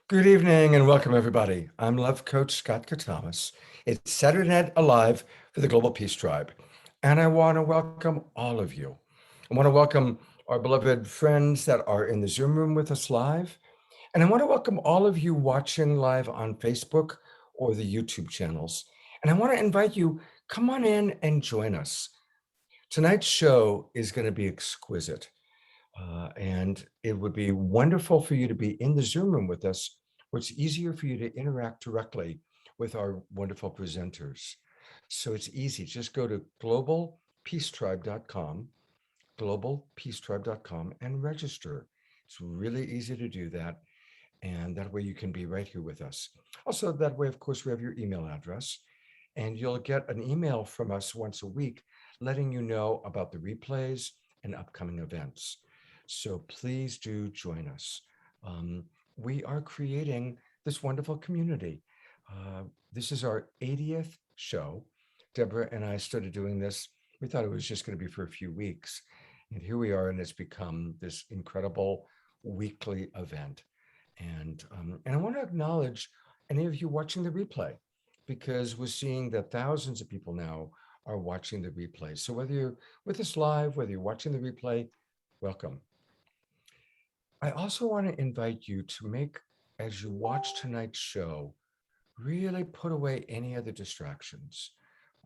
Good evening and welcome everybody. I'm Love Coach Scott Thomas. It's Saturday Night Alive for the Global Peace Tribe. And I want to welcome all of you. I want to welcome our beloved friends that are in the Zoom room with us live. And I want to welcome all of you watching live on Facebook or the YouTube channels. And I want to invite you, come on in and join us. Tonight's show is going to be exquisite. And it would be wonderful for you to be in the Zoom room with us, where it's easier for you to interact directly with our wonderful presenters. So it's easy. Just go to globalpeacetribe.com, globalpeacetribe.com, and register. It's really easy to do that. And that way you can be right here with us. Also, that way, of course, we have your email address, and you'll get an email from us once a week letting you know about the replays and upcoming events. So please do join us. We are creating this wonderful community. This is our 80th show. Deborah and I started doing this. We thought it was just going to be for a few weeks. And here we are, and it's become this incredible weekly event. And I want to acknowledge any of you watching the replay, because we're seeing that thousands of people now are watching the replay. So whether you're with us live, whether you're watching the replay, welcome. I also want to invite you to make, as you watch tonight's show, really put away any other distractions.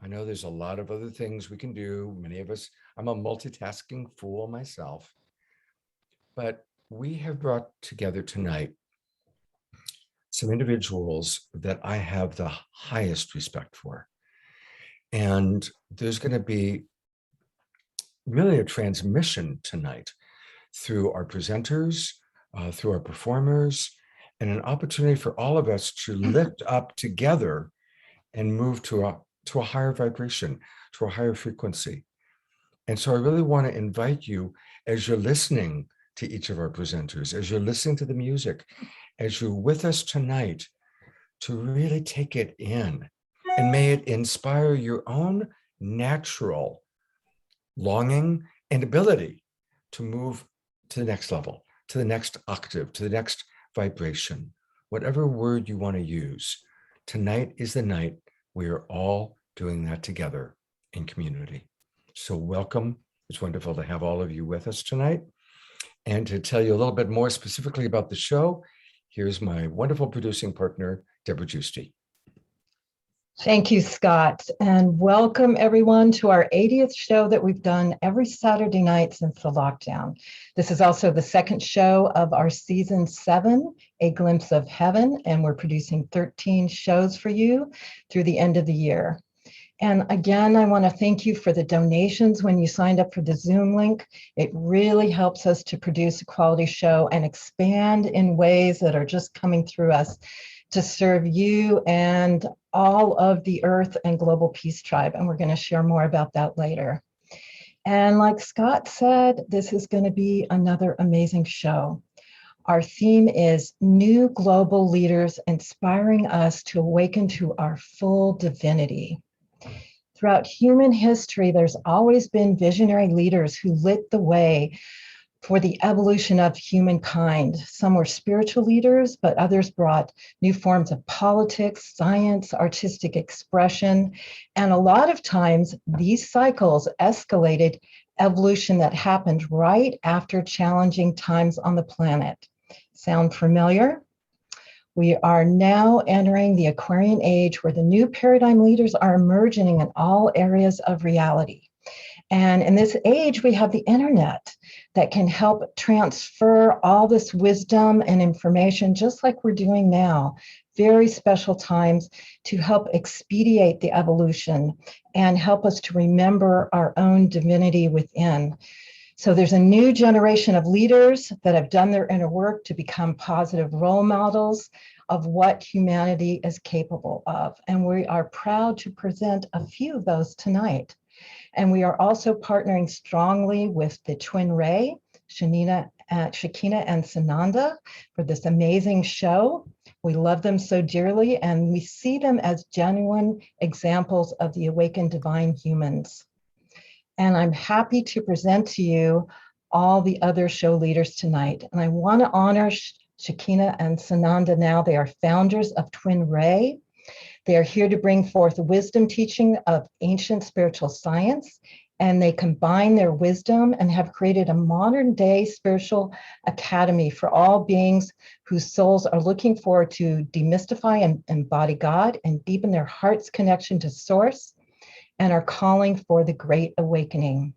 I know there's a lot of other things we can do. Many of us, I'm a multitasking fool myself, but we have brought together tonight some individuals that I have the highest respect for. And there's going to be really a transmission tonight through our presenters, through our performers, and an opportunity for all of us to lift up together and move to a higher vibration, to a higher frequency. And so I really want to invite you, as you're listening to each of our presenters, as you're listening to the music, as you're with us tonight, to really take it in, and may it inspire your own natural longing and ability to move to the next level, to the next octave, to the next vibration, whatever word you want to use. Tonight is the night we are all doing that together in community. So welcome. It's wonderful to have all of you with us tonight. And to tell you a little bit more specifically about the show, here's my wonderful producing partner, Deborah Giusti. Thank you, Scott, and welcome everyone to our 80th show that we've done every Saturday night since the lockdown. This is also the second show of our season 7, A Glimpse of Heaven, and we're producing 13 shows for you through the end of the year. And again, I want to thank you for the donations when you signed up for the Zoom link. It really helps us to produce a quality show and expand in ways that are just coming through us to serve you and all of the Earth and Global Peace Tribe. And we're going to share more about that later. And like Scott said, this is going to be another amazing show. Our theme is New Global Leaders Inspiring Us to Awaken to Our Full Divinity. Throughout human history, there's always been visionary leaders who lit the way for the evolution of humankind. Some were spiritual leaders, but others brought new forms of politics, science, artistic expression. And a lot of times, these cycles escalated evolution that happened right after challenging times on the planet. Sound familiar? We are now entering the Aquarian Age, where the new paradigm leaders are emerging in all areas of reality. And in this age, we have the internet that can help transfer all this wisdom and information, just like we're doing now, very special times to help expedite the evolution and help us to remember our own divinity within. So there's a new generation of leaders that have done their inner work to become positive role models of what humanity is capable of. And we are proud to present a few of those tonight. And we are also partnering strongly with the Twin Ray, Shakina and Sananda, for this amazing show. We love them so dearly, and we see them as genuine examples of the awakened divine humans. And I'm happy to present to you all the other show leaders tonight. And I want to honor Shakina and Sananda now. They are founders of Twin Ray. They are here to bring forth wisdom teaching of ancient spiritual science, and they combine their wisdom and have created a modern day spiritual academy for all beings whose souls are looking forward to demystify and embody God and deepen their heart's connection to Source, and are calling for the Great Awakening.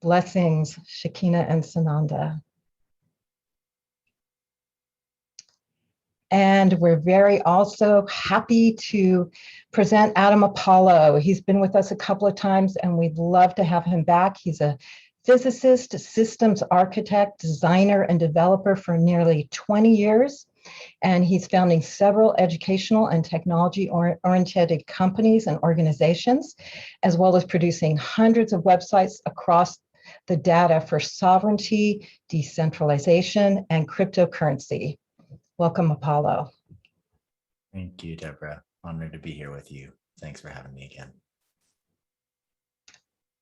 Blessings, Shakina and Sananda. And we're very also happy to present Adam Apollo. He's been with us a couple of times and we'd love to have him back. He's a physicist, systems architect, designer, and developer for nearly 20 years. And he's founding several educational and technology-oriented companies and organizations, as well as producing hundreds of websites across the data for sovereignty, decentralization, and cryptocurrency. Welcome, Apollo. Thank you, Deborah. Honored to be here with you. Thanks for having me again.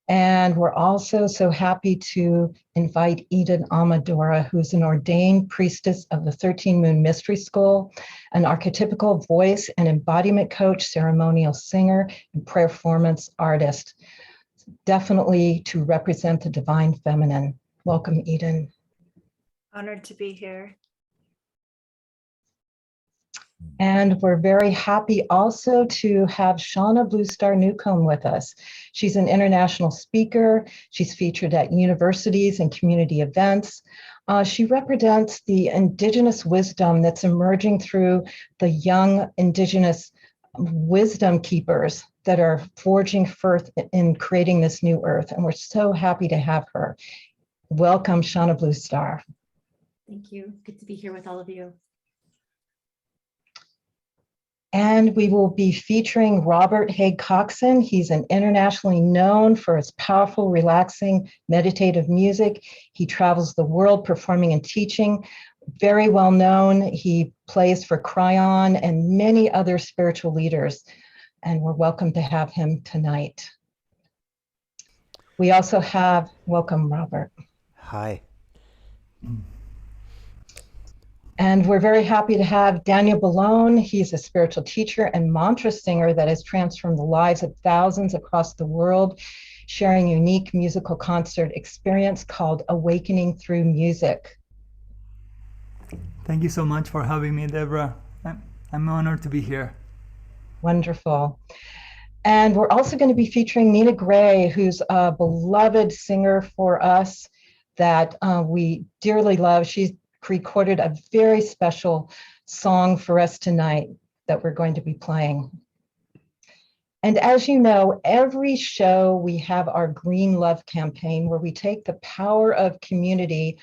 And we're also so happy to invite Eden Amadora, who's an ordained priestess of the 13 Moon Mystery School, an archetypical voice and embodiment coach, ceremonial singer, and performance artist, definitely to represent the divine feminine. Welcome, Eden. Honored to be here. And we're very happy also to have Shauna Bluestar Newcomb with us. She's an international speaker. She's featured at universities and community events. She represents the Indigenous wisdom that's emerging through the young Indigenous wisdom keepers that are forging forth in creating this new earth. And we're so happy to have her. Welcome, Shauna Bluestar. Thank you. Good to be here with all of you. And we will be featuring Robert Haig Coxon. He's an internationally known for his powerful, relaxing, meditative music. He travels the world performing and teaching. Very well known. He plays for Cryon and many other spiritual leaders. And we're welcome to have him tonight. We also have, welcome, Robert. Hi. And we're very happy to have Daniel Bellone. He's a spiritual teacher and mantra singer that has transformed the lives of thousands across the world, sharing a unique musical concert experience called Awakening Through Music. Thank you so much for having me, Deborah. I'm honored to be here. Wonderful. And we're also going to be featuring Nina Gray, who's a beloved singer for us that we dearly love. She's recorded a very special song for us tonight that we're going to be playing. And as you know, every show we have our Green Love campaign where we take the power of community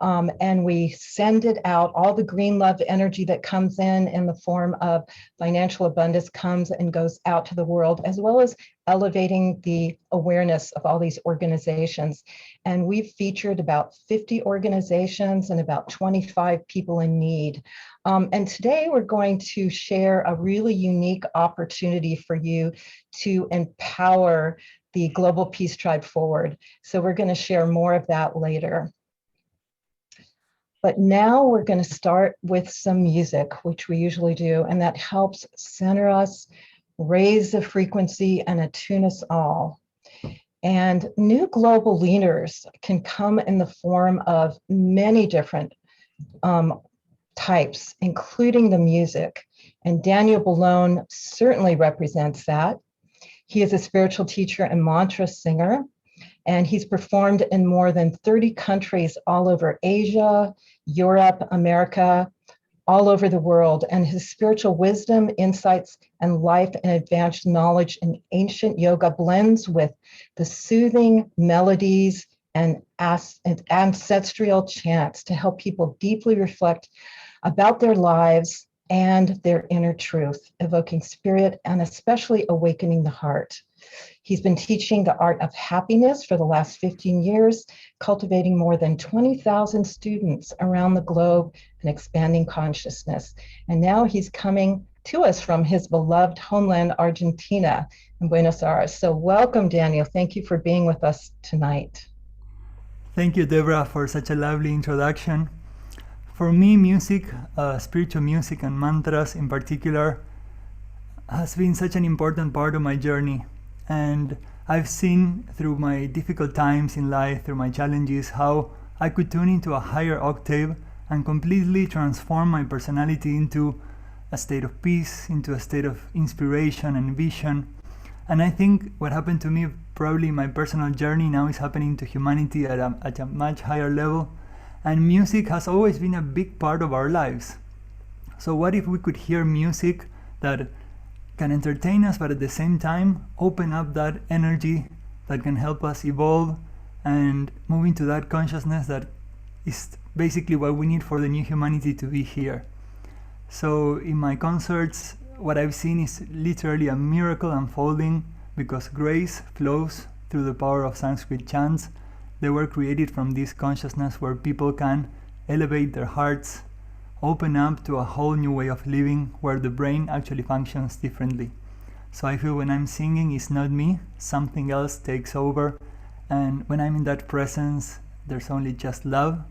and we send it out. All the green love energy that comes in the form of financial abundance comes and goes out to the world, as well as elevating the awareness of all these organizations. And we've featured about 50 organizations and about 25 people in need. And today we're going to share a really unique opportunity for you to empower the Global Peace Tribe forward. So we're going to share more of that later. But now we're going to start with some music, which we usually do, and that helps center us, raise the frequency, and attune us all. And new global leaders can come in the form of many different types, including the music. And Daniel Bellone certainly represents that. He is a spiritual teacher and mantra singer, and he's performed in more than 30 countries all over Asia, Europe, America, all over the world, and his spiritual wisdom, insights, and life and advanced knowledge in ancient yoga blends with the soothing melodies and ancestral chants to help people deeply reflect about their lives and their inner truth, evoking spirit and especially awakening the heart. He's been teaching the art of happiness for the last 15 years, cultivating more than 20,000 students around the globe and expanding consciousness. And now he's coming to us from his beloved homeland, Argentina, in Buenos Aires. So welcome, Daniel. Thank you for being with us tonight. Thank you, Deborah, for such a lovely introduction. For me, music, spiritual music and mantras in particular, has been such an important part of my journey. And I've seen through my difficult times in life, through my challenges, how I could tune into a higher octave and completely transform my personality into a state of peace, into a state of inspiration and vision. And I think what happened to me, probably my personal journey now is happening to humanity at a much higher level. And music has always been a big part of our lives. So what if we could hear music that can entertain us, but at the same time open up that energy that can help us evolve and move into that consciousness that is basically what we need for the new humanity to be here. So in my concerts, what I've seen is literally a miracle unfolding, because grace flows through the power of Sanskrit chants. They were created from this consciousness where people can elevate their hearts, open up to a whole new way of living where the brain actually functions differently. So I feel when I'm singing, it's not me, something else takes over. And when I'm in that presence, there's only just love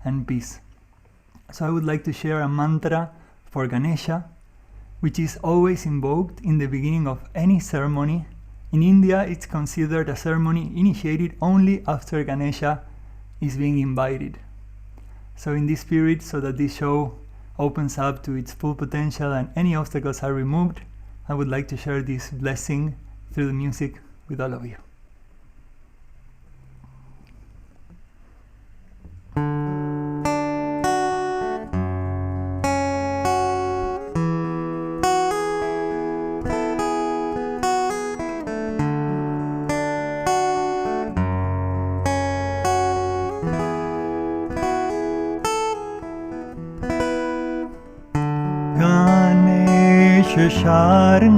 and peace. So I would like to share a mantra for Ganesha, which is always invoked in the beginning of any ceremony. In India, it's considered a ceremony initiated only after Ganesha is being invited. So in this spirit, so that this show opens up to its full potential and any obstacles are removed, I would like to share this blessing through the music with all of you.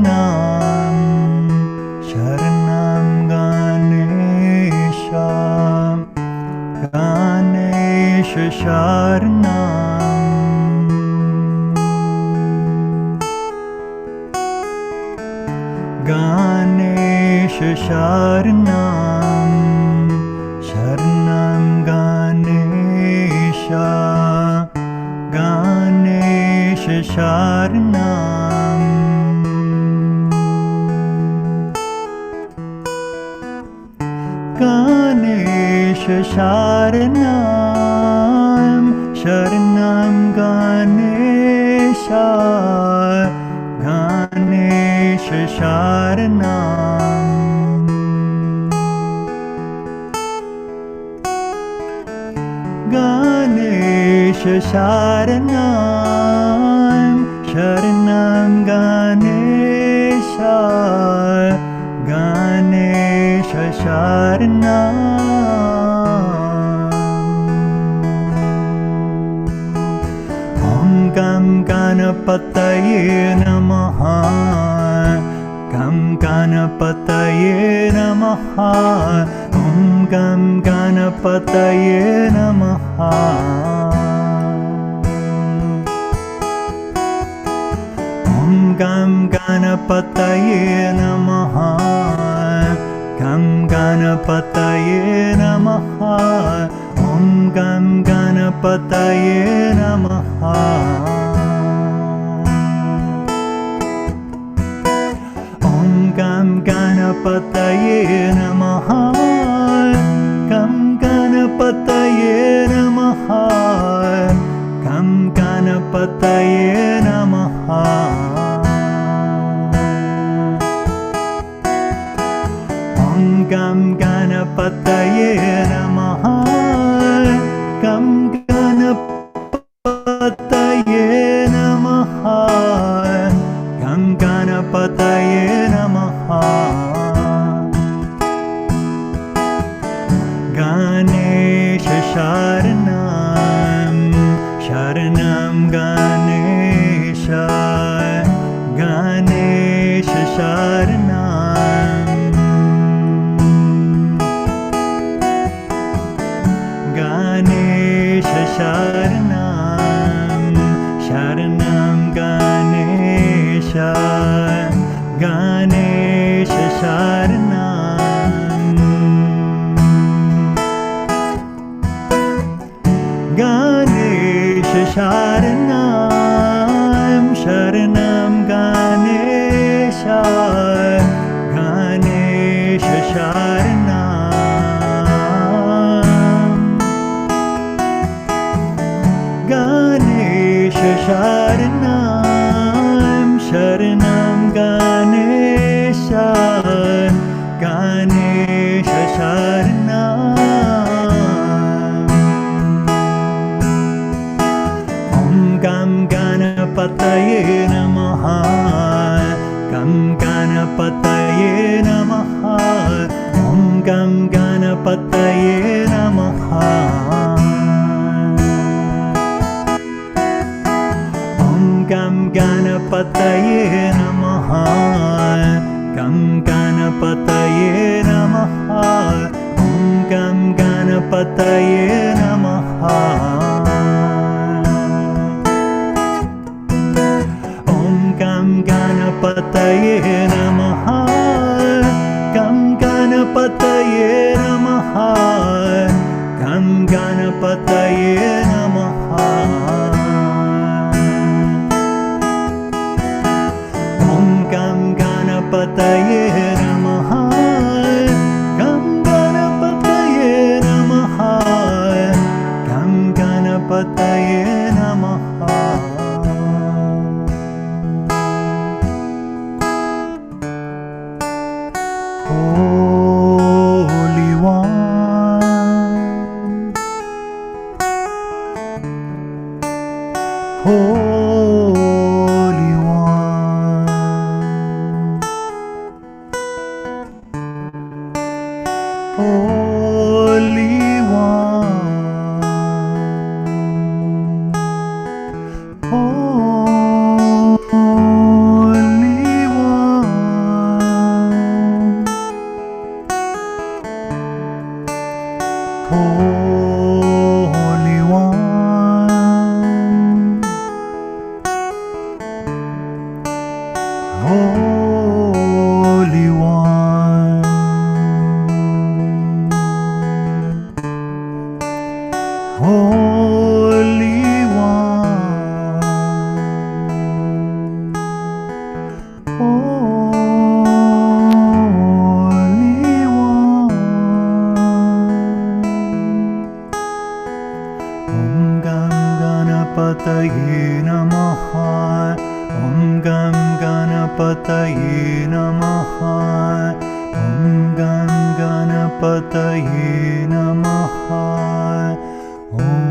Sharanam, Sharanam Ganesha, Ganesha Sharanam, Ganesha Sharanam, Sharanam Ganesha, Ganesha Sharanam. Ganesha Sharanam, Sharanam Ganesha, Ganesha Sharanam, Ganesha Sharanam, Sharanam Ganesha, Ganesha Sharanam. Om Gam Ganapataye Namaha, Gam Ganapataye Namaha, Om Gam Ganapataye Namaha. Om Gam Ganapataye Namaha, Gam Ganapataye Namaha, Om Gam Ganapataye Namaha. Om Gam Ganapataye Namaha, Gam Ganapataye Namaha, Gam Ganapataye Namaha. Om Gam Ganapataye Namaha, Gam Ganapataye Ganapataye Namaha. Ganesha Sharanam, Sharanam Ganesha, Ganesha Sharanam, Ganesha Sharanam, Sharanam Ganesha, Ganesha Sharanam, Ganesha Sharanam, Sharanam Ganesha, Ganesha Sharanam, Ganesha Sharanam, Sharanam Ganesha, Ganesha Sharanam. Gam Ganapataye Namaha, Gam Ganapataye Namaha, Om Gam Ganapataye Namaha, Om Gam Ganapataye Namaha, Gam Ganapataye Namaha, Om Gam Ganapataye Namaha. Gam Ganapataye Namaha, Gam Ganapataye Namaha, Gam Ganapataye Namaha, Om Gam Ganapataye Namaha, Gam Ganapataye Namaha, Gam Ganapataye Namaha. Holy One, Holy One, Holy One, Holy One, Holy One, Holy One, Holy Ganapataye Namaha, Om Gam Ganapataye Namaha, Om Gam Ganapataye Namaha, Om.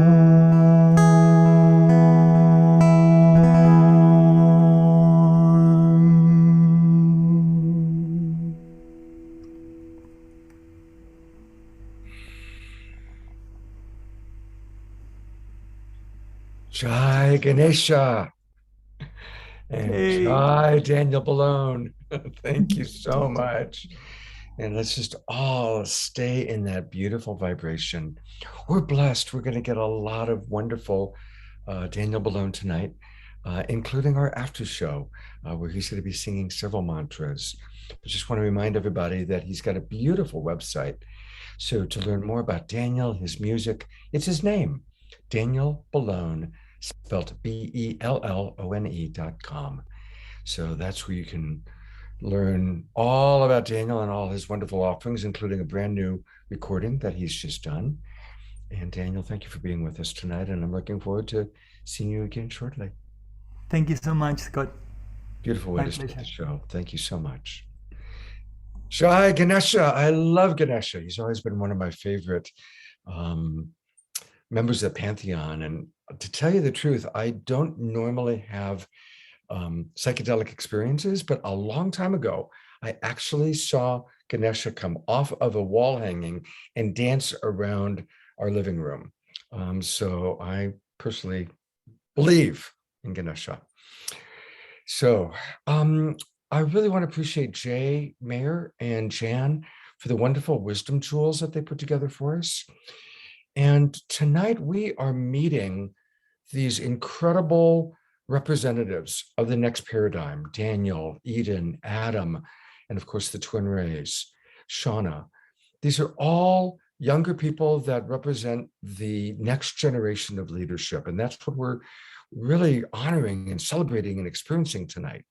Jai Ganesha and Hey. Jai Daniel Bellone. Thank you so much. And let's just all stay in that beautiful vibration. We're blessed. We're going to get a lot of wonderful Daniel Bellone tonight, including our after show, where he's going to be singing several mantras. I just want to remind everybody that he's got a beautiful website. So to learn more about Daniel, his music, it's his name, Daniel Bellone, spelled BELLONE.com. So that's where you can learn all about Daniel and all his wonderful offerings, including a brand new recording that he's just done. And Daniel, thank you for being with us tonight. And I'm looking forward to seeing you again shortly. Thank you so much, Scott. Beautiful way My to start pleasure. the show. Thank you so much. Jai Ganesha. I love Ganesha. He's always been one of my favorite members of the Pantheon. And to tell you the truth, I don't normally have psychedelic experiences, but a long time ago, I actually saw Ganesha come off of a wall hanging and dance around our living room. So I personally believe in Ganesha. So I really want to appreciate Jay, Mayer, and Jan for the wonderful wisdom tools that they put together for us. And tonight we are meeting these incredible representatives of the next paradigm: Daniel, Eden, Adam, and of course the twin rays, Shauna. These are all younger people that represent the next generation of leadership. And that's what we're really honoring and celebrating and experiencing tonight.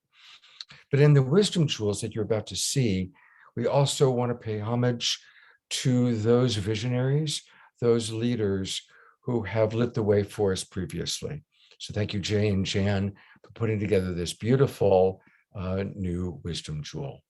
But in the wisdom tools that you're about to see, we also want to pay homage to those visionaries, those leaders who have lit the way for us previously. So thank you, Jay and Jan, for putting together this beautiful new wisdom jewel.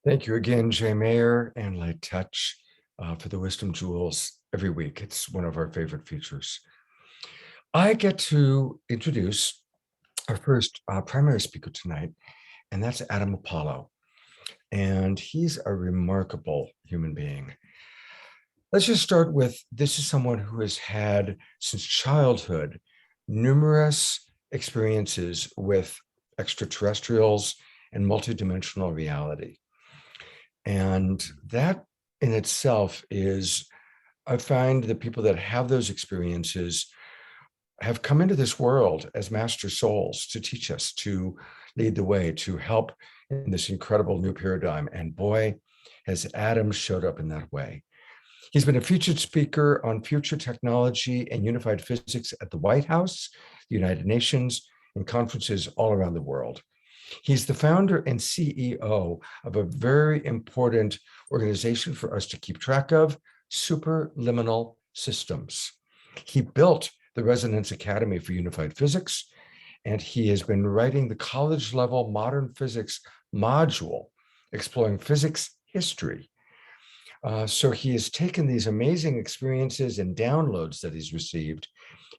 Thank you again, Jay Mayer and Light Touch, for the wisdom jewels every week. It's one of our favorite features. I get to introduce our first primary speaker tonight, and that's Adam Apollo. And he's a remarkable human being. Let's just start with, this is someone who has had, since childhood, numerous experiences with extraterrestrials and multidimensional reality. And that in itself is, I find the people that have those experiences have come into this world as master souls to teach us, to lead the way, to help in this incredible new paradigm. And boy, has Adam showed up in that way. He's been a featured speaker on future technology and unified physics at the White House, the United Nations, and conferences all around the world. He's the founder and CEO of a very important organization for us to keep track of, Superliminal Systems. He built the Resonance Academy for Unified Physics, and he has been writing the college-level modern physics module, exploring physics history. So he has taken these amazing experiences and downloads that he's received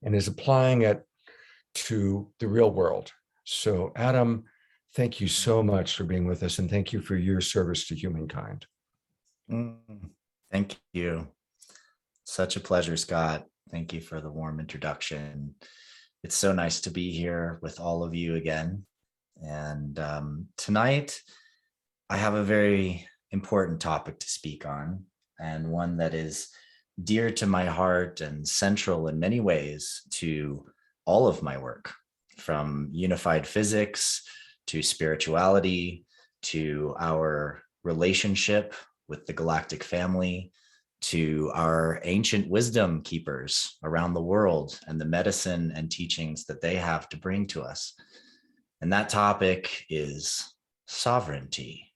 and is applying it to the real world. So Adam, thank you so much for being with us, and thank you for your service to humankind. Thank you. Such a pleasure, Scott. Thank you for the warm introduction. It's so nice to be here with all of you again. And tonight, I have a very important topic to speak on, and one that is dear to my heart and central in many ways to all of my work, from unified physics to spirituality, to our relationship with the galactic family, to our ancient wisdom keepers around the world and the medicine and teachings that they have to bring to us. And that topic is sovereignty.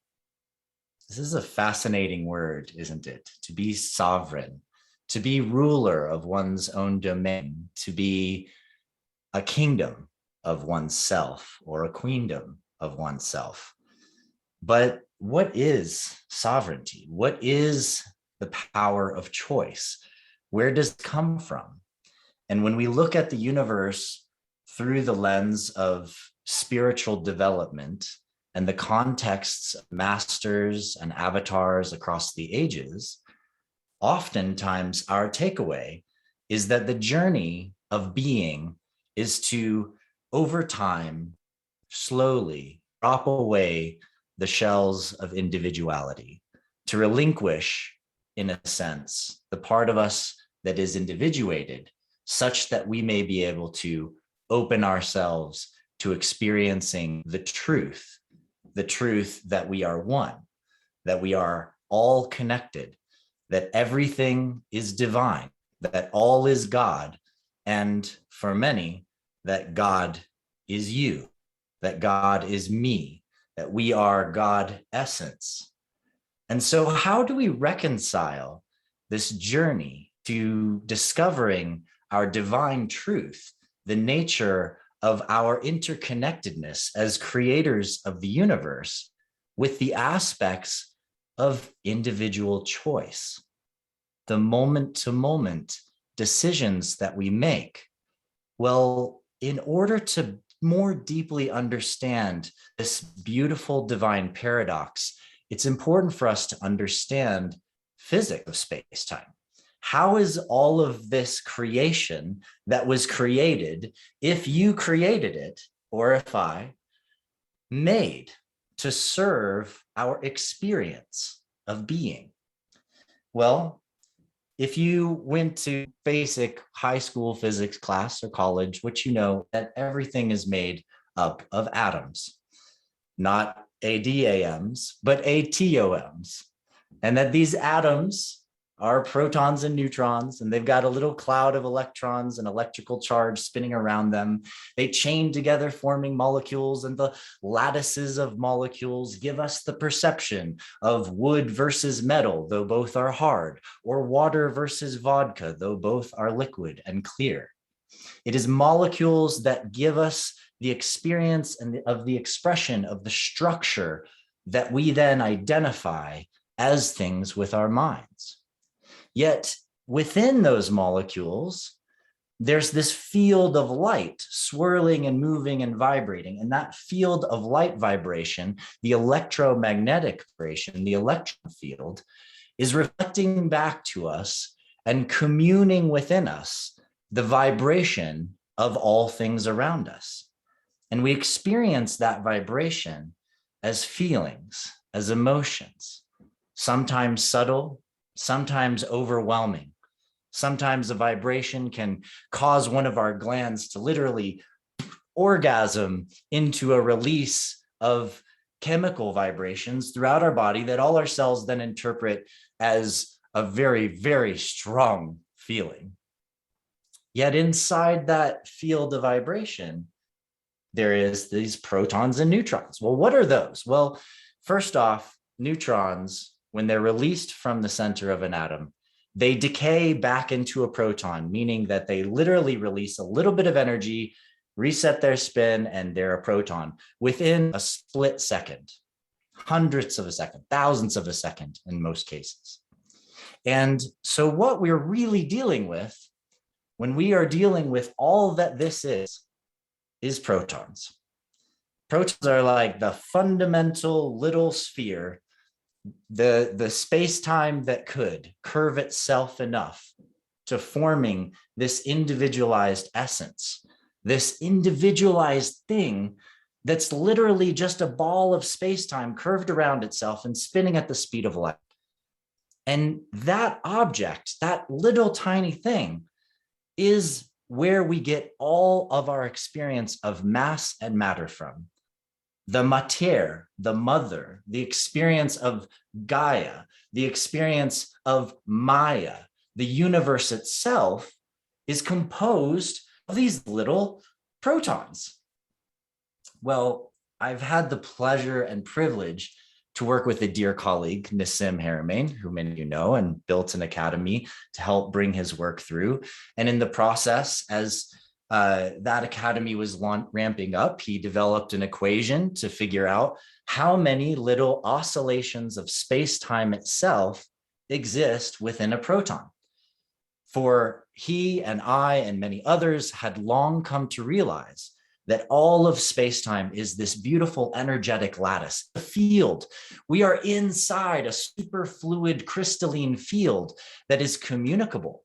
This is a fascinating word, isn't it? To be sovereign, to be ruler of one's own domain, to be a kingdom of oneself or a queendom of oneself. But what is sovereignty? What is the power of choice? Where does it come from? And when we look at the universe through the lens of spiritual development and the contexts of masters and avatars across the ages, oftentimes our takeaway is that the journey of being is to, over time, slowly drop away the shells of individuality, to relinquish, in a sense, the part of us that is individuated, such that we may be able to open ourselves to experiencing the truth that we are one, that we are all connected, that everything is divine, that all is God, and for many, that God is you, that God is me, that we are God essence. And so how do we reconcile this journey to discovering our divine truth, the nature of our interconnectedness as creators of the universe, with the aspects of individual choice, the moment-to-moment decisions that we make? Well, in order to more deeply understand this beautiful divine paradox, it's important for us to understand physics of space-time. How is all of this creation that was created, if you created it, or if I, made to serve our experience of being? Well, if you went to basic high school physics class or college, which you know that everything is made up of atoms, not ADAMs, but ATOMs, and that these atoms are protons and neutrons, and they've got a little cloud of electrons and electrical charge spinning around them. They chain together, forming molecules, and the lattices of molecules give us the perception of wood versus metal, though both are hard, or water versus vodka, though both are liquid and clear. It is molecules that give us the experience and of the expression of the structure that we then identify as things with our minds. Yet within those molecules, there's this field of light swirling and moving and vibrating. And that field of light vibration, the electromagnetic vibration, the electron field, is reflecting back to us and communing within us the vibration of all things around us. And we experience that vibration as feelings, as emotions, sometimes subtle, sometimes overwhelming. Sometimes a vibration can cause one of our glands to literally orgasm into a release of chemical vibrations throughout our body that all our cells then interpret as a very, very strong feeling. Yet inside that field of vibration, there is these protons and neutrons. Well, what are those? Well, first off, neutrons, when they're released from the center of an atom, they decay back into a proton, meaning that they literally release a little bit of energy, reset their spin, and they're a proton within a split second, hundredths of a second, thousands of a second in most cases. And so what we're really dealing with when we are dealing with all that this is protons. Protons are like the fundamental little sphere, the space-time that could curve itself enough to forming this individualized essence, this individualized thing that's literally just a ball of space-time curved around itself and spinning at the speed of light. And that object, that little tiny thing, is where we get all of our experience of mass and matter from. the mater, the mother, the experience of Gaia, the experience of Maya, the universe itself is composed of these little protons. Well, I've had the pleasure and privilege to work with a dear colleague, Nassim Haramein, who many of you know, and built an academy to help bring his work through. And in the process, as that academy was ramping up, he developed an equation to figure out how many little oscillations of space-time itself exist within a proton. For he and I and many others had long come to realize that all of space-time is this beautiful energetic lattice, a field. We are inside a superfluid crystalline field that is communicable,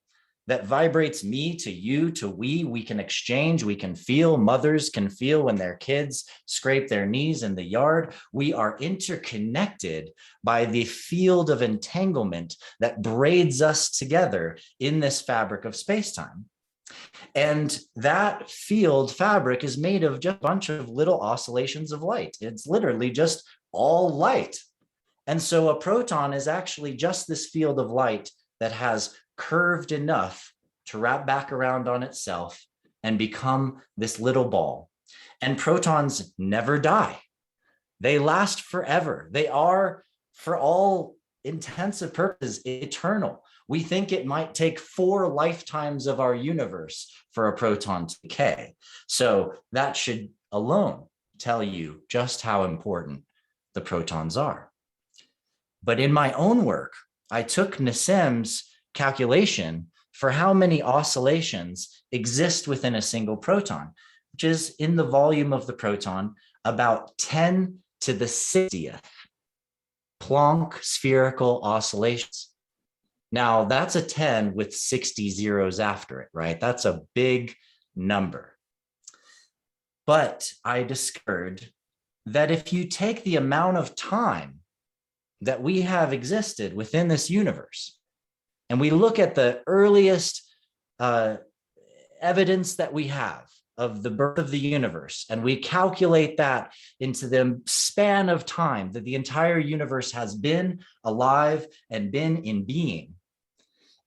that vibrates me to you to we can exchange, we can feel. Mothers can feel when their kids scrape their knees in the yard. We are interconnected by the field of entanglement that braids us together in this fabric of space-time. And that field fabric is made of just a bunch of little oscillations of light. It's literally just all light. And so a proton is actually just this field of light that has curved enough to wrap back around on itself and become this little ball. And protons never die. They last forever. They are, for all intents and purposes, eternal. We think it might take 4 lifetimes of our universe for a proton to decay. So that should alone tell you just how important the protons are. But in my own work, I took Nassim's calculation for how many oscillations exist within a single proton, which is in the volume of the proton, about 10 to the 60th Planck spherical oscillations. Now, that's a 10 with 60 zeros after it, right? That's a big number. But I discovered that if you take the amount of time that we have existed within this universe, and we look at the earliest evidence that we have of the birth of the universe, and we calculate that into the span of time that the entire universe has been alive and been in being,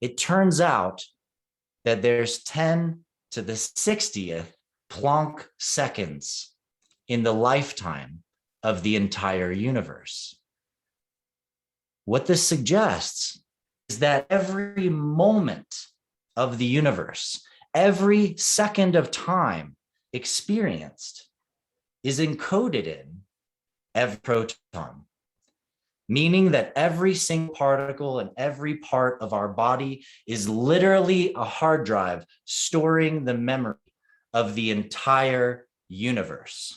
it turns out that there's 10 to the 60th Planck seconds in the lifetime of the entire universe. What this suggests is that every moment of the universe, every second of time experienced, is encoded in every proton, meaning that every single particle and every part of our body is literally a hard drive storing the memory of the entire universe.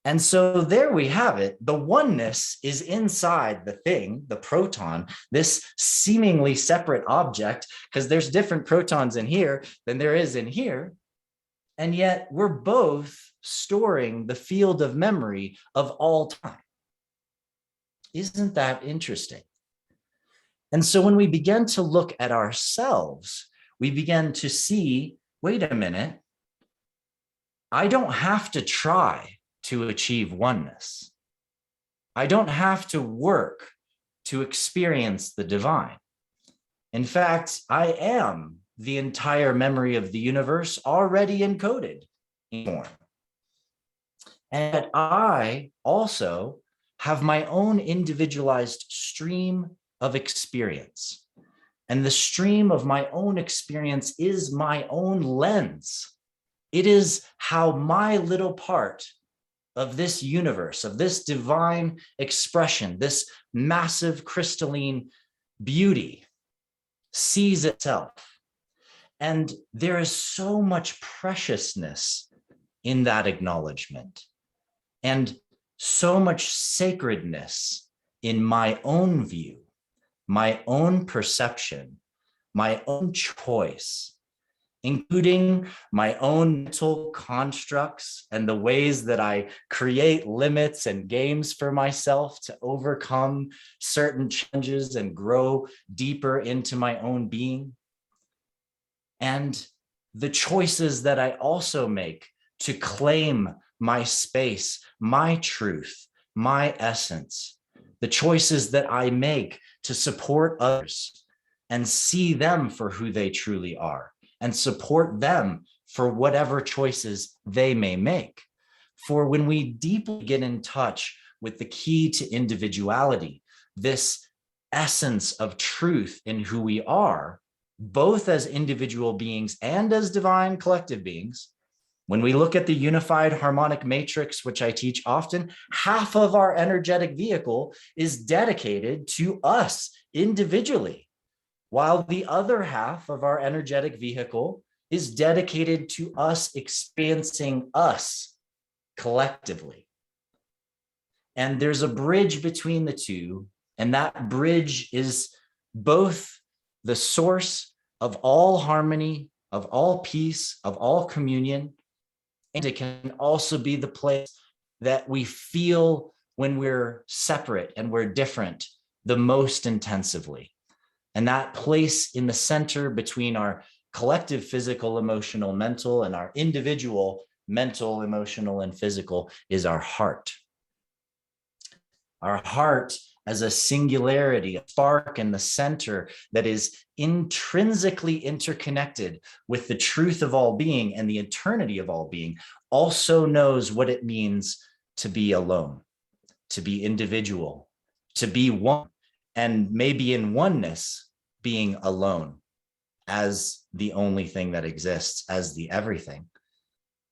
And so there we have it. The oneness is inside the thing, the proton, this seemingly separate object, because there's different protons in here than there is in here. And yet we're both storing the field of memory of all time. Isn't that interesting? And so when we begin to look at ourselves, we begin to see, wait a minute, I don't have to try to achieve oneness. I don't have to work to experience the divine. In fact, I am the entire memory of the universe already encoded in form. And I also have my own individualized stream of experience. And the stream of my own experience is my own lens. It is how my little part of this universe, of this divine expression, this massive crystalline beauty sees itself. And there is so much preciousness in that acknowledgement, and so much sacredness in my own view, my own perception, my own choice, including my own mental constructs and the ways that I create limits and games for myself to overcome certain challenges and grow deeper into my own being. And the choices that I also make to claim my space, my truth, my essence, the choices that I make to support others and see them for who they truly are and support them for whatever choices they may make. For when we deeply get in touch with the key to individuality, this essence of truth in who we are, both as individual beings and as divine collective beings, when we look at the unified harmonic matrix, which I teach often, half of our energetic vehicle is dedicated to us individually, while the other half of our energetic vehicle is dedicated to us experiencing us collectively. And there's a bridge between the two, and that bridge is both the source of all harmony, of all peace, of all communion, and it can also be the place that we feel when we're separate and we're different the most intensively. And that place in the center between our collective physical, emotional, mental, and our individual mental, emotional, and physical is our heart. Our heart as a singularity, a spark in the center that is intrinsically interconnected with the truth of all being and the eternity of all being, also knows what it means to be alone, to be individual, to be one, and maybe in oneness, being alone as the only thing that exists, as the everything.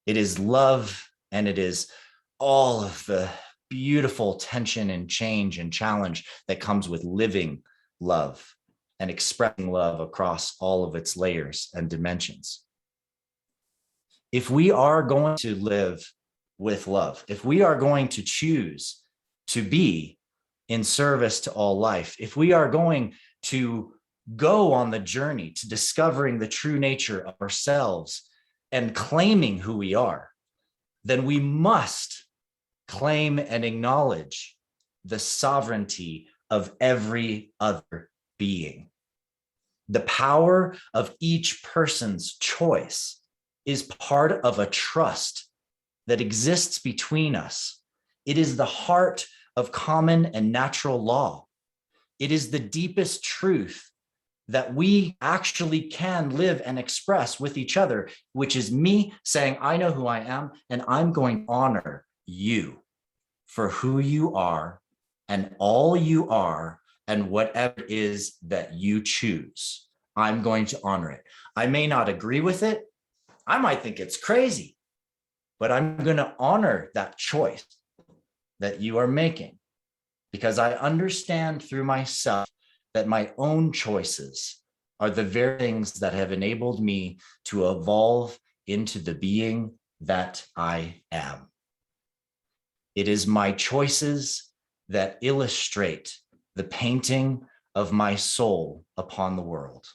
It is love, and it is all of the beautiful tension and change and challenge that comes with living love and expressing love across all of its layers and dimensions. If we are going to live with love, if we are going to choose to be in service to all life, if we are going to go on the journey to discovering the true nature of ourselves and claiming who we are, then we must claim and acknowledge the sovereignty of every other being. The power of each person's choice is part of a trust that exists between us. It is the heart of common and natural law. It is the deepest truth that we actually can live and express with each other, which is me saying, I know who I am, and I'm going to honor you for who you are and all you are and whatever it is that you choose. I'm going to honor it. I may not agree with it. I might think it's crazy, but I'm going to honor that choice that you are making because I understand through myself that my own choices are the very things that have enabled me to evolve into the being that I am. It is my choices that illustrate the painting of my soul upon the world.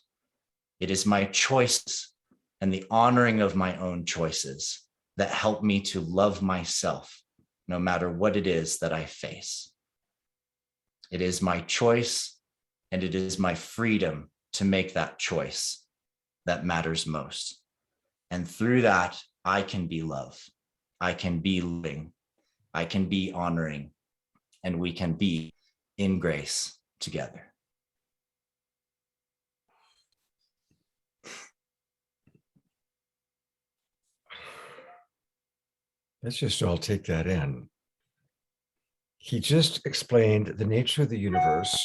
It is my choices and the honoring of my own choices that help me to love myself, no matter what it is that I face. It is my choice and it is my freedom to make that choice that matters most. And through that, I can be love. I can be living. I can be honoring, and we can be in grace together. Let's just all take that in. He just explained the nature of the universe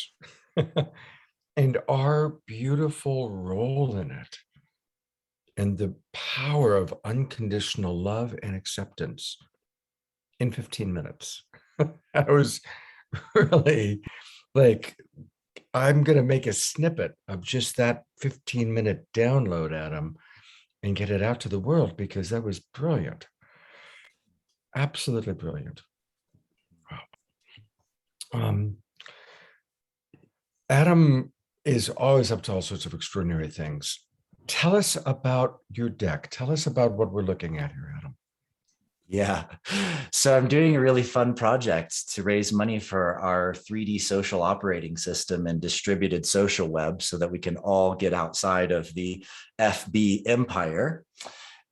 and our beautiful role in it, and the power of unconditional love and acceptance in 15 minutes. I was really like, I'm going to make a snippet of just that 15-minute download at him and get it out to the world because that was brilliant. Absolutely brilliant. Adam is always up to all sorts of extraordinary things. Tell us about your deck. Tell us about what we're looking at here, Adam. Yeah. So I'm doing a really fun project to raise money for our 3D social operating system and distributed social web so that we can all get outside of the FB empire.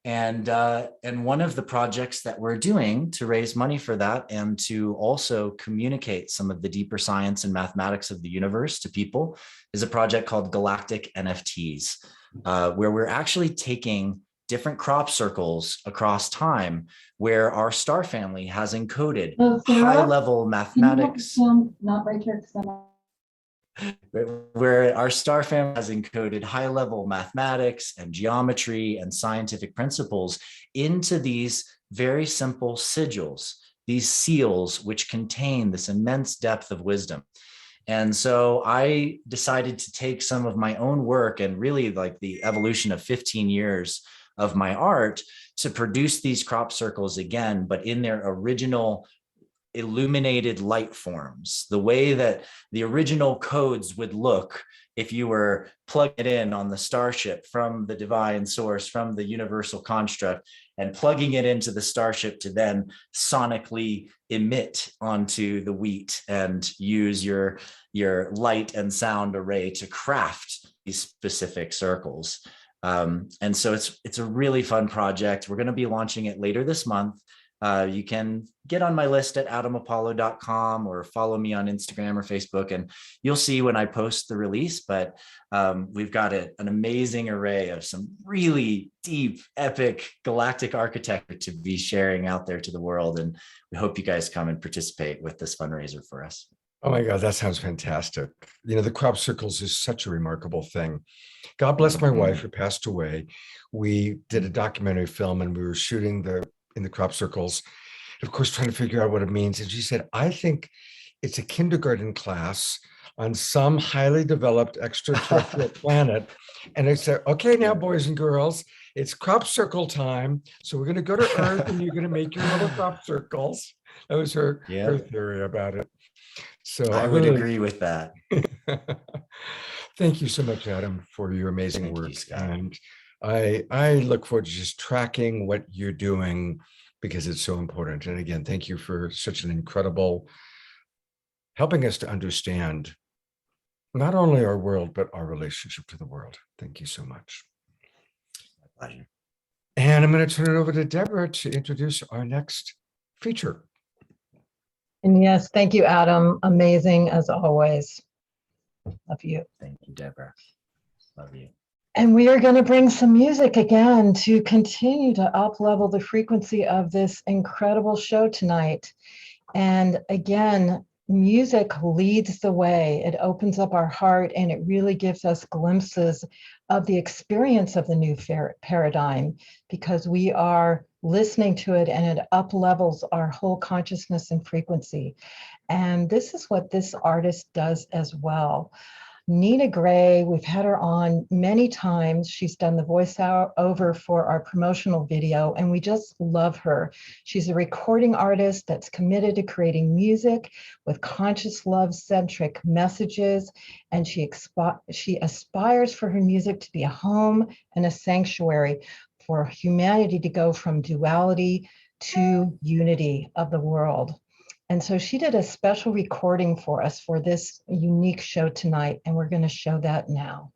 And one of the projects that we're doing to raise money for that and to also communicate some of the deeper science and mathematics of the universe to people is a project called Galactic NFTs, where we're actually taking different crop circles across time where our star family has encoded high-level mathematics. Not right here, where our star family has encoded high-level mathematics and geometry and scientific principles into these very simple sigils, these seals, which contain this immense depth of wisdom. And so I decided to take some of my own work and really like the evolution of 15 years of my art to produce these crop circles again, but in their original illuminated light forms, the way that the original codes would look if you were plugging it in on the starship from the divine source, from the universal construct, and plugging it into the starship to then sonically emit onto the wheat and use your light and sound array to craft these specific circles. And so it's a really fun project. We're going to be launching it later this month. You can get on my list at adamapollo.com or follow me on Instagram or Facebook, and you'll see when I post the release. But we've got an amazing array of some really deep, epic galactic architecture to be sharing out there to the world. And we hope you guys come and participate with this fundraiser for us. Oh my God, that sounds fantastic. You know, the crop circles is such a remarkable thing. God bless my wife who passed away. We did a documentary film and we were shooting in the crop circles, of course, trying to figure out what it means. And she said, I think it's a kindergarten class on some highly developed extraterrestrial planet. And I said, okay, now boys and girls, it's crop circle time. So we're going to go to Earth and you're going to make your little crop circles. That was her theory about it. So I would agree with that. Thank you so much, Adam, for your amazing work. And I look forward to just tracking what you're doing because it's so important. And again, thank you for such an incredible helping us to understand not only our world, but our relationship to the world. Thank you so much. My pleasure. And I'm going to turn it over to Deborah to introduce our next feature. And yes, thank you, Adam. Amazing as always. Love you. Thank you, Deborah. Love you. And we are going to bring some music again to continue to up-level the frequency of this incredible show tonight. And again, music leads the way. It opens up our heart and it really gives us glimpses of the experience of the new paradigm because we are listening to it and it up-levels our whole consciousness and frequency. And this is what this artist does as well. Nina Gray, we've had her on many times. She's done the voiceover for our promotional video, and we just love her. She's a recording artist that's committed to creating music with conscious love-centric messages, and she aspires for her music to be a home and a sanctuary for humanity to go from duality to unity of the world. And so she did a special recording for us for this unique show tonight, and we're going to show that now.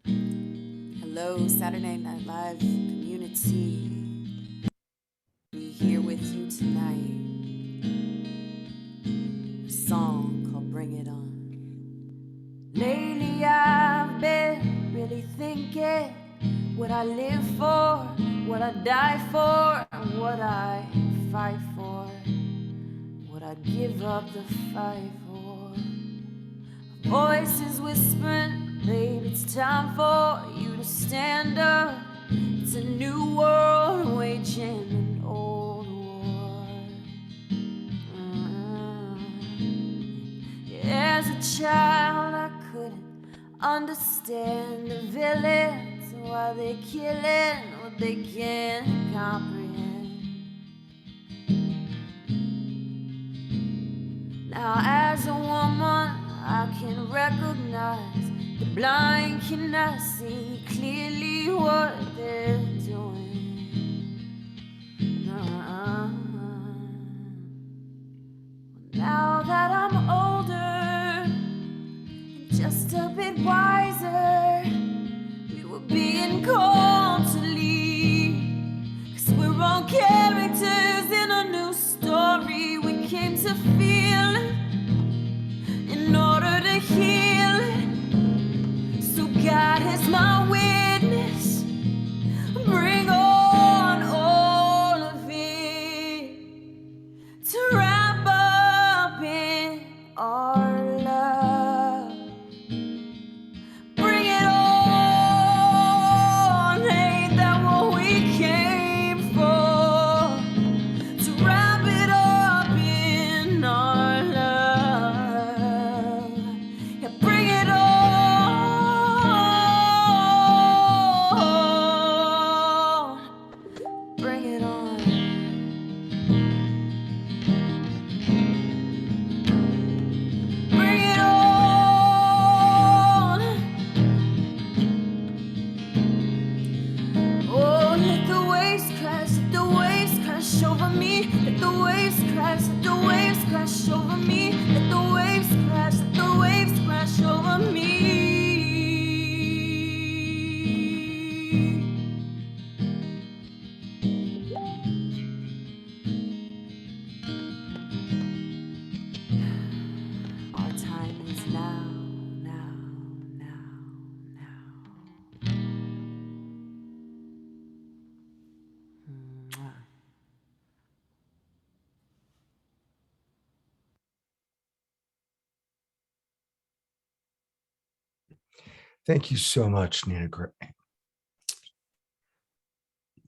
Hello, Saturday Night Live community. Be here with you tonight. A song called Bring It On. Lately I've been really thinking what I live for, what I die for, and what I fight for, what I'd give up the fight for. A voice is whispering, babe, it's time for you to stand up. It's a new world waging an old war. As a child I couldn't understand the villains, why they killing what they can't comprehend. Now as a woman I can recognize the blind cannot see clearly what they're doing. Now that I'm older and just a bit wiser, we were being Thank you so much, Nina Gray.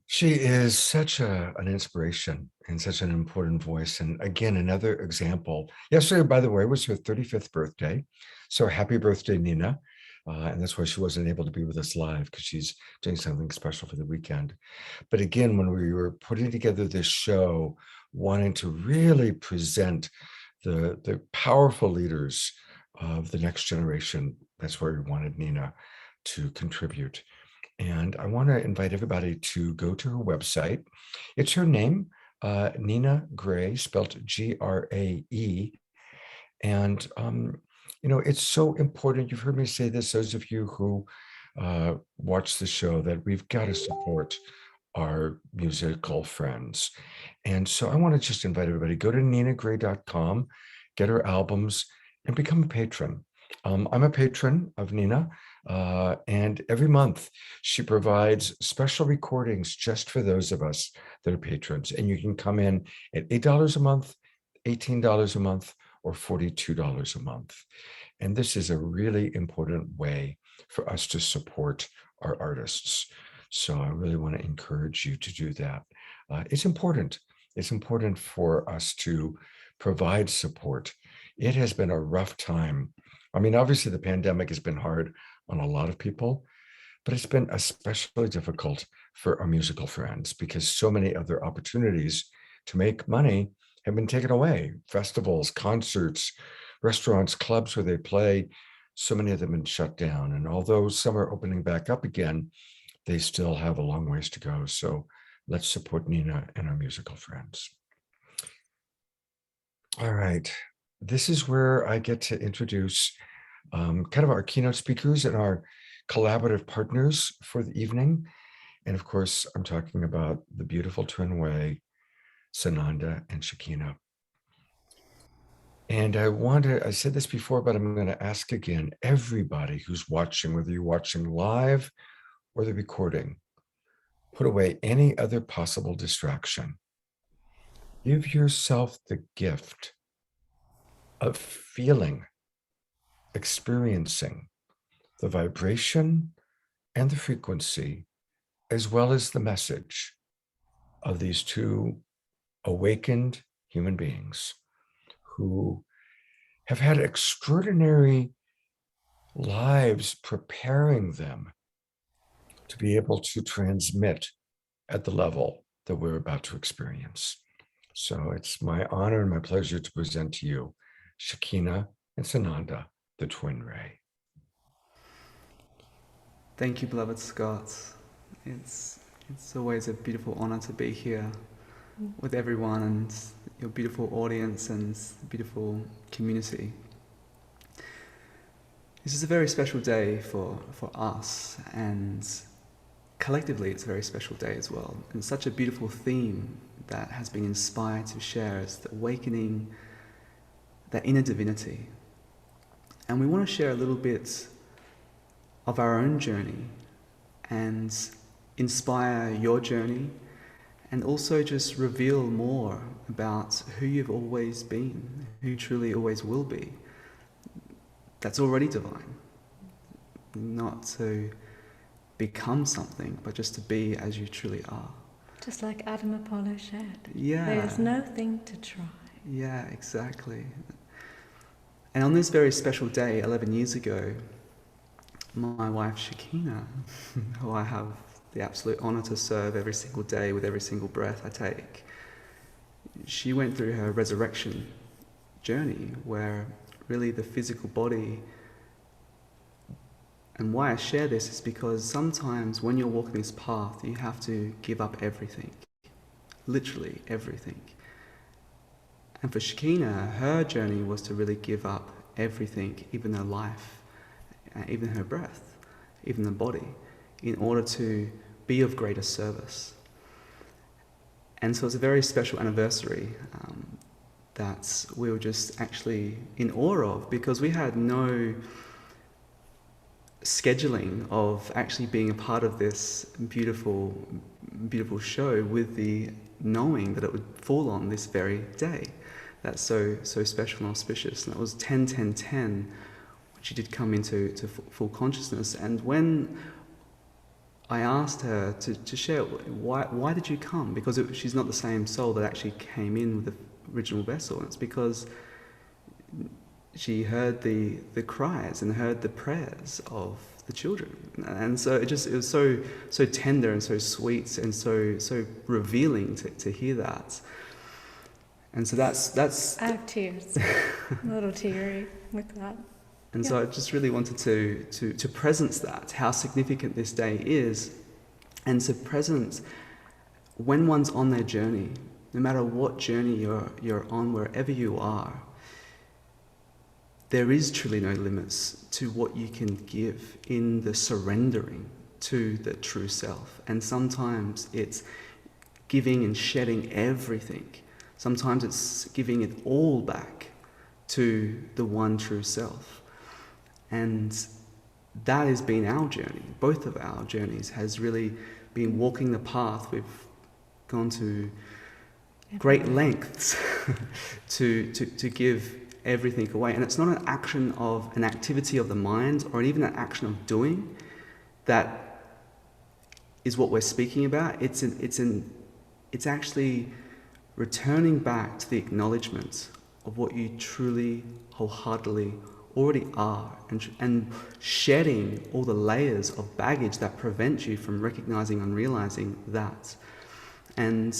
She is such an inspiration and such an important voice. And again, another example. Yesterday, by the way, was her 35th birthday. So happy birthday, Nina. And that's why she wasn't able to be with us live, because she's doing something special for the weekend. But again, when we were putting together this show, wanting to really present the powerful leaders of the next generation, that's where we wanted Nina to contribute. And I want to invite everybody to go to her website. It's her name, Nina Gray, spelled Grae. And, it's so important. You've heard me say this, those of you who watch the show, that we've got to support our musical friends. And so I want to just invite everybody, go to ninagray.com, get her albums, and become a patron. I'm a patron of Nina, and every month she provides special recordings just for those of us that are patrons. And you can come in at $8 a month, $18 a month, or $42 a month. And this is a really important way for us to support our artists. So I really want to encourage you to do that. It's important. It's important for us to provide support. It has been a rough time. I mean, obviously the pandemic has been hard on a lot of people, but it's been especially difficult for our musical friends because so many other opportunities to make money have been taken away. Festivals, concerts, restaurants, clubs where they play, so many of them have been shut down. And although some are opening back up again, they still have a long ways to go. So let's support Nina and our musical friends. All right. This is where I get to introduce kind of our keynote speakers and our collaborative partners for the evening. And of course, I'm talking about the beautiful twin way, Sananda and Shakina. And I said this before, but I'm going to ask again, everybody who's watching, whether you're watching live or the recording, put away any other possible distraction. Give yourself the gift of feeling, experiencing the vibration and the frequency, as well as the message of these two awakened human beings who have had extraordinary lives preparing them to be able to transmit at the level that we're about to experience. So it's my honor and my pleasure to present to you Shakina and Sananda, the twin ray. Thank you, beloved Scott. It's always a beautiful honor to be here with everyone and your beautiful audience and beautiful community. This is a very special day for us, and collectively it's a very special day as well. And such a beautiful theme that has been inspired to share is the awakening, that inner divinity. And we want to share a little bit of our own journey and inspire your journey, and also just reveal more about who you've always been, who you truly always will be. That's already divine. Not to become something, but just to be as you truly are. Just like Adam Apollo shared. Yeah. There's nothing to try. Yeah, exactly. And on this very special day, 11 years ago, my wife Shakina, who I have the absolute honor to serve every single day with every single breath I take, she went through her resurrection journey where really the physical body, and why I share this is because sometimes when you're walking this path, you have to give up everything, literally everything. And for Shakina, her journey was to really give up everything, even her life, even her breath, even the body, in order to be of greater service. And so it's a very special anniversary that we were just actually in awe of, because we had no scheduling of actually being a part of this beautiful, beautiful show, with the knowing that it would fall on this very day. That's so special and auspicious. And it was 10-10-10, she did come into full consciousness. And when I asked her to share, why did you come? Because she's not the same soul that actually came in with the original vessel. And it's because she heard the cries and heard the prayers of the children. And so it was so tender and so sweet and so revealing to hear that. And so that's I have tears, a little teary with that. And so I just really wanted to presence that, how significant this day is, and to presence when one's on their journey, no matter what journey you're on, wherever you are, there is truly no limits to what you can give in the surrendering to the true self. And sometimes it's giving and shedding everything. Sometimes it's giving it all back to the one true self. And that has been our journey. Both of our journeys has really been walking the path. We've gone to great lengths to give everything away. And it's not an action of an activity of the mind or even an action of doing that is what we're speaking about. It's actually returning back to the acknowledgement of what you truly, wholeheartedly already are, and shedding all the layers of baggage that prevent you from recognizing and realizing that. And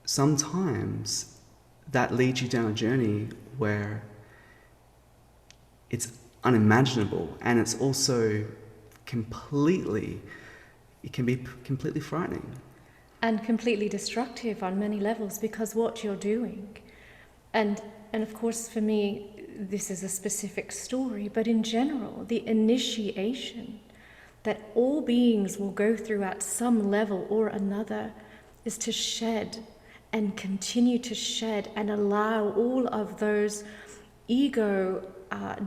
sometimes that leads you down a journey where it's unimaginable, and it's also it can be completely frightening. And completely destructive on many levels, because what you're doing, and of course for me, this is a specific story, but in general, the initiation that all beings will go through at some level or another is to shed and continue to shed and allow all of those ego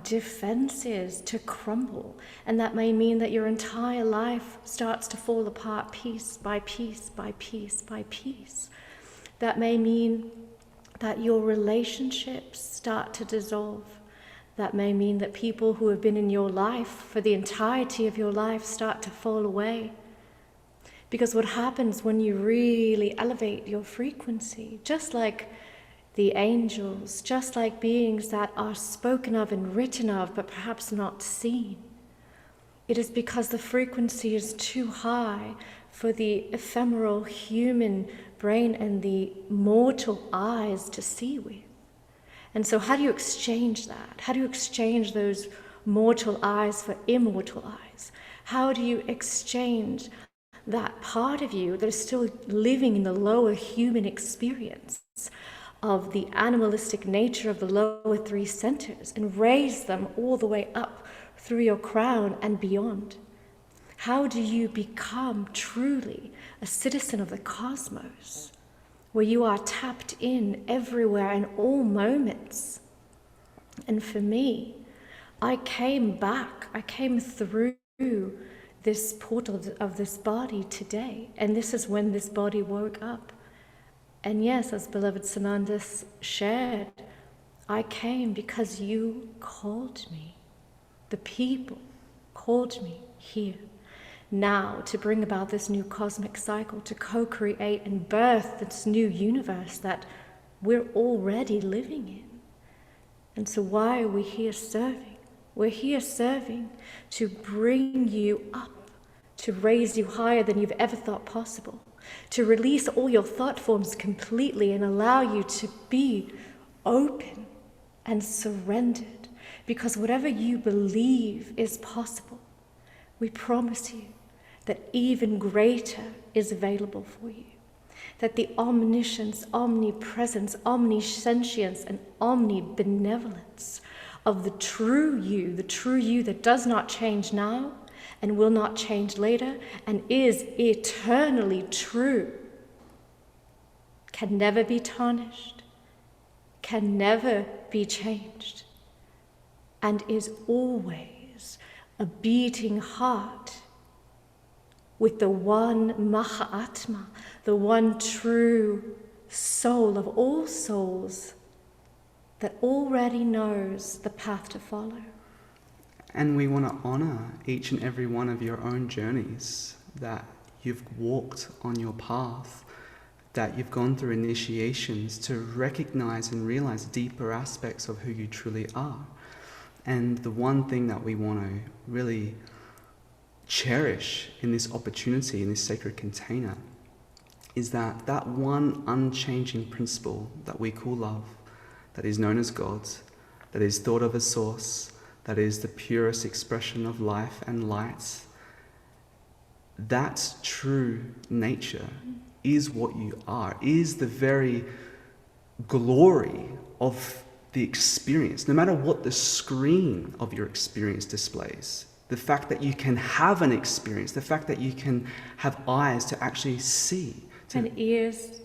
defenses to crumble. And that may mean that your entire life starts to fall apart piece by piece by piece by piece. That may mean that your relationships start to dissolve. That may mean that people who have been in your life for the entirety of your life start to fall away. Because what happens when you really elevate your frequency, just like the angels, just like beings that are spoken of and written of, but perhaps not seen, it is because the frequency is too high for the ephemeral human brain and the mortal eyes to see with. And so how do you exchange that? How do you exchange those mortal eyes for immortal eyes? How do you exchange that part of you that is still living in the lower human experience of the animalistic nature of the lower three centers and raise them all the way up through your crown and beyond? How do you become truly a citizen of the cosmos, where you are tapped in everywhere in all moments? And for me, I came through this portal of this body today, and this is when this body woke up. And yes, as beloved Sananda shared, I came because you called me. The people called me here now to bring about this new cosmic cycle, to co-create and birth this new universe that we're already living in. And so why are we here serving? We're here serving to bring you up, to raise you higher than you've ever thought possible, to release all your thought forms completely and allow you to be open and surrendered. Because whatever you believe is possible, we promise you that even greater is available for you. That the omniscience, omnipresence, omnisentience, and omnibenevolence of the true you that does not change now and will not change later and is eternally true, can never be tarnished, can never be changed, and is always a beating heart with the one Mahatma, the one true soul of all souls that already knows the path to follow. And we want to honor each and every one of your own journeys that you've walked on your path, that you've gone through initiations to recognize and realize deeper aspects of who you truly are. And the one thing that we want to really cherish in this opportunity, in this sacred container, is that that one unchanging principle that we call love, that is known as God, that is thought of as source, that is the purest expression of life and light, that true nature is what you are, is the very glory of the experience, no matter what the screen of your experience displays. The fact that you can have an experience, the fact that you can have eyes to actually see, and ears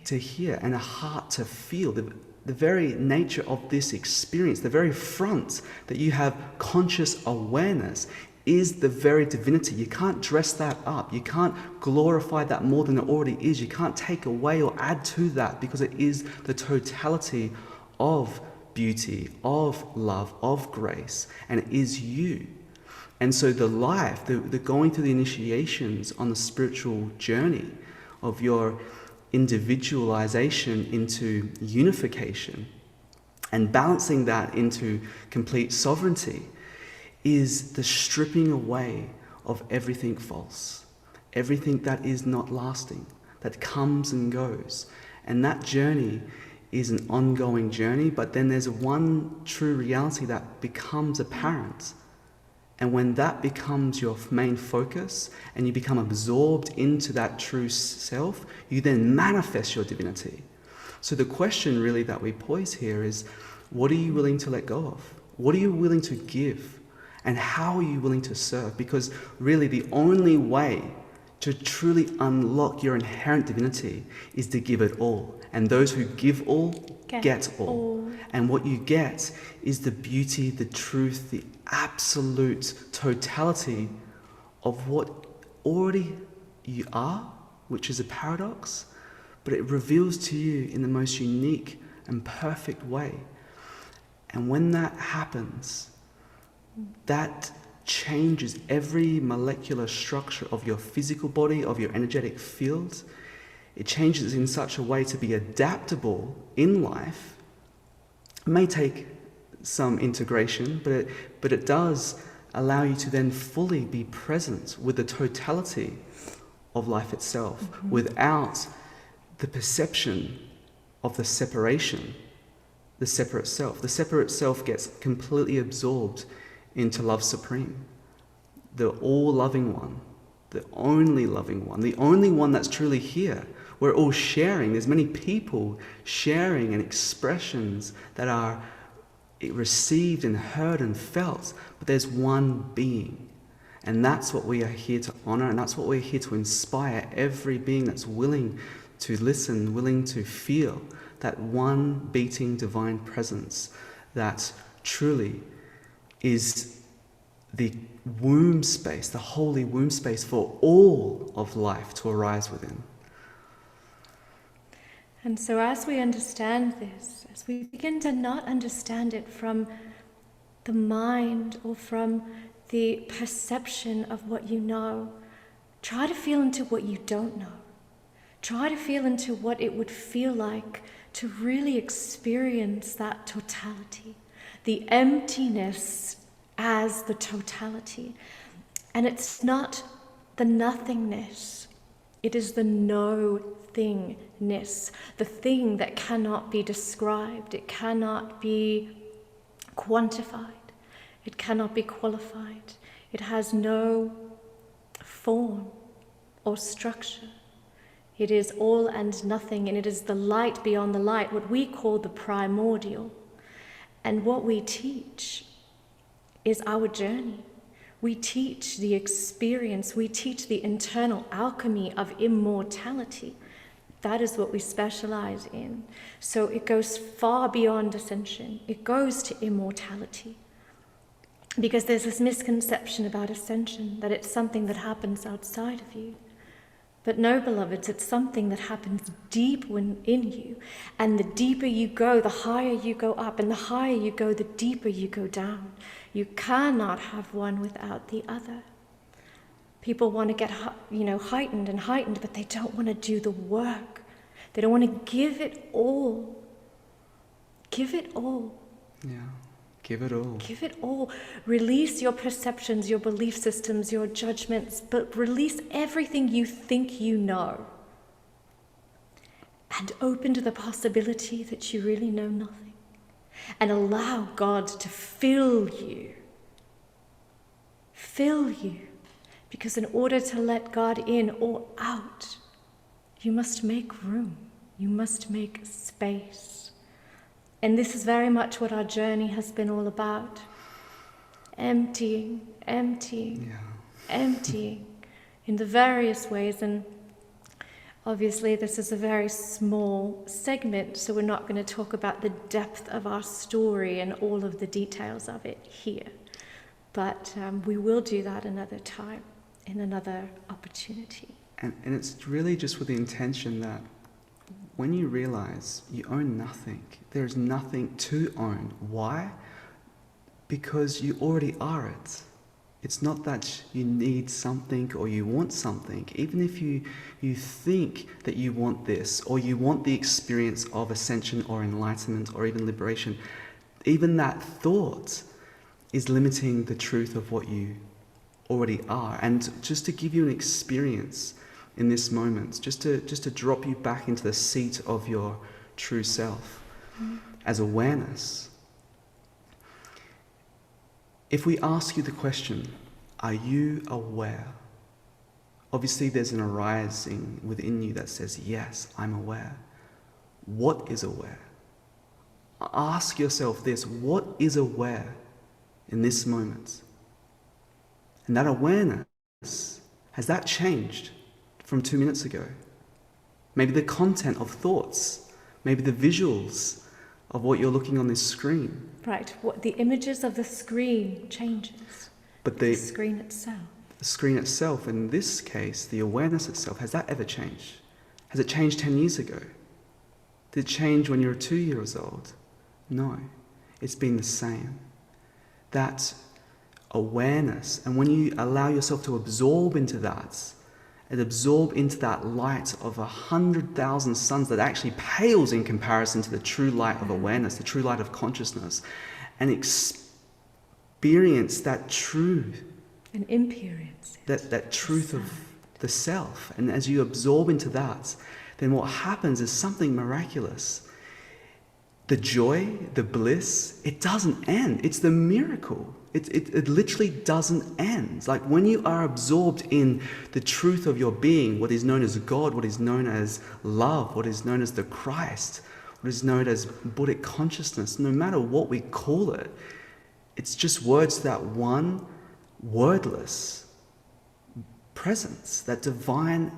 to hear, and a heart to feel. The very nature of this experience, the very front that you have conscious awareness, is the very divinity. You can't dress that up. You can't glorify that more than it already is. You can't take away or add to that, because it is the totality of beauty, of love, of grace, and it is you. And so the life, the going through the initiations on the spiritual journey of your individualization into unification and balancing that into complete sovereignty is the stripping away of everything false, everything that is not lasting, that comes and goes. And that journey is an ongoing journey, but then there's one true reality that becomes apparent. And when that becomes your main focus and you become absorbed into that true self, you then manifest your divinity. So the question really that we pose here is, what are you willing to let go of? What are you willing to give? And how are you willing to serve? Because really the only way to truly unlock your inherent divinity is to give it all. And those who give all get all. And what you get is the beauty, the truth, the absolute totality of what already you are, which is a paradox, but it reveals to you in the most unique and perfect way. And when that happens, that changes every molecular structure of your physical body, of your energetic field. It changes in such a way to be adaptable in life. It may take some integration, but it does allow you to then fully be present with the totality of life itself, without the perception of the separation, the separate self. The separate self gets completely absorbed into love supreme, the all-loving one, the only loving one, the only one that's truly here. We're all sharing. There's many people sharing and expressions that are received and heard and felt, but there's one being. And that's what we are here to honor, and that's what we're here to inspire every being that's willing to listen, willing to feel that one beating divine presence that truly is the womb space, the holy womb space for all of life to arise within. And so as we understand this, as we begin to not understand it from the mind or from the perception of what you know, try to feel into what you don't know. Try to feel into what it would feel like to really experience that totality, the emptiness as the totality. And it's not the nothingness, it is the no-thingness, the thing that cannot be described, it cannot be quantified, it cannot be qualified, it has no form or structure. It is all and nothing, and it is the light beyond the light, what we call the primordial. And what we teach is our journey. We teach the experience, we teach the internal alchemy of immortality. That is what we specialize in. So it goes far beyond ascension. It goes to immortality. Because there's this misconception about ascension, that it's something that happens outside of you. But no, beloveds, it's something that happens deep within you. And the deeper you go, the higher you go up. And the higher you go, the deeper you go down. You cannot have one without the other. People want to get, heightened, but they don't want to do the work. They don't want to give it all. Give it all. Yeah, give it all. Give it all. Release your perceptions, your belief systems, your judgments, but release everything you think you know. And open to the possibility that you really know nothing. And allow God to fill you. Fill you. Because in order to let God in or out, you must make room. You must make space. And this is very much what our journey has been all about. Emptying, emptying, emptying in the various ways. And obviously this is a very small segment, so we're not going to talk about the depth of our story and all of the details of it here. But we will do that another time, in another opportunity. And it's really just with the intention that when you realize you own nothing, there's nothing to own. Why? Because you already are it. It's not that you need something or you want something. Even if you think that you want this, or you want the experience of ascension or enlightenment or even liberation, even that thought is limiting the truth of what you already are. And just to give you an experience in this moment, just to drop you back into the seat of your true self as awareness. If we ask you the question, are you aware? Obviously there's an arising within you that says, yes, I'm aware. What is aware? Ask yourself this, what is aware in this moment? And that awareness, has that changed from 2 minutes ago? Maybe the content of thoughts, maybe the visuals of what you're looking on this screen. Right, what the images of the screen changes. But the screen itself. The screen itself, in this case, the awareness itself, has that ever changed? Has it changed 10 years ago? Did it change when you were 2 years old? No, it's been the same. That awareness, and when you allow yourself to absorb into that, and absorb into that light of 100,000 suns that actually pales in comparison to the true light of awareness, the true light of consciousness, and experience that truth. An imperience. That truth of the self. And as you absorb into that, then what happens is something miraculous. The joy, the bliss, it doesn't end. It's the miracle. It literally doesn't end. Like when you are absorbed in the truth of your being, what is known as God, what is known as love, what is known as the Christ, what is known as Buddhic consciousness, no matter what we call it, it's just words to that one wordless presence, that divine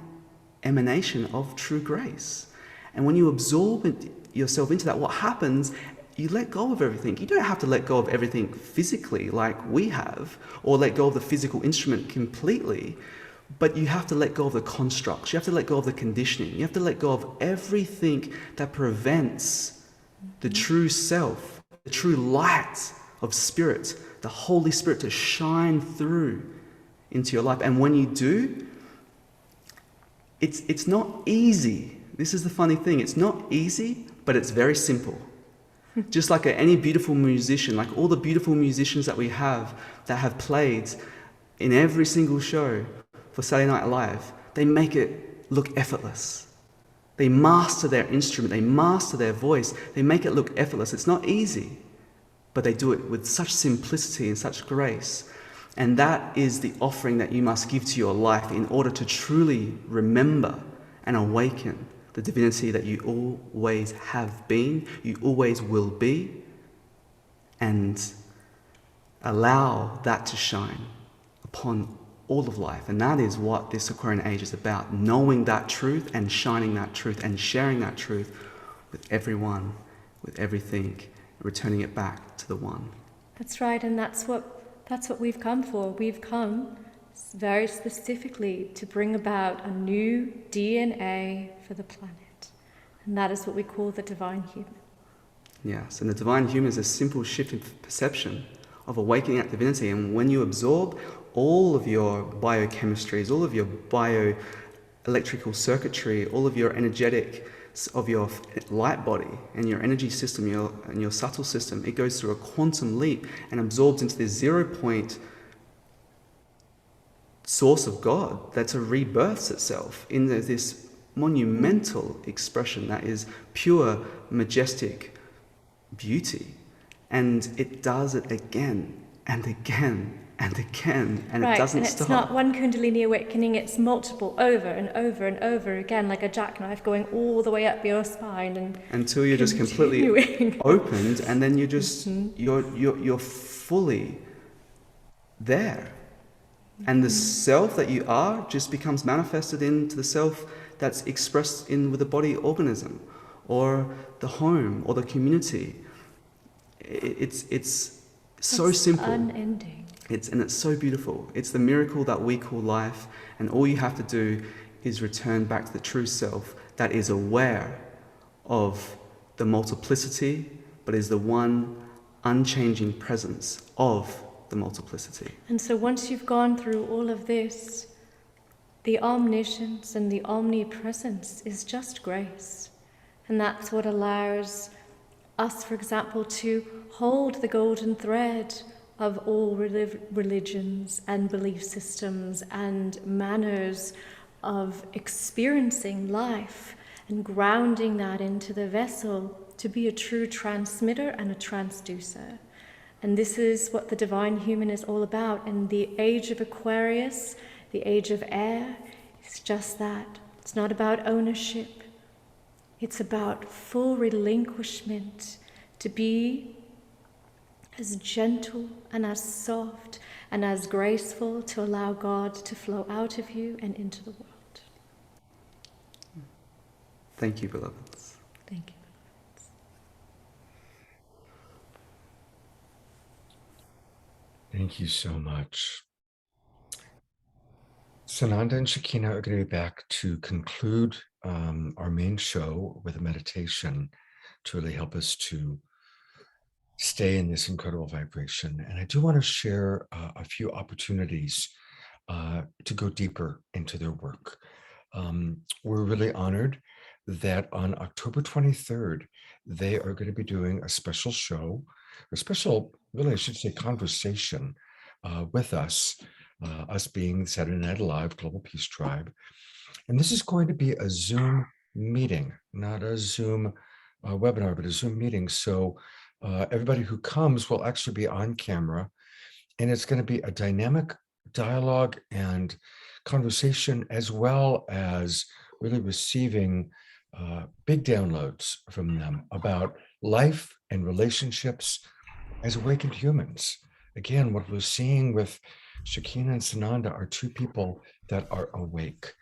emanation of true grace. And when you absorb yourself into that, what happens, you let go of everything. You don't have to let go of everything physically like we have, or let go of the physical instrument completely, but you have to let go of the constructs. You have to let go of the conditioning. You have to let go of everything that prevents the true self, the true light of spirit, the Holy Spirit to shine through into your life. And when you do, it's not easy. This is the funny thing. It's not easy, but it's very simple. Just like any beautiful musician, like all the beautiful musicians that we have that have played in every single show for Saturday Night Live, they make it look effortless. They master their instrument, they master their voice, they make it look effortless. It's not easy, but they do it with such simplicity and such grace. And that is the offering that you must give to your life in order to truly remember and awaken the divinity that you always have been, you always will be, and allow that to shine upon all of life. And that is what this Aquarian Age is about, knowing that truth and shining that truth and sharing that truth with everyone, with everything, returning it back to the one. That's right, and that's what we've come for. We've come very specifically to bring about a new DNA for the planet. And that is what we call the divine human. Yes, and the divine human is a simple shift in perception of awakening at divinity. And when you absorb all of your biochemistries, all of your bioelectrical circuitry, all of your energetic of your light body and your energy system, your subtle system, it goes through a quantum leap and absorbs into this 0 point source of God that rebirths itself in this monumental expression that is pure, majestic beauty. And it does it again and again and again, and it doesn't stop. It's not one Kundalini awakening, it's multiple, over and over and over again, like a jackknife going all the way up your spine, and until you're just completely opened, and then you're just you're fully there, and the self that you are just becomes manifested into the self that's expressed with the body organism, or the home, or the community. It's so simple. Unending. It's so beautiful. It's the miracle that we call life, and all you have to do is return back to the true self that is aware of the multiplicity, but is the one unchanging presence of the multiplicity. And so once you've gone through all of this, the omniscience and the omnipresence is just grace. And that's what allows us, for example, to hold the golden thread of all religions and belief systems and manners of experiencing life and grounding that into the vessel to be a true transmitter and a transducer. And this is what the divine human is all about. And the age of Aquarius, the age of air, is just that. It's not about ownership. It's about full relinquishment, to be as gentle and as soft and as graceful, to allow God to flow out of you and into the world. Thank you, beloveds. Thank you. Thank you so much. Sananda and Shakina are going to be back to conclude our main show with a meditation to really help us to stay in this incredible vibration. And I do want to share a few opportunities to go deeper into their work. We're really honored that on October 23rd, they are going to be doing a special show, a special, really, I should say, conversation with us, us being Saturday Night Alive Global Peace Tribe. And this is going to be a Zoom meeting, not a Zoom webinar, but a Zoom meeting. So everybody who comes will actually be on camera, and it's going to be a dynamic dialogue and conversation, as well as really receiving big downloads from them about life and relationships as awakened humans. Again, what we're seeing with Shakina and Sananda are two people that are awake.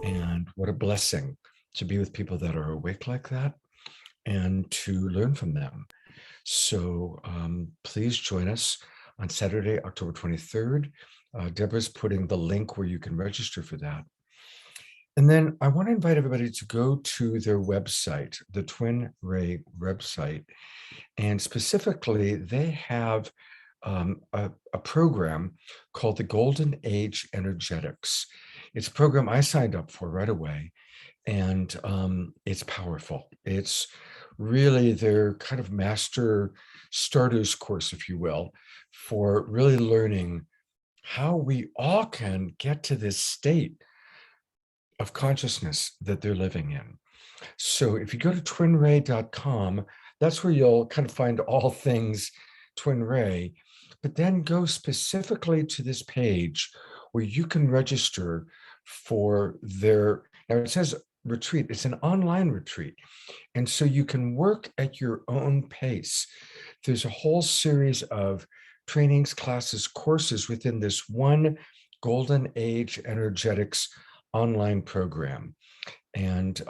And what a blessing to be with people that are awake like that and to learn from them. So please join us on Saturday, October 23rd. Deborah's putting the link where you can register for that. And then I want to invite everybody to go to their website, the Twin Ray website. And specifically, they have a program called the Golden Age Energetics. It's a program I signed up for right away. And it's powerful. It's really their kind of master starters course, if you will, for really learning how we all can get to this state of consciousness that they're living in. So if you go to twinray.com, that's where you'll kind of find all things Twin Ray, but then go specifically to this page where you can register for their, now it says retreat, it's an online retreat. And so you can work at your own pace. There's a whole series of trainings, classes, courses within this one Golden Age Energetics online program. And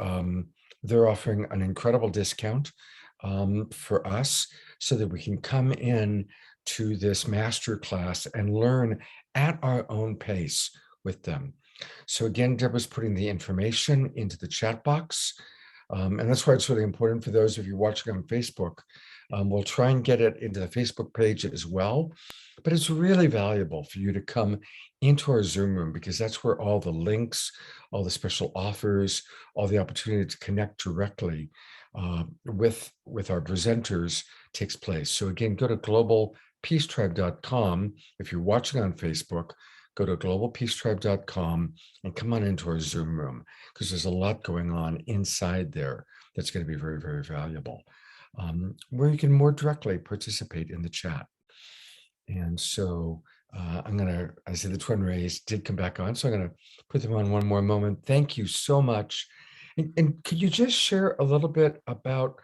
they're offering an incredible discount for us so that we can come in to this master class and learn at our own pace with them. So again, Deborah's putting the information into the chat box. And that's why it's really important for those of you watching on Facebook We'll try and get it into the Facebook page as well, but it's really valuable for you to come into our Zoom room, because that's where all the links, all the special offers, all the opportunity to connect directly with our presenters takes place. So again, go to globalpeacetribe.com. If you're watching on Facebook, go to globalpeacetribe.com and come on into our Zoom room, because there's a lot going on inside there that's going to be very, very valuable, where you can more directly participate in the chat. And so I see the twin rays did come back on, so I'm going to put them on one more moment. Thank you so much. And could you just share a little bit about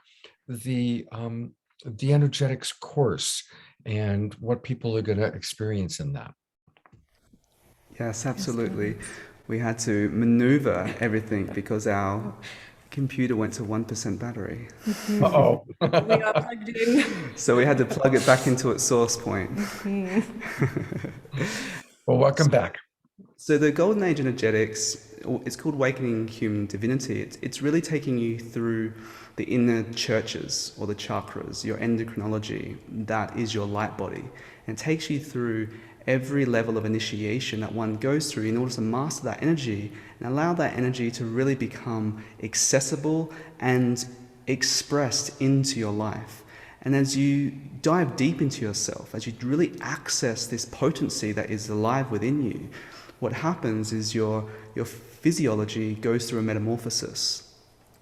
the energetics course and what people are going to experience in that? Yes, absolutely. We had to maneuver everything because our computer went to 1% battery. Uh-oh. We are plugged in. So we had to plug it back into its source point. Well, welcome back. So the Golden Age energetics, it's called Awakening Human Divinity. It's really taking you through the inner churches or the chakras, your endocrinology, that is your light body. And it takes you through every level of initiation that one goes through in order to master that energy and allow that energy to really become accessible and expressed into your life. And as you dive deep into yourself, as you really access this potency that is alive within you, what happens is your physiology goes through a metamorphosis.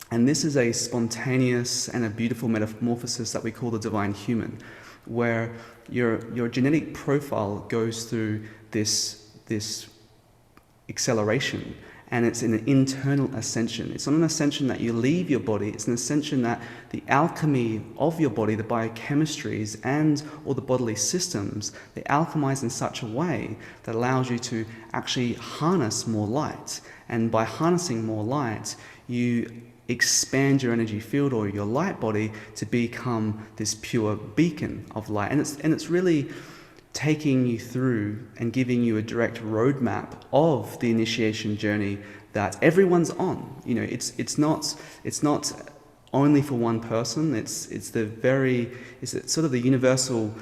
And this is a spontaneous and a beautiful metamorphosis that we call the divine human, where your genetic profile goes through this acceleration, and it's an internal ascension. It's not an ascension that you leave your body, it's an ascension that the alchemy of your body, the biochemistries and all the bodily systems, they alchemize in such a way that allows you to actually harness more light. And by harnessing more light, you expand your energy field or your light body to become this pure beacon of light. And it's really taking you through and giving you a direct roadmap of the initiation journey that everyone's on. You know, it's not only for one person. It's sort of the universal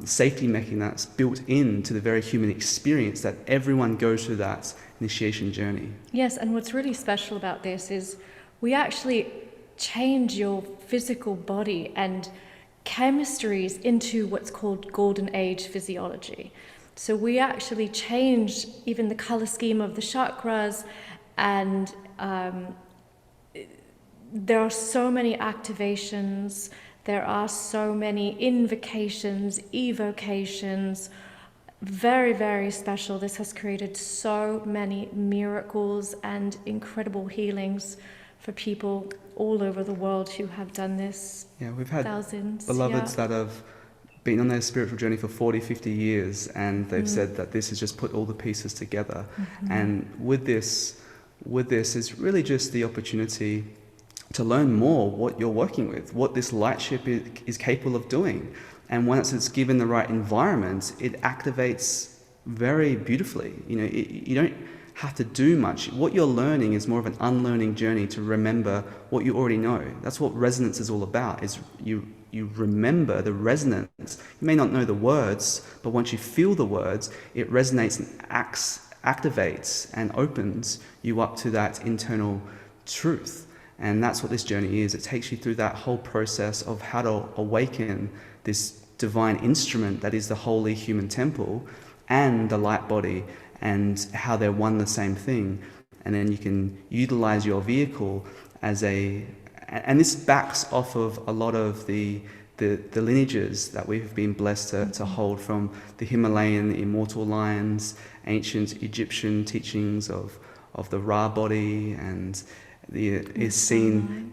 safety mechanism that's built into the very human experience, that everyone goes through that initiation journey. Yes, and what's really special about this is we actually change your physical body and chemistries into what's called Golden Age physiology. So we actually change even the color scheme of the chakras, and there are so many activations, there are so many invocations, evocations, very, very special. This has created so many miracles and incredible healings for people all over the world who have done this. Yeah, we've had thousands, beloveds that have been on their spiritual journey for 40, 50 years, and they've said that this has just put all the pieces together. And with this is really just the opportunity to learn more what you're working with, what this light ship is capable of doing. And once it's given the right environment, it activates very beautifully. You know, you don't have to do much. What you're learning is more of an unlearning journey to remember what you already know. That's what resonance is all about, is you remember the resonance. You may not know the words, but once you feel the words, it resonates and activates and opens you up to that internal truth. And that's what this journey is. It takes you through that whole process of how to awaken this divine instrument that is the holy human temple and the light body, and how they're one the same thing. And then you can utilize your vehicle as and this backs off of a lot of the lineages that we've been blessed to hold from the Himalayan immortal lines, ancient Egyptian teachings of the Ra body, and the Essene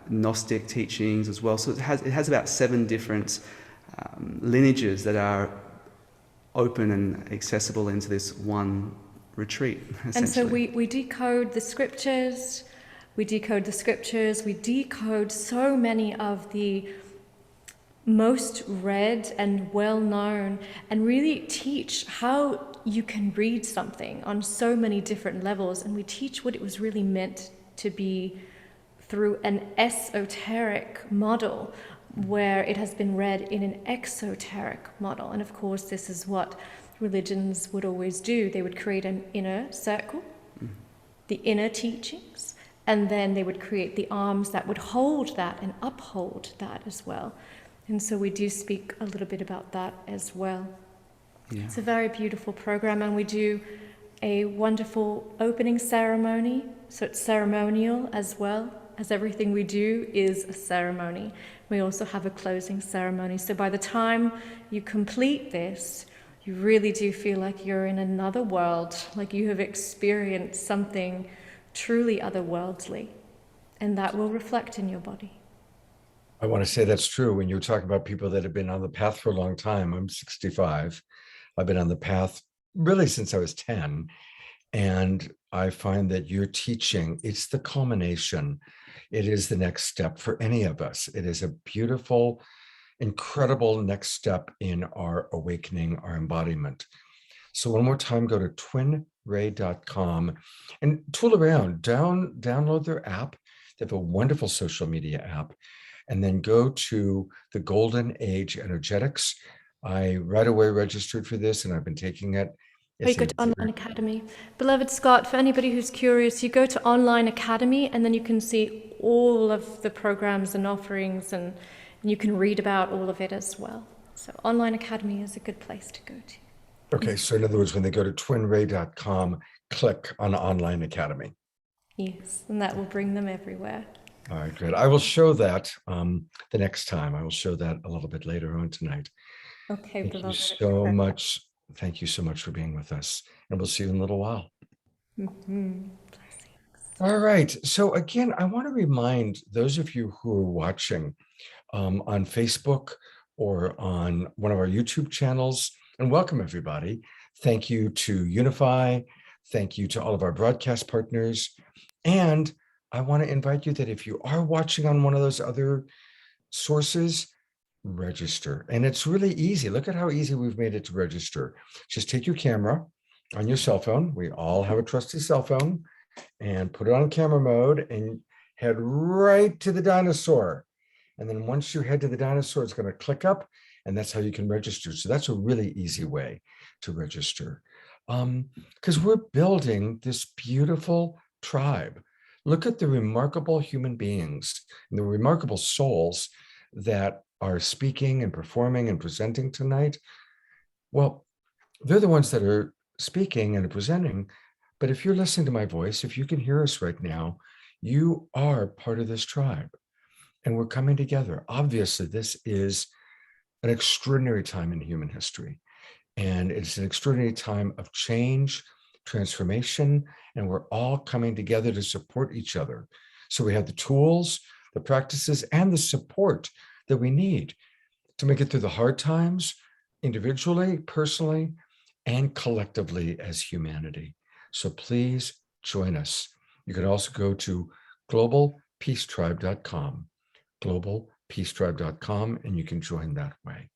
Gnostic teachings as well. So it has about 7 different lineages that are open and accessible into this one retreat, essentially. And so we decode the scriptures, we decode so many of the most read and well-known, and really teach how you can read something on so many different levels, and we teach what it was really meant to be through an esoteric model where it has been read in an exoteric model. And of course, this is what religions would always do. They would create an inner circle, the inner teachings, and then they would create the arms that would hold that and uphold that as well. And so we do speak a little bit about that as well. Yeah. It's a very beautiful program, and we do a wonderful opening ceremony. So it's ceremonial as well, as everything we do is a ceremony. We also have a closing ceremony. So by the time you complete this, you really do feel like you're in another world, like you have experienced something truly otherworldly, and that will reflect in your body. I want to say that's true. When you talk about people that have been on the path for a long time, I'm 65. I've been on the path really since I was 10. And I find that your teaching, it's the culmination. It is the next step for any of us. It is a beautiful, incredible next step in our awakening, our embodiment. So one more time, go to twinray.com and tool around, download their app. They have a wonderful social media app. And then go to the Golden Age Energetics. I right away registered for this, and I've been taking it. Or you go to Online Academy. Beloved Scott, for anybody who's curious, you go to Online Academy, and then you can see all of the programs and offerings, and you can read about all of it as well. So Online Academy is a good place to go to. Okay, so in other words, when they go to twinray.com, click on Online Academy. Yes, and that will bring them everywhere. All right, good. I will show that the next time. I will show that a little bit later on tonight. Okay, Thank you beloved. so much. Thank you so much for being with us. And we'll see you in a little while. Mm-hmm. All right. So again, I want to remind those of you who are watching on Facebook or on one of our YouTube channels, and welcome everybody. Thank you to Unify. Thank you to all of our broadcast partners. And I want to invite you that if you are watching on one of those other sources, register. And it's really easy. Look at how easy we've made it to register. Just take your camera on your cell phone. We all have a trusty cell phone, and put it on camera mode and head right to the dinosaur. And then once you head to the dinosaur, it's going to click up, and that's how you can register. So that's a really easy way to register. Because we're building this beautiful tribe. Look at the remarkable human beings and the remarkable souls that are speaking and performing and presenting tonight. Well, they're the ones that are speaking and presenting. But if you're listening to my voice, if you can hear us right now, you are part of this tribe. And we're coming together. Obviously, this is an extraordinary time in human history. And it's an extraordinary time of change, transformation, and we're all coming together to support each other. So we have the tools, the practices, and the support that we need to make it through the hard times, individually, personally, and collectively as humanity. So please join us. You can also go to globalpeacetribe.com, globalpeacetribe.com, and you can join that way.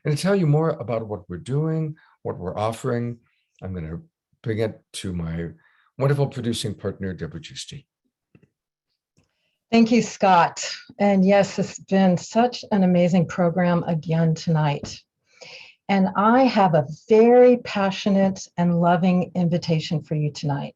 And to tell you more about what we're doing, what we're offering, I'm going to bring it to my wonderful producing partner, Deborah Giusti. Thank you, Scott. And yes, it's been such an amazing program again tonight. And I have a very passionate and loving invitation for you tonight.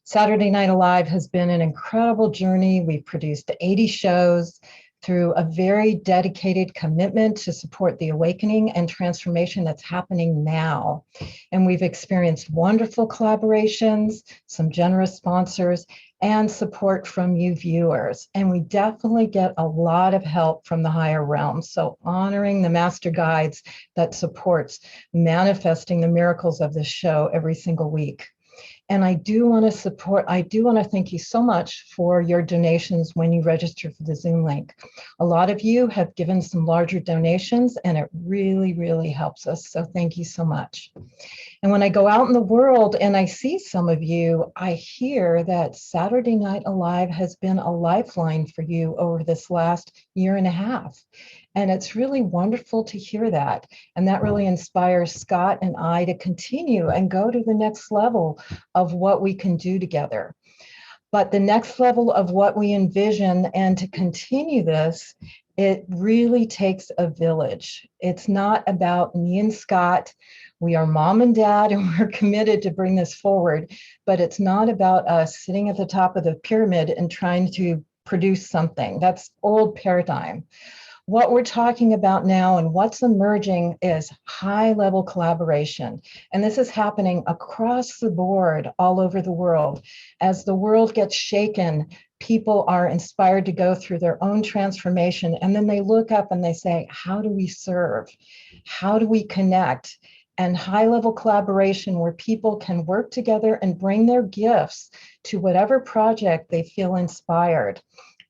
Saturday Night Alive has been an incredible journey. We've produced 80 shows through a very dedicated commitment to support the awakening and transformation that's happening now. And we've experienced wonderful collaborations, some generous sponsors, and support from you viewers. And we definitely get a lot of help from the higher realms. So honoring the master guides that supports manifesting the miracles of this show every single week. And I do want to thank you so much for your donations when you register for the Zoom link. A lot of you have given some larger donations, and it really, really helps us. So thank you so much. And when I go out in the world and I see some of you, I hear that Saturday Night Alive has been a lifeline for you over this last year and a half. And it's really wonderful to hear that. And that really inspires Scott and I to continue and go to the next level of what we can do together. But the next level of what we envision and to continue this, it really takes a village. It's not about me and Scott. We are mom and dad, and we're committed to bring this forward. But it's not about us sitting at the top of the pyramid and trying to produce something. That's old paradigm. What we're talking about now and what's emerging is high-level collaboration. And this is happening across the board all over the world. As the world gets shaken, people are inspired to go through their own transformation. And then they look up and they say, how do we serve? How do we connect? And high-level collaboration where people can work together and bring their gifts to whatever project they feel inspired,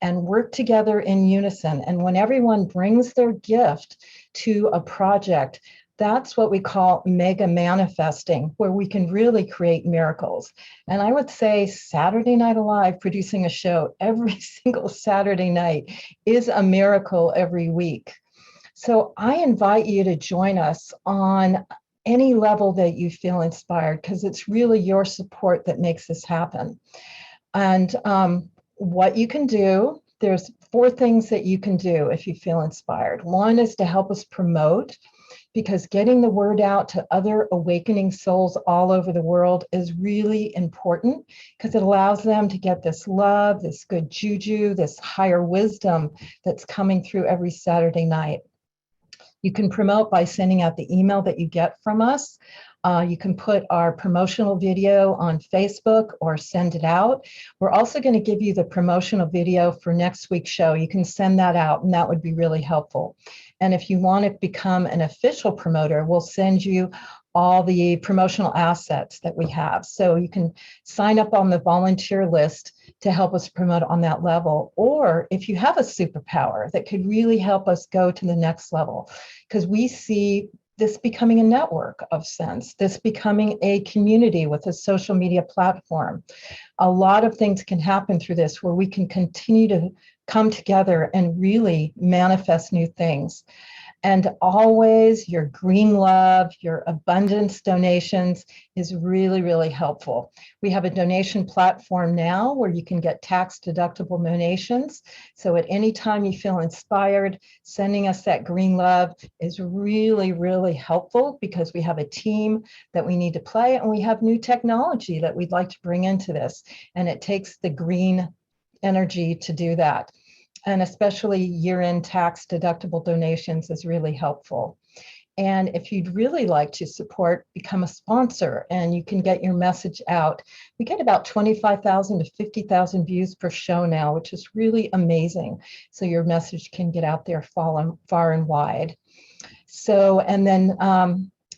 and work together in unison. And when everyone brings their gift to a project, that's what we call mega manifesting, where we can really create miracles. And I would say Saturday Night Alive, producing a show every single Saturday night, is a miracle every week. So I invite you to join us on any level that you feel inspired, because it's really your support that makes this happen. And what you can do, there's 4 things that you can do if you feel inspired. One is to help us promote, because getting the word out to other awakening souls all over the world is really important, because it allows them to get this love, this good juju, this higher wisdom that's coming through every Saturday night. You can promote by sending out the email that you get from us. You can put our promotional video on Facebook or send it out. We're also going to give you the promotional video for next week's show. You can send that out, and that would be really helpful. And if you want to become an official promoter, we'll send you all the promotional assets that we have. So you can sign up on the volunteer list to help us promote on that level. Or if you have a superpower that could really help us go to the next level, because we see this becoming a network of sense, this becoming a community with a social media platform. A lot of things can happen through this where we can continue to come together and really manifest new things. And always your green love, your abundance donations is really, really helpful. We have a donation platform now where you can get tax-deductible donations. So at any time you feel inspired, sending us that green love is really, really helpful, because we have a team that we need to play, and we have new technology that we'd like to bring into this. And it takes the green energy to do that. And especially year-end tax-deductible donations is really helpful. And if you'd really like to support, become a sponsor, and you can get your message out. We get about 25,000 to 50,000 views per show now, which is really amazing. So your message can get out there far and wide. So, and then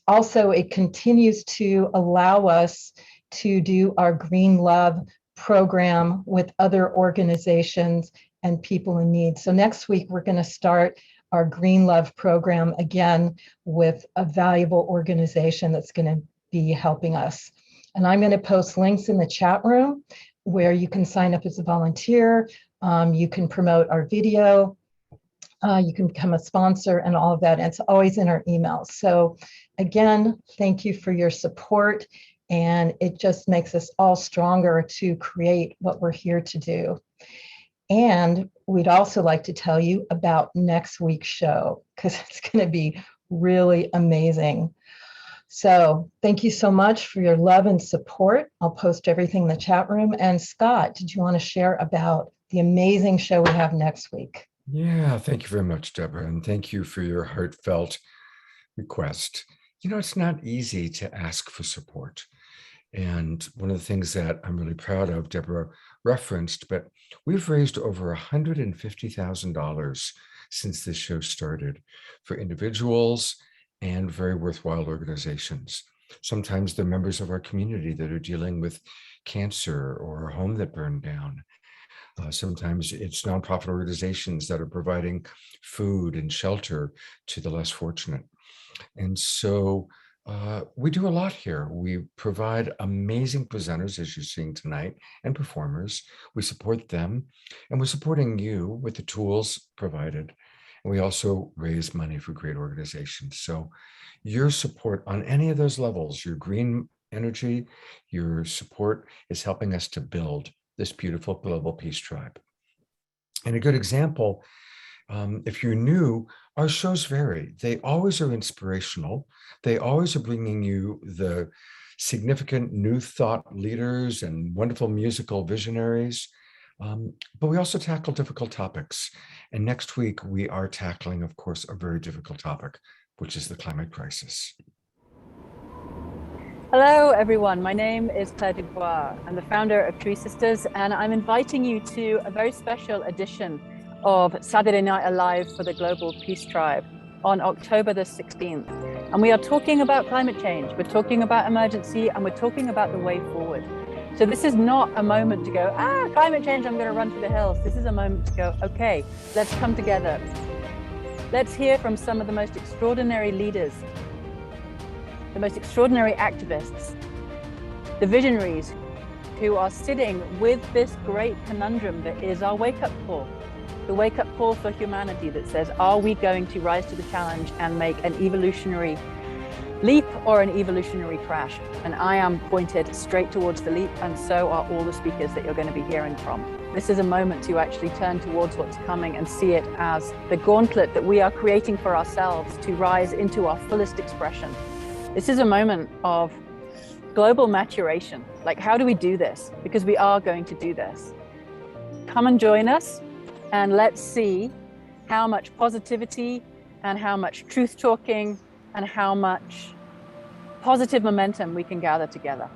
also it continues to allow us to do our Green Love program with other organizations and people in need. So next week, we're going to start our Green Love program again with a valuable organization that's going to be helping us. And I'm going to post links in the chat room where you can sign up as a volunteer. You can promote our video. You can become a sponsor and all of that. And it's always in our emails. So again, thank you for your support. And it just makes us all stronger to create what we're here to do. And we'd also like to tell you about next week's show, because it's going to be really amazing. So thank you so much for your love and support. I'll post everything in the chat room. And Scott, did you want to share about the amazing show we have next week? Yeah, thank you very much, Deborah. And thank you for your heartfelt request. You know, it's not easy to ask for support. And one of the things that I'm really proud of, Deborah referenced, but we've raised over $150,000 since this show started for individuals and very worthwhile organizations. Sometimes they're members of our community that are dealing with cancer or a home that burned down. Sometimes it's nonprofit organizations that are providing food and shelter to the less fortunate. And so we do a lot here. We provide amazing presenters, as you're seeing tonight, and performers. We support them, and we're supporting you with the tools provided. And we also raise money for great organizations. So your support on any of those levels, your green energy, your support is helping us to build this beautiful global peace tribe. And a good example, if you're new, our shows vary. They always are inspirational. They always are bringing you the significant new thought leaders and wonderful musical visionaries. But we also tackle difficult topics. And next week, we are tackling, of course, a very difficult topic, which is the climate crisis. Hello, everyone. My name is Claire Dubois. I'm the founder of Tree Sisters, and I'm inviting you to a very special edition of Saturday Night Alive for the Global Peace Tribe on October the 16th. And we are talking about climate change. We're talking about emergency, and we're talking about the way forward. So this is not a moment to go, climate change, I'm going to run for the hills. This is a moment to go, okay, let's come together. Let's hear from some of the most extraordinary leaders, the most extraordinary activists, the visionaries who are sitting with this great conundrum that is our wake-up call, the wake-up call for humanity that says, are we going to rise to the challenge and make an evolutionary leap or an evolutionary crash? And I am pointed straight towards the leap, and so are all the speakers that you're going to be hearing from. This is a moment to actually turn towards what's coming and see it as the gauntlet that we are creating for ourselves to rise into our fullest expression. This is a moment of global maturation. Like, how do we do this? Because we are going to do this. Come and join us, and let's see how much positivity and how much truth talking and how much positive momentum we can gather together.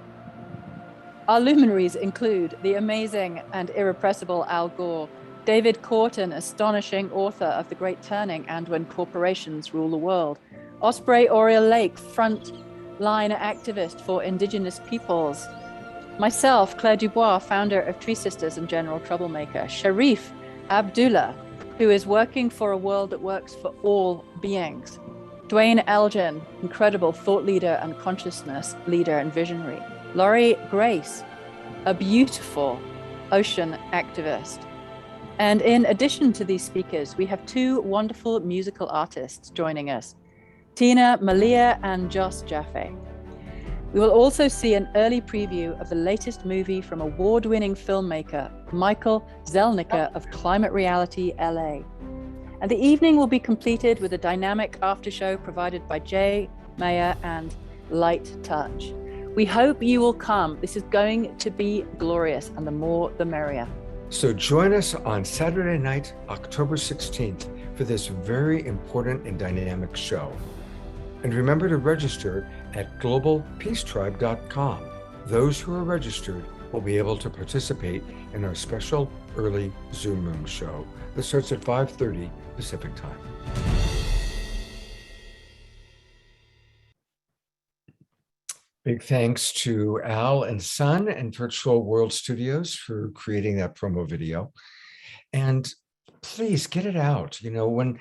Our luminaries include the amazing and irrepressible Al Gore, David Corton, astonishing author of The Great Turning and When Corporations Rule the World, Osprey Oriel Lake, front-line activist for Indigenous peoples. Myself, Claire Dubois, founder of Tree Sisters and general troublemaker. Sharif Abdullah, who is working for a world that works for all beings. Dwayne Elgin, incredible thought leader and consciousness leader and visionary. Laurie Grace, a beautiful ocean activist. And in addition to these speakers, we have two wonderful musical artists joining us, Tina Malia and Joss Jaffe. We will also see an early preview of the latest movie from award-winning filmmaker Michael Zelnicker of Climate Reality LA. And the evening will be completed with a dynamic after show provided by Jay Mayer and Light Touch. We hope you will come. This is going to be glorious, and the more the merrier. So join us on Saturday night, October 16th, for this very important and dynamic show. And remember to register at globalpeacetribe.com. Those who are registered will be able to participate in our special early Zoom room show that starts at 5:30 Pacific time. Big thanks to Al and Sun and Virtual World Studios for creating that promo video. And please get it out. You know, when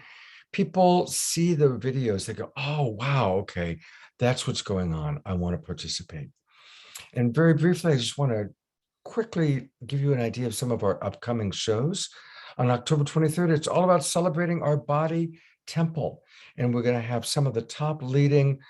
people see the videos, they go, oh, wow, okay, that's what's going on. I want to participate. And very briefly, I just want to quickly give you an idea of some of our upcoming shows. On October 23rd, it's all about celebrating our body temple. And we're going to have some of the top leading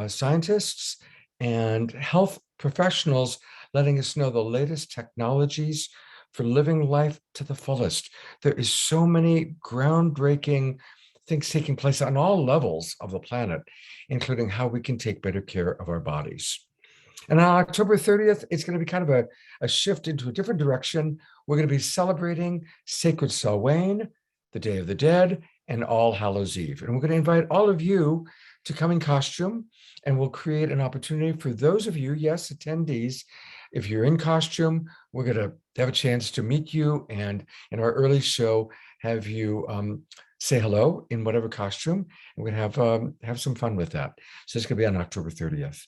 scientists and health professionals letting us know the latest technologies for living life to the fullest. There is so many groundbreaking things taking place on all levels of the planet, including how we can take better care of our bodies. And on October 30th, it's going to be kind of a shift into a different direction. We're going to be celebrating Sacred Samhain, the Day of the Dead, and All Hallows Eve. And we're going to invite all of you to come in costume, and we'll create an opportunity for those of you, yes, attendees. If you're in costume, we're going to have a chance to meet you, and in our early show, have you say hello in whatever costume. And we're going to have some fun with that. So it's going to be on October 30th.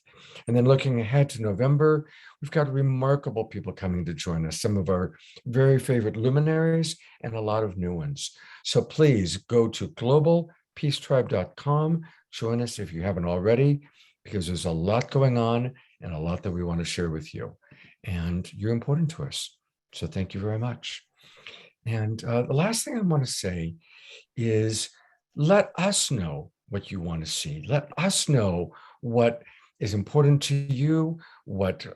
And then looking ahead to November, we've got remarkable people coming to join us, some of our very favorite luminaries and a lot of new ones. So please go to globalpeacetribe.com. Join us if you haven't already, because there's a lot going on and a lot that we want to share with you. And you're important to us. So thank you very much. And the last thing I want to say is let us know what you want to see. Let us know what is important to you, what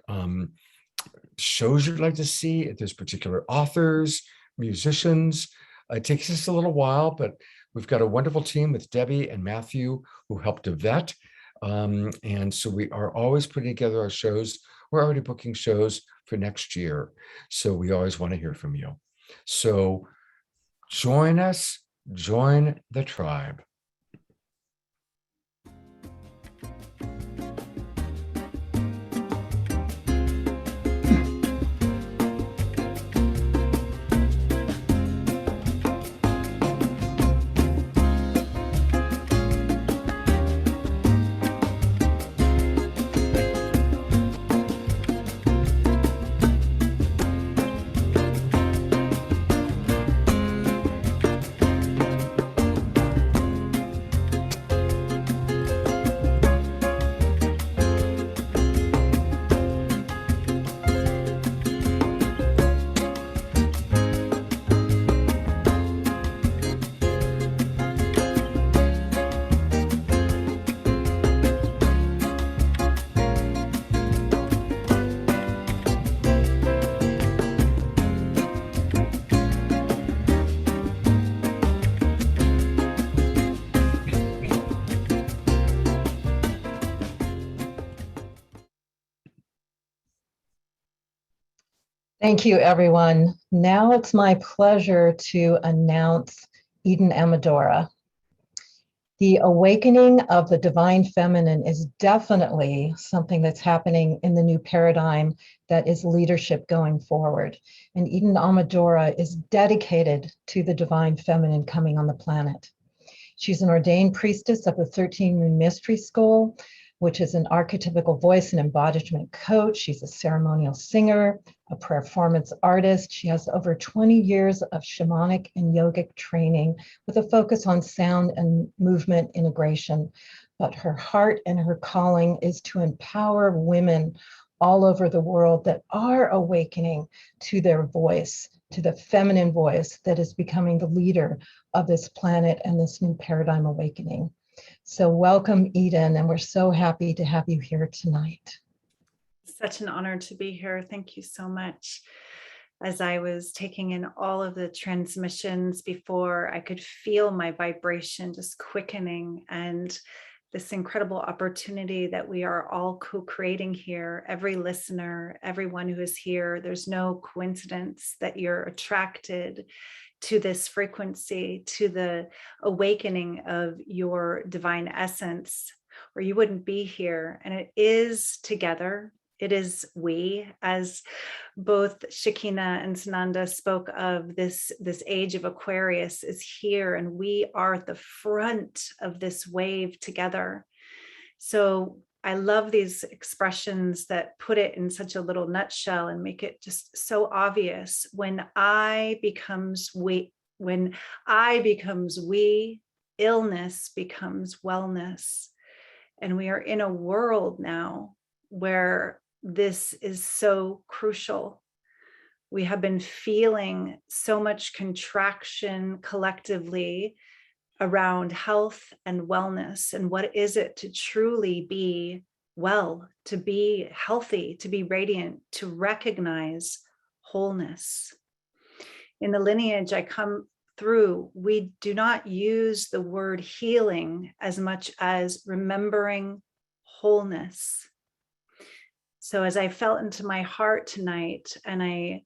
shows you'd like to see, if there's particular authors, musicians. It takes us a little while, but we've got a wonderful team with Debbie and Matthew who helped to vet. And so we are always putting together our shows. We're already booking shows for next year. So we always want to hear from you. So join us, join the tribe. Thank you, everyone. Now it's my pleasure to announce Eden Amadora. The awakening of the divine feminine is definitely something that's happening in the new paradigm that is leadership going forward. And Eden Amadora is dedicated to the divine feminine coming on the planet. She's an ordained priestess of the 13 Moon Mystery School, which is an archetypical voice and embodiment coach. She's a ceremonial singer, a performance artist. She has over 20 years of shamanic and yogic training with a focus on sound and movement integration. But her heart and her calling is to empower women all over the world that are awakening to their voice, to the feminine voice that is becoming the leader of this planet and this new paradigm awakening. So welcome, Eden, and we're so happy to have you here tonight. Such an honor to be here. Thank you so much. As I was taking in all of the transmissions before, I could feel my vibration just quickening, and this incredible opportunity that we are all co-creating here. Every listener, everyone who is here, there's no coincidence that you're attracted to this frequency, to the awakening of your divine essence, or you wouldn't be here. And it is together. It is we, as both Shakina and Sananda spoke of, this age of Aquarius is here, and we are at the front of this wave together. So I love these expressions that put it in such a little nutshell and make it just so obvious. When I becomes we, illness becomes wellness. And we are in a world now where this is so crucial. We have been feeling so much contraction collectively around health and wellness. And what is it to truly be well, to be healthy, to be radiant, to recognize wholeness? In the lineage I come through, we do not use the word healing as much as remembering wholeness. So as I felt into my heart tonight, and I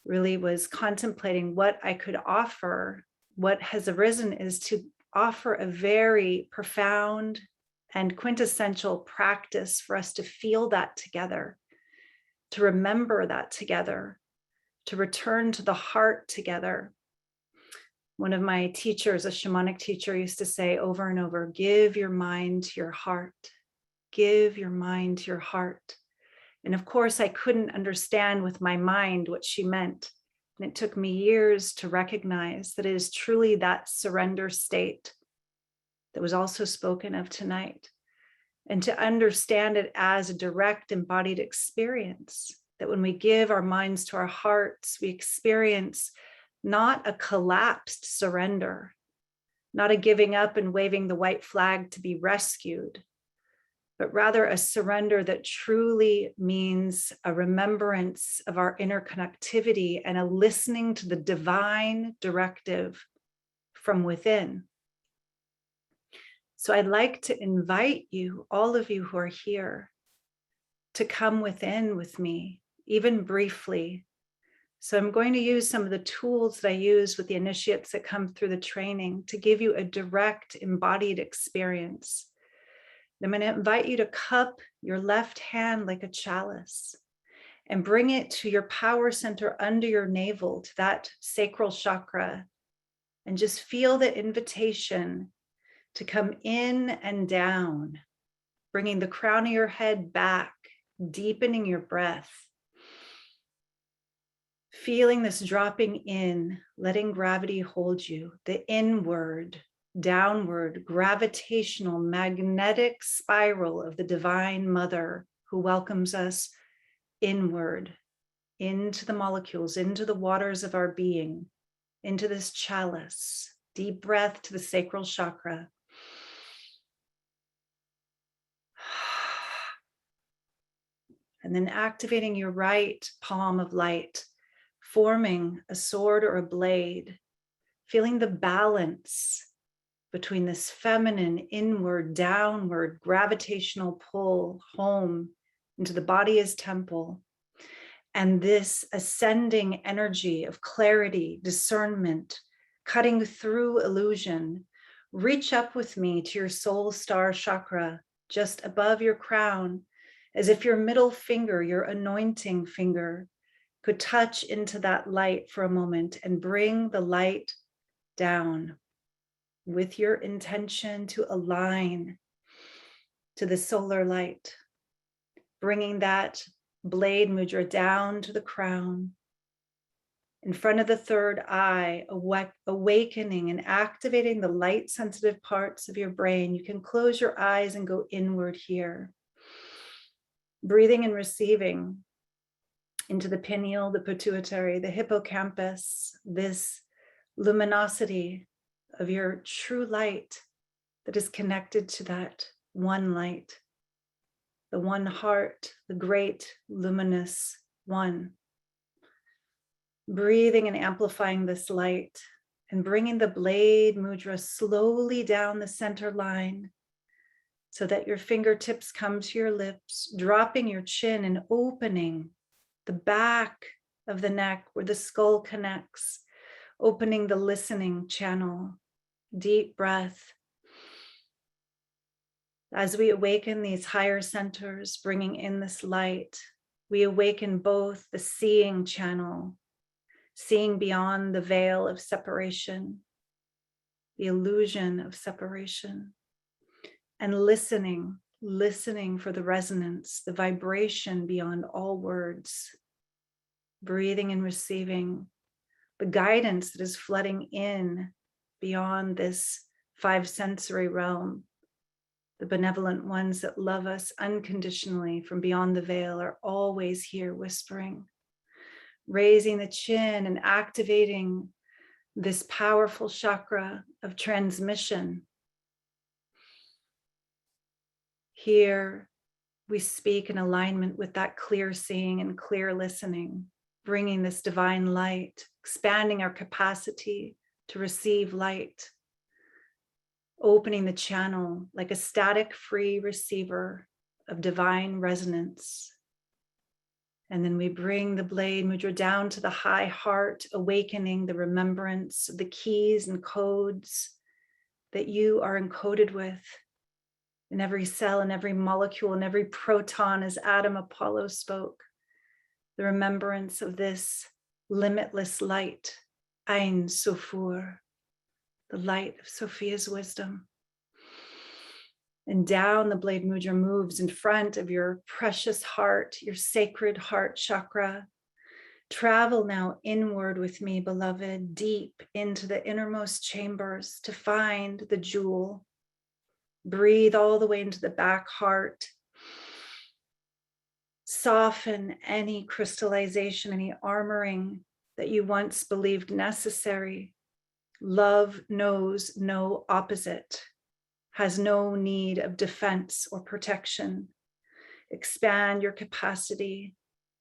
really was contemplating what I could offer, what has arisen is to offer a very profound and quintessential practice for us to feel that together, to remember that together, to return to the heart together. One of my teachers, a shamanic teacher, used to say over and over, give your mind to your heart, give your mind to your heart. And of course, I couldn't understand with my mind what she meant. And it took me years to recognize that it is truly that surrender state that was also spoken of tonight, and to understand it as a direct embodied experience, that when we give our minds to our hearts, we experience not a collapsed surrender, not a giving up and waving the white flag to be rescued, but rather a surrender that truly means a remembrance of our interconnectivity and a listening to the divine directive from within. So I'd like to invite you, all of you who are here, to come within with me, even briefly. So I'm going to use some of the tools that I use with the initiates that come through the training to give you a direct embodied experience. I'm going to invite you to cup your left hand like a chalice and bring it to your power center under your navel, to that sacral chakra, and just feel the invitation to come in and down, bringing the crown of your head back, deepening your breath. Feeling this dropping in, letting gravity hold you, the inward, downward, gravitational, magnetic spiral of the Divine Mother who welcomes us inward, into the molecules, into the waters of our being, into this chalice. Deep breath to the sacral chakra. And then activating your right palm of light, forming a sword or a blade, feeling the balance between this feminine, inward, downward, gravitational pull home into the body as temple, and this ascending energy of clarity, discernment, cutting through illusion. Reach up with me to your soul star chakra, just above your crown, as if your middle finger, your anointing finger, could touch into that light for a moment and bring the light down with your intention to align to the solar light, bringing that blade mudra down to the crown, in front of the third eye, awakening and activating the light sensitive parts of your brain. You can close your eyes and go inward here. Breathing and receiving into the pineal, the pituitary, the hippocampus, this luminosity of your true light that is connected to that one light, the one heart, the great luminous one. Breathing and amplifying this light and bringing the blade mudra slowly down the center line so that your fingertips come to your lips, dropping your chin and opening the back of the neck where the skull connects, opening the listening channel. Deep breath. As we awaken these higher centers, bringing in this light, we awaken both the seeing channel, seeing beyond the veil of separation, the illusion of separation, and listening for the resonance, the vibration beyond all words, breathing and receiving the guidance that is flooding in beyond this five sensory realm. The benevolent ones that love us unconditionally from beyond the veil are always here whispering, raising the chin and activating this powerful chakra of transmission. Here we speak in alignment with that clear seeing and clear listening, bringing this divine light, expanding our capacity to receive light, opening the channel like a static-free receiver of divine resonance. And then we bring the blade mudra down to the high heart, awakening the remembrance of the keys and codes that you are encoded with in every cell, in every molecule, in every proton, as Adam Apollo spoke. The remembrance of this limitless light, Ein Sofur, the light of Sophia's wisdom. And down the blade mudra moves in front of your precious heart, your sacred heart chakra. Travel now inward with me, beloved, deep into the innermost chambers to find the jewel. Breathe all the way into the back heart. Soften any crystallization, any armoring that you once believed necessary. Love knows no opposite. has no need of defense or protection. Expand your capacity,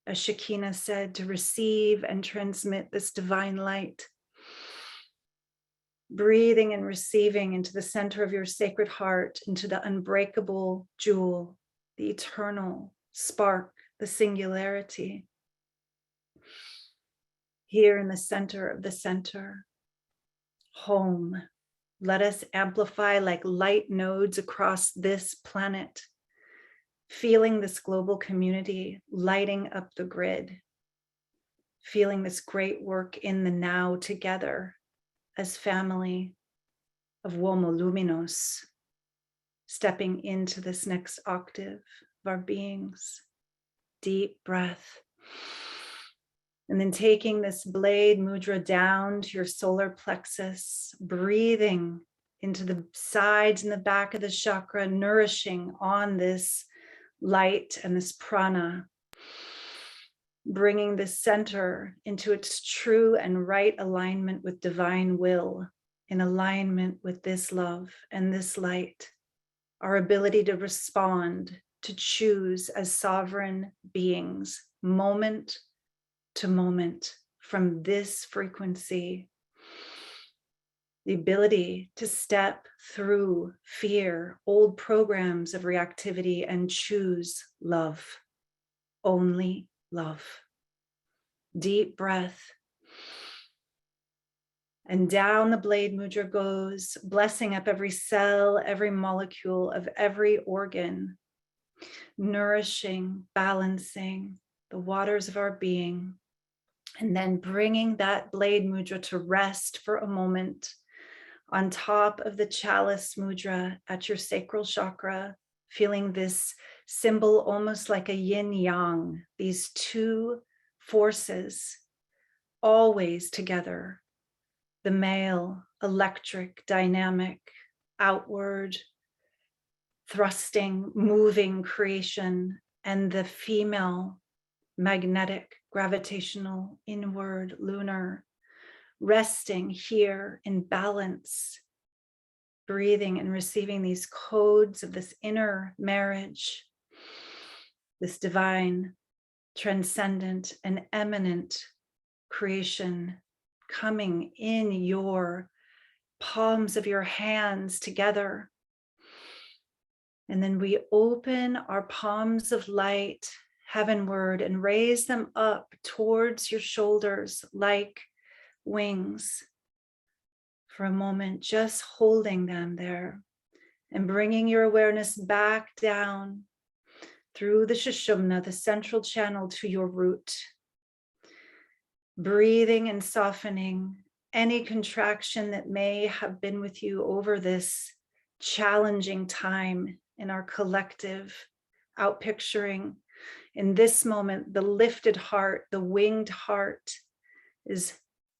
as Shakina said, to receive and transmit this divine light. Breathing and receiving into the center of your sacred heart, into the unbreakable jewel, the eternal spark, the singularity. Here in the center of the center, home. Let us amplify like light nodes across this planet, feeling this global community lighting up the grid, feeling this great work in the now together as family of Uomo Luminos, stepping into this next octave of our beings. Deep breath. And then taking this blade mudra down to your solar plexus, breathing into the sides and the back of the chakra, nourishing on this light and this prana, bringing the center into its true and right alignment with divine will, in alignment with this love and this light, our ability to respond, to choose as sovereign beings, moment to moment from this frequency, the ability to step through fear, old programs of reactivity, and choose love, only love. Deep breath. And down the blade mudra goes, blessing up every cell, every molecule of every organ, nourishing, balancing the waters of our being, and then bringing that blade mudra to rest for a moment on top of the chalice mudra at your sacral chakra, feeling this symbol almost like a yin yang, these two forces always together, the male, electric, dynamic, outward, thrusting, moving creation, and the female, magnetic, gravitational, inward, lunar, resting here in balance, breathing and receiving these codes of this inner marriage, this divine, transcendent, and eminent creation coming in your palms of your hands together. And then we open our palms of light heavenward and raise them up towards your shoulders like wings for a moment, just holding them there and bringing your awareness back down through the Sushumna, the central channel, to your root. Breathing and softening any contraction that may have been with you over this challenging time in our collective outpicturing. In this moment, the lifted heart, the winged heart is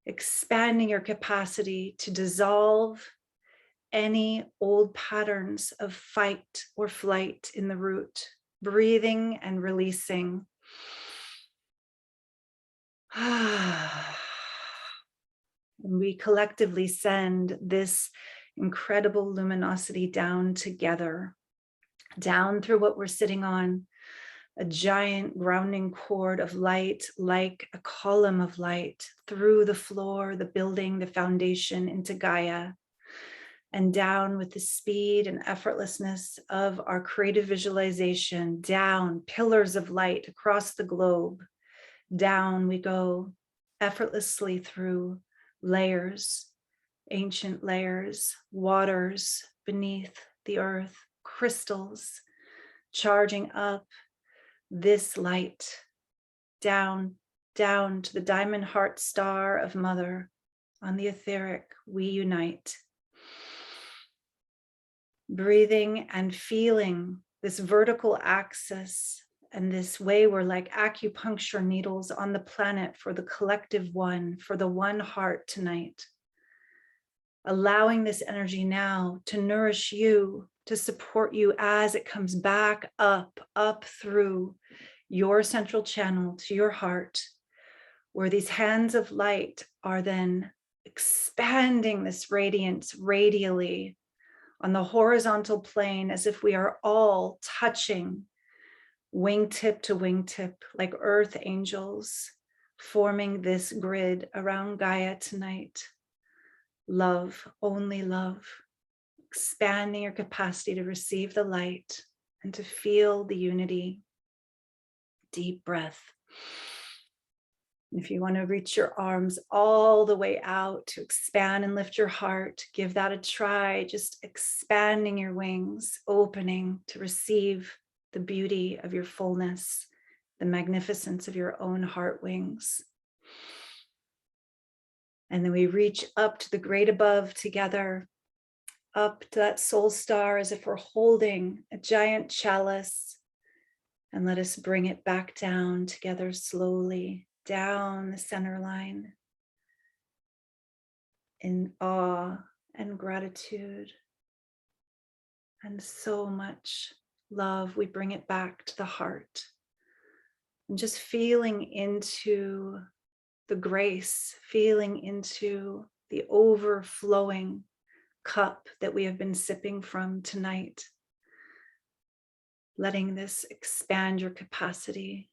expanding your capacity to dissolve any old patterns of fight or flight in the root, breathing and releasing. And we collectively send this incredible luminosity down together, down through what we're sitting on, a giant grounding cord of light, like a column of light, through the floor, the building, the foundation, into Gaia, and down with the speed and effortlessness of our creative visualization, down pillars of light across the globe. Down we go effortlessly through layers, ancient layers, waters beneath the earth, crystals, charging up this light, down to the diamond heart star of Mother. On the etheric, we unite. Breathing and feeling this vertical axis and this way we're like acupuncture needles on the planet for the collective one, for the one heart tonight. Allowing this energy now to nourish you, to support you as it comes back up through your central channel to your heart, where these hands of light are then expanding this radiance radially on the horizontal plane, as if we are all touching wingtip to wingtip, like earth angels, forming this grid around Gaia tonight. Love, only love, expanding your capacity to receive the light and to feel the unity. Deep breath. If you want to reach your arms all the way out to expand and lift your heart, give that a try, just expanding your wings, opening to receive the beauty of your fullness, the magnificence of your own heart wings. And then we reach up to the great above together, up to that soul star as if we're holding a giant chalice. And let us bring it back down together slowly, down the center line, in awe and gratitude and so much love. We bring it back to the heart and just feeling into the grace, feeling into the overflowing cup that we have been sipping from tonight. Letting this expand your capacity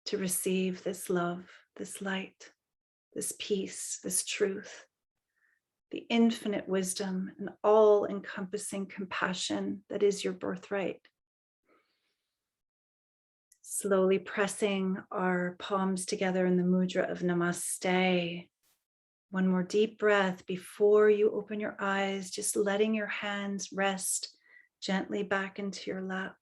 to receive this love, this light, this peace, this truth, the infinite wisdom and all-encompassing compassion that is your birthright. Slowly pressing our palms together in the mudra of Namaste. One more deep breath before you open your eyes, just letting your hands rest gently back into your lap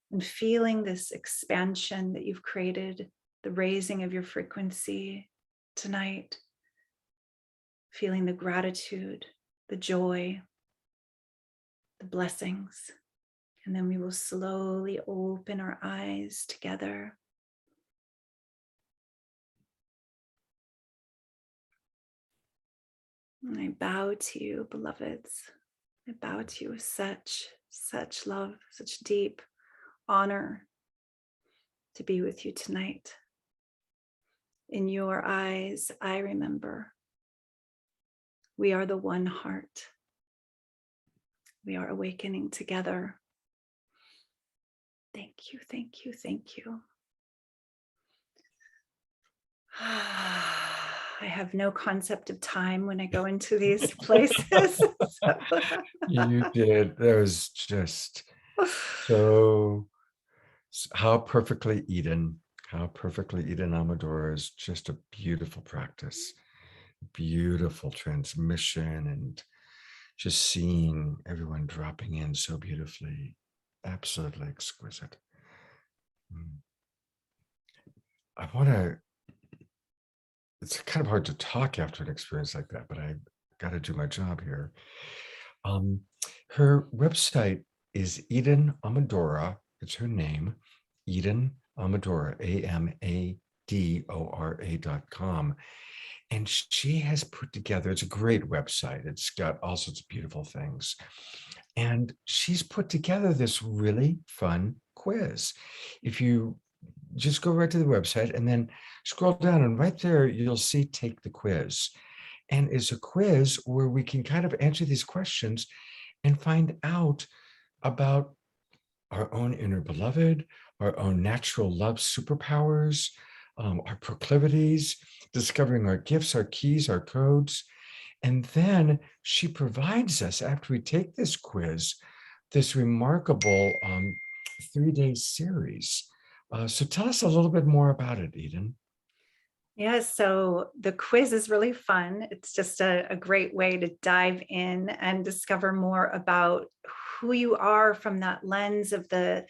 and feeling this expansion that you've created, the raising of your frequency tonight, feeling the gratitude, the joy, the blessings. And then we will slowly open our eyes together. And I bow to you, beloveds. I bow to you with such love, such deep honor to be with you tonight. In your eyes, I remember. We are the one heart. We are awakening together. Thank you, thank you, thank you. I have no concept of time when I go into these places. You did. That was just so, how perfectly Eden Amadora is just a beautiful practice, beautiful transmission, and just seeing everyone dropping in so beautifully, absolutely exquisite. It's kind of hard to talk after an experience like that, but I got to do my job here. Her website is Eden Amadora. It's her name, Eden Amadora, AMADORA.com. And she has put together, it's a great website. It's got all sorts of beautiful things. And she's put together this really fun quiz. If you just go right to the website and then scroll down, and right there, you'll see Take the Quiz. And it's a quiz where we can kind of answer these questions and find out about our own inner beloved, our own natural love superpowers, our proclivities, discovering our gifts, our keys, our codes. And then she provides us, after we take this quiz, this remarkable 3-day series. So tell us a little bit more about it, Eden. Yeah, so the quiz is really fun. It's just a great way to dive in and discover more about who you are from that lens of the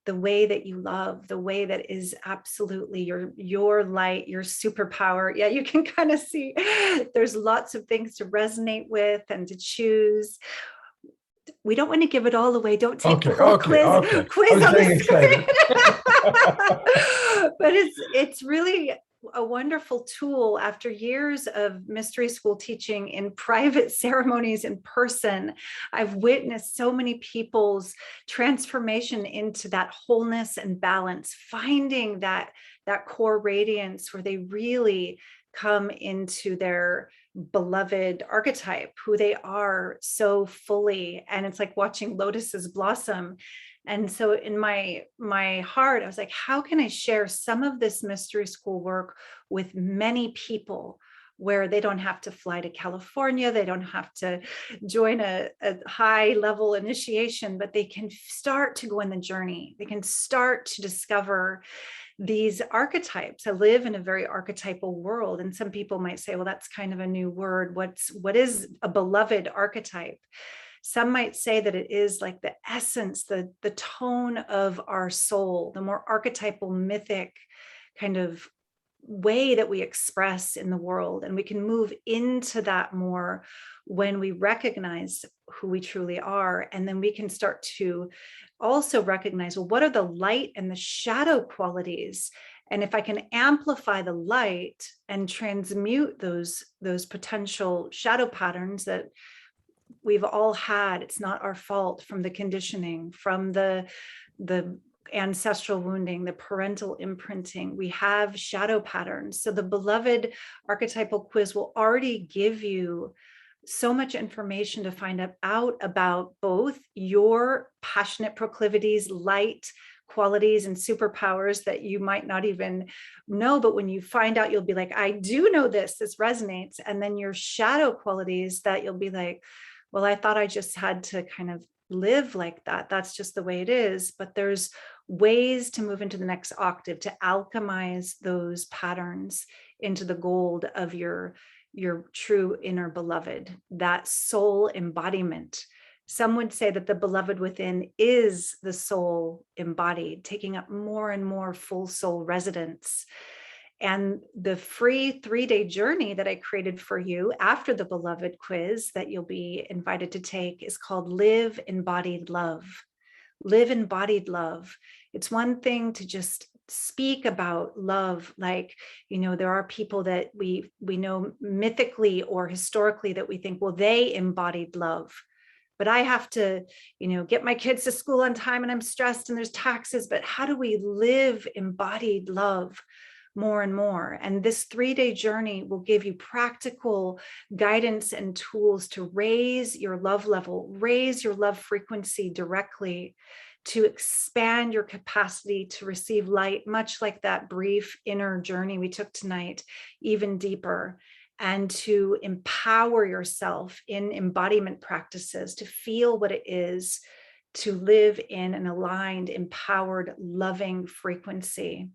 way that you love, the way that is absolutely your light, your superpower. Yeah, you can kind of see there's lots of things to resonate with and to choose. We don't want to give it all away. Don't take the whole quiz on the screen. But it's really a wonderful tool. After years of mystery school teaching in private ceremonies in person, I've witnessed so many people's transformation into that wholeness and balance, finding that core radiance where they really come into their beloved archetype, who they are so fully. And it's like watching lotuses blossom. And so in my heart, I was like, how can I share some of this mystery school work with many people, where they don't have to fly to California, they don't have to join a high level initiation, but they can start to go on the journey. They can start to discover these archetypes. I live in a very archetypal world. And some people might say, well, that's kind of a new word. What is a beloved archetype? Some might say that it is like the essence, the tone of our soul, the more archetypal, mythic kind of way that we express in the world. And we can move into that more when we recognize who we truly are. And then we can start to also recognize, well, what are the light and the shadow qualities? And if I can amplify the light and transmute those potential shadow patterns that we've all had, it's not our fault, from the conditioning, from the ancestral wounding, the parental imprinting, we have shadow patterns. So the beloved archetypal quiz will already give you so much information to find out about both your passionate proclivities, light qualities, and superpowers that you might not even know. But when you find out, you'll be like, I do know this resonates. And then your shadow qualities that you'll be like, well, I thought I just had to kind of live like that. That's just the way it is. But there's ways to move into the next octave, to alchemize those patterns into the gold of your true inner beloved, that soul embodiment. Some would say that the beloved within is the soul embodied, taking up more and more full soul residence. And the free 3-day journey that I created for you after the beloved quiz that you'll be invited to take is called Live Embodied Love. Live embodied love. It's one thing to just speak about love, like, there are people that we know mythically or historically that we think, well, they embodied love. But I have to, get my kids to school on time and I'm stressed and there's taxes. But how do we live embodied love more and more? And this 3-day journey will give you practical guidance and tools to raise your love level, raise your love frequency directly, to expand your capacity to receive light, much like that brief inner journey we took tonight, even deeper, and to empower yourself in embodiment practices, to feel what it is to live in an aligned, empowered, loving frequency.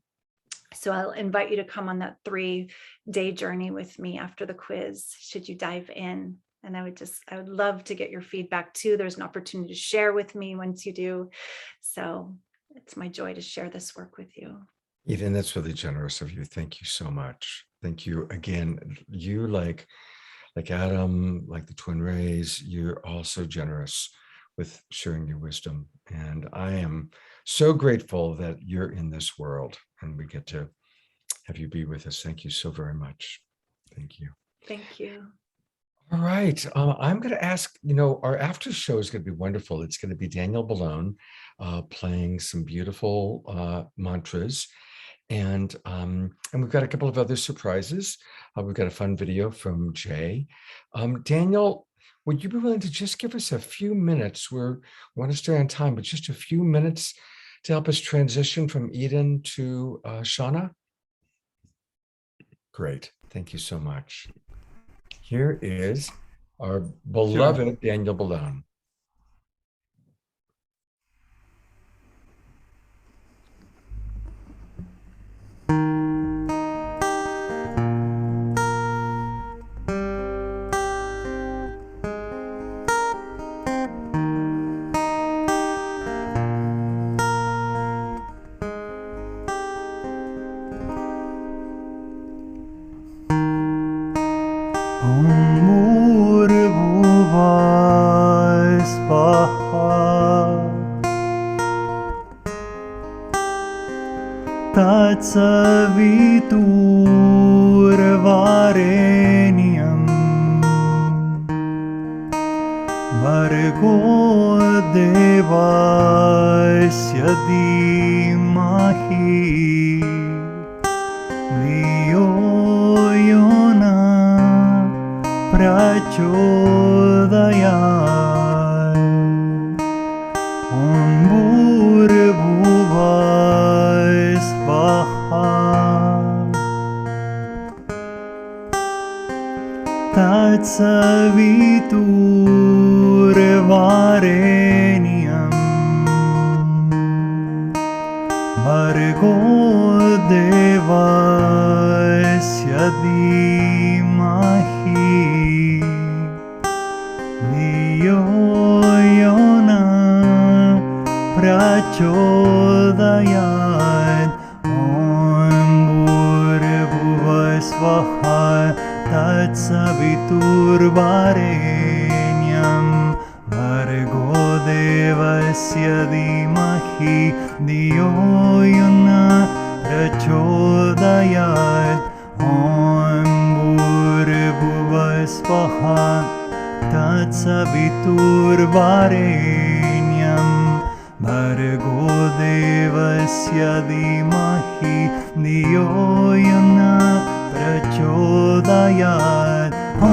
So I'll invite you to come on that 3-day journey with me after the quiz, should you dive in. And I would love to get your feedback too. There's an opportunity to share with me once you do. So it's my joy to share this work with you. Eden, that's really generous of you. Thank you so much. Thank you again. You like Adam, like the twin rays, you're also generous with sharing your wisdom. And I am so grateful that you're in this world and we get to have you be with us. Thank you so very much. Thank you. Thank you. All right. I'm going to ask, our after show is going to be wonderful. It's going to be Daniel Bellone playing some beautiful mantras. And we've got a couple of other surprises. We've got a fun video from Jay. Daniel, would you be willing to just give us a few minutes? We want to stay on time, but just a few minutes to help us transition from Eden to Shauna? Great. Thank you so much. Here is our beloved Daniel Bellone. Saviturvarenyam Bhargo Devasya Dhimahi Dhiyo Yona प्रचोदयात् ॐ भूर्भुवः स्वः तत्सवितुर्वरेण्यं भर्गो देवस्य धीमहि धियो यो नः प्रचोदयात् ॐ भूर्भुवः स्वः तत्सवितुर्वरेण्यं भर्गो देवस्य धीमहि धियो यो नः प्रचोदयात् ॐ भूर्भुवः स्वः तत्सवितुर्वरेण्यं भर्गो देवस्य धीमहि धियो यो नः प्रचोदयात् ॐ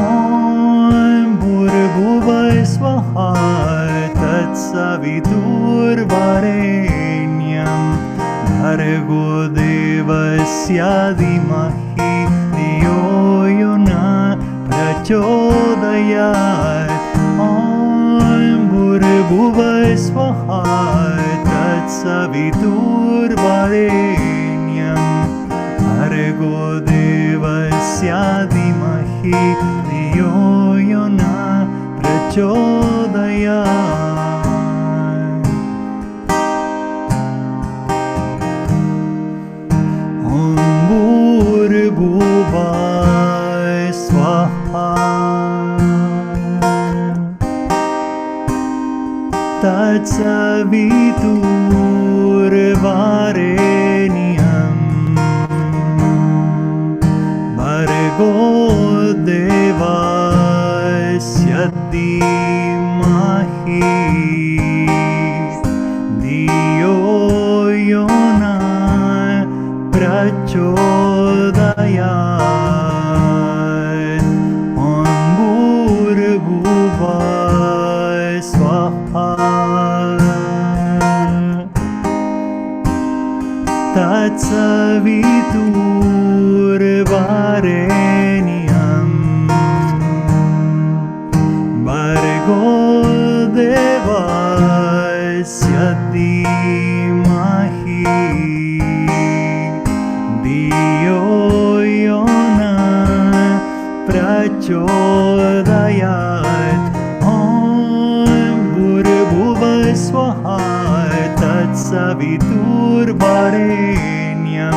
भूर्भुवः स्वः तत्सवितुर्वरेण्यं भर्गो देवस्य धीमहि धियो यो नः प्रचोदयात् ॐ भूर्भुवः स्वः तत्सवितुर्वरेण्यं भर्गो देवस्य धीमहि धियो यो नः प्रचोदयात् ॐ भूर्भुवः स्वः तत्सवितुर्वरेण्यं भर्गो देवस्य धीमहि धियो यो नः प्रचोदयात् ॐ भूर्भुवः स्वः तत्सवितुर्वरेण्यं भर्गो देवस्य धीमहि धियो यो नः प्रचोदयात् ॐ भूर्भुवः स्वः तत्सवितुर्वरेण्यं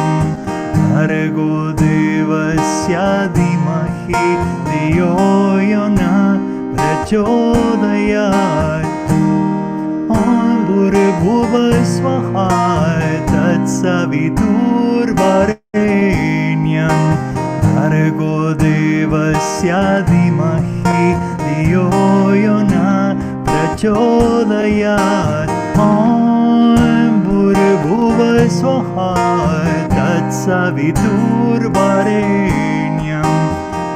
भर्गो देवस्य धीमहि धियो यो नः प्रचोदयात् ॐ भूर्भुवः स्वः तत्सवितुर्वरेण्यं भर्गो देवस्य धीमहि धियो यो नः प्रचोदयात् ॐ भूर्भुवः स्वः तत्सवितुर्वरेण्यं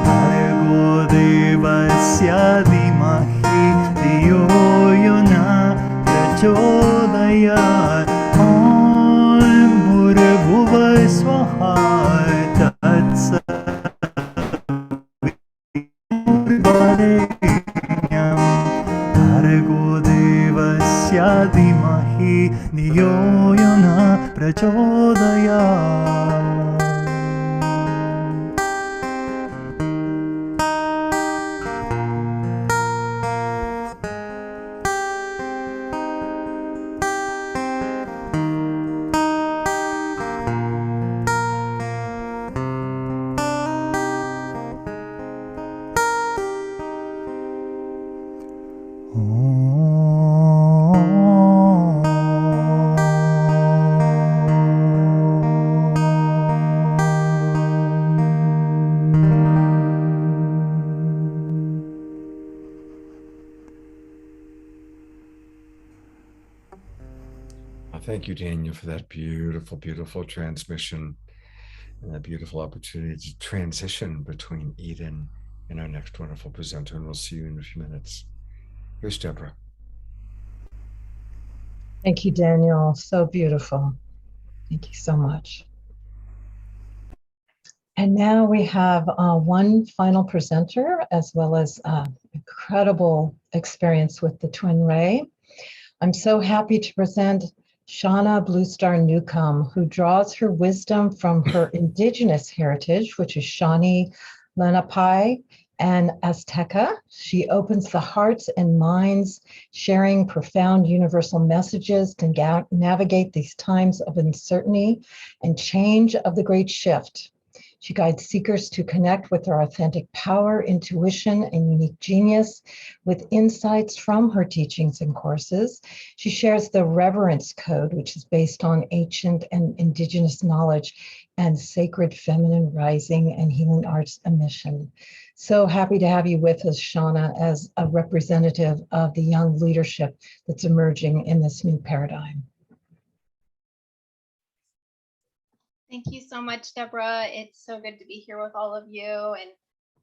भर्गो देवस्य धीमहि धियो यो नः प्रचोदयात् ॐ भूर्भुवः स्वः तत्सवितुर्वरेण्यं भर्गो देवस्य धीमहि धियो यो नः प्रचोदयात् Thank you, Daniel, for that beautiful, beautiful transmission and that beautiful opportunity to transition between Eden and our next wonderful presenter, and we'll see you in a few minutes. Here's Deborah. Thank you, Daniel. So beautiful. Thank you so much. And now we have one final presenter, as well as incredible experience with the Twin Ray. I'm so happy to present Shauna Bluestar Newcomb, who draws her wisdom from her Indigenous heritage, which is Shawnee, Lenape, and Azteca. She opens the hearts and minds, sharing profound universal messages to navigate these times of uncertainty and change of the great shift. She guides seekers to connect with their authentic power, intuition, and unique genius with insights from her teachings and courses. She shares the Reverence Code, which is based on ancient and Indigenous knowledge and sacred feminine rising and healing arts emission. So happy to have you with us, Shauna, as a representative of the young leadership that's emerging in this new paradigm. Thank you so much, Deborah. It's so good to be here with all of you, and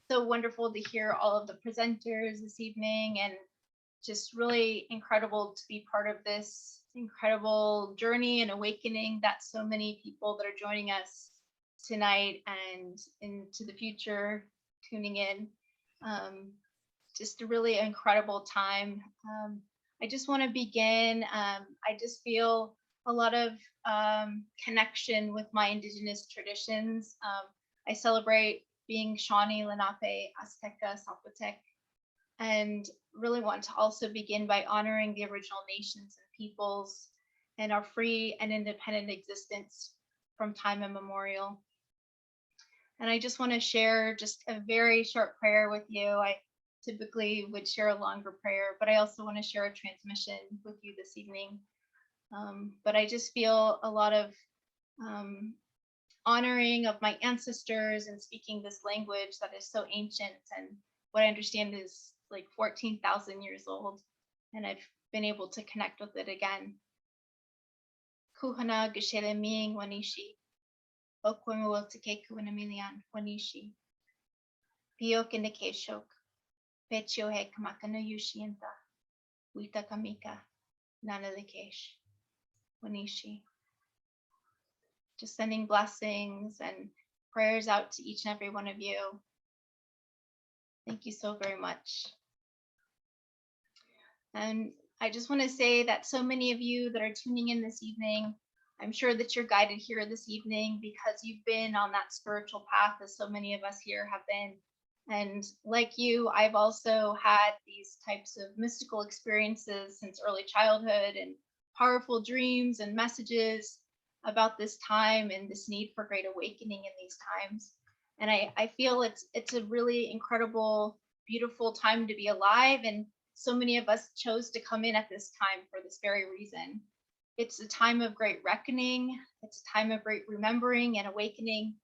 so wonderful to hear all of the presenters this evening, and just really incredible to be part of this incredible journey and awakening that so many people that are joining us tonight and into the future tuning in. Just a really incredible time. I just want to begin. I just feel a lot of connection with my Indigenous traditions. I celebrate being Shawnee, Lenape, Azteca, Zapotec, and really want to also begin by honoring the original nations and peoples and our free and independent existence from time immemorial. And I just want to share just a very short prayer with you. I typically would share a longer prayer, but I also want to share a transmission with you this evening. But I just feel a lot of honoring of my ancestors and speaking this language that is so ancient, and what I understand is like 14,000 years old, and I've been able to connect with it again. Kuhana gashele ming wanishi, okwemewotike kuanamilian wanishi, biokinekeshok, pechio he kamakana yushienta, wita kamika, nanalikesh. Wanishi. Just sending blessings and prayers out to each and every one of you. Thank you so very much. And I just want to say that so many of you that are tuning in this evening, I'm sure that you're guided here this evening because you've been on that spiritual path, as so many of us here have been. And like you, I've also had these types of mystical experiences since early childhood, and powerful dreams and messages about this time and this need for great awakening in these times. And I feel it's a really incredible, beautiful time to be alive. And so many of us chose to come in at this time for this very reason. It's a time of great reckoning. It's a time of great remembering and awakening.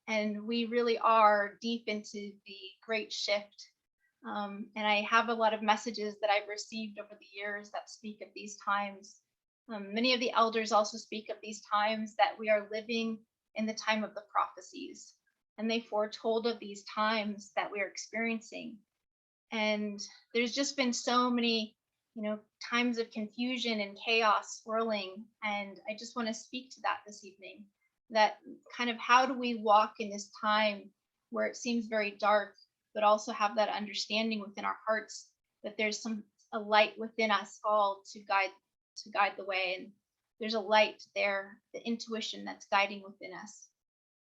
And we really are deep into the great shift. And I have a lot of messages that I've received over the years that speak of these times. Many of the elders also speak of these times that we are living in the time of the prophecies, and they foretold of these times that we are experiencing. And there's just been so many, times of confusion and chaos swirling. And I just want to speak to that this evening, that kind of how do we walk in this time where it seems very dark, but also have that understanding within our hearts that there's a light within us all to guide the way. And there's a light there, the intuition that's guiding within us.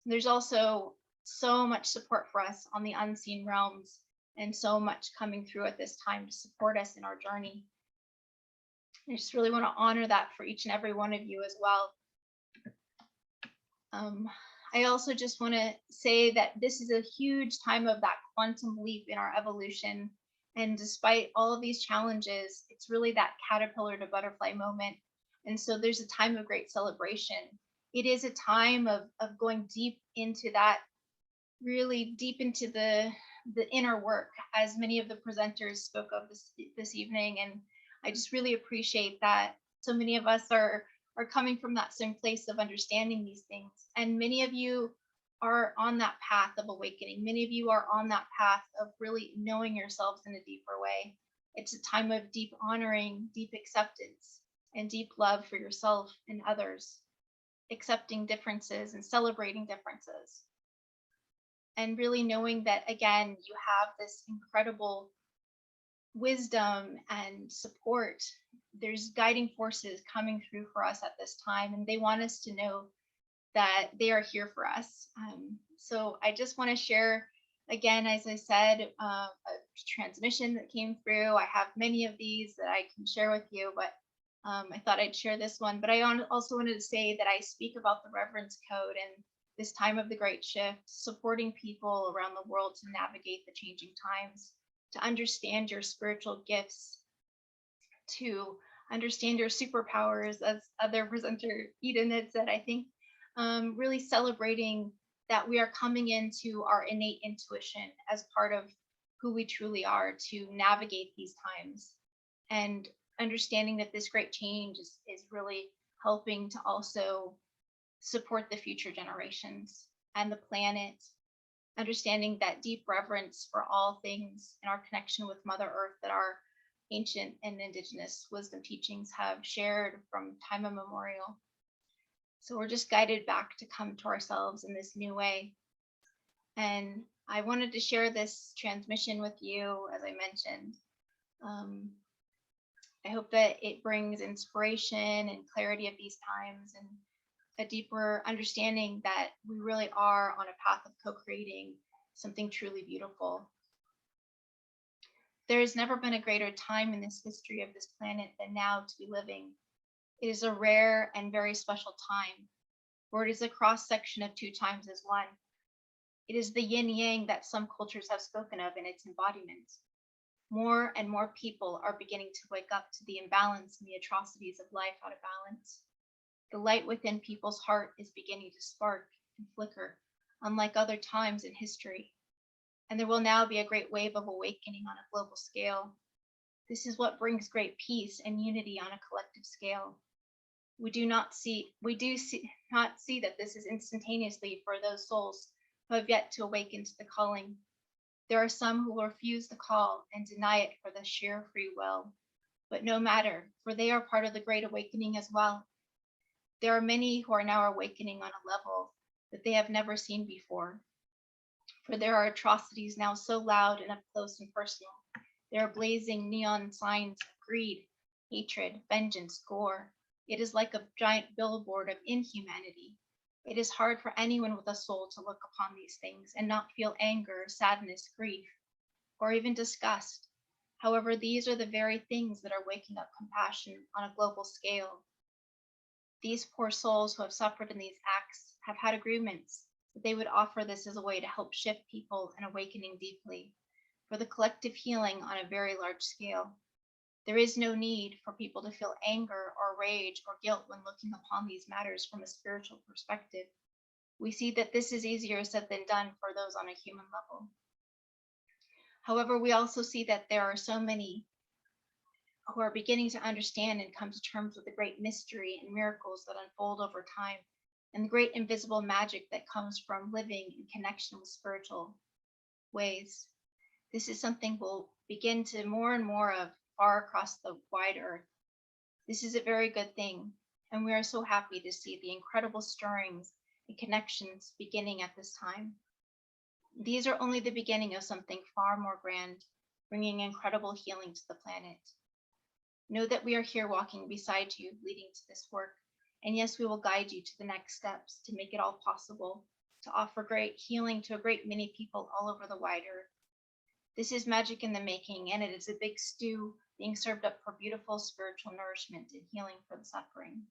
There's also so much support for us on the unseen realms, and so much coming through at this time to support us in our journey. I just really want to honor that for each and every one of you as well. I also just want to say that this is a huge time of that quantum leap in our evolution. And despite all of these challenges, it's really that caterpillar to butterfly moment. And so there's a time of great celebration. It is a time of going deep into that, really deep into the inner work, as many of the presenters spoke of this evening. And I just really appreciate that so many of us are coming from that same place of understanding these things. And many of you are on that path of awakening. Many of you are on that path of really knowing yourselves in a deeper way. It's a time of deep honoring, deep acceptance, and deep love for yourself and others, accepting differences and celebrating differences. And really knowing that, again, you have this incredible wisdom and support. There's guiding forces coming through for us at this time, and they want us to know that they are here for us. So I just want to share, again, as I said, a transmission that came through. I have many of these that I can share with you, but I thought I'd share this one. But I also wanted to say that I speak about the Reverence Code and this time of the Great Shift, supporting people around the world to navigate the changing times, to understand your spiritual gifts, to understand your superpowers, as other presenter Eden had said, I think. Really celebrating that we are coming into our innate intuition as part of who we truly are to navigate these times, and understanding that this great change is really helping to also support the future generations and the planet, understanding that deep reverence for all things and our connection with Mother Earth that our ancient and indigenous wisdom teachings have shared from time immemorial. So we're just guided back to come to ourselves in this new way. And I wanted to share this transmission with you, as I mentioned. I hope that it brings inspiration and clarity of these times, and a deeper understanding that we really are on a path of co-creating something truly beautiful. There has never been a greater time in this history of this planet than now to be living. It is a rare and very special time, where it is a cross-section of two times as one. It is the yin-yang that some cultures have spoken of in its embodiment. More and more people are beginning to wake up to the imbalance and the atrocities of life out of balance. The light within people's heart is beginning to spark and flicker, unlike other times in history. And there will now be a great wave of awakening on a global scale. This is what brings great peace and unity on a collective scale. We do not see that this is instantaneously for those souls who have yet to awaken to the calling. There are some who will refuse the call and deny it for the sheer free will, but no matter, for they are part of the great awakening as well. There are many who are now awakening on a level that they have never seen before, for there are atrocities now so loud and up close and personal. There are blazing neon signs of greed, hatred, vengeance, gore. It is like a giant billboard of inhumanity. It is hard for anyone with a soul to look upon these things and not feel anger, sadness, grief, or even disgust. However, these are the very things that are waking up compassion on a global scale. These poor souls who have suffered in these acts have had agreements that they would offer this as a way to help shift people in awakening deeply, for the collective healing on a very large scale. There is no need for people to feel anger or rage or guilt when looking upon these matters from a spiritual perspective. We see that this is easier said than done for those on a human level. However, we also see that there are so many who are beginning to understand and come to terms with the great mystery and miracles that unfold over time, and the great invisible magic that comes from living in connection with spiritual ways. This is something we'll begin to more and more of far across the wide earth. This is a very good thing, and we are so happy to see the incredible stirrings and connections beginning at this time. These are only the beginning of something far more grand, bringing incredible healing to the planet. Know that we are here walking beside you, leading to this work, and yes, we will guide you to the next steps to make it all possible, to offer great healing to a great many people all over the wide earth. This is magic in the making, and it is a big stew being served up for beautiful spiritual nourishment and healing for the suffering.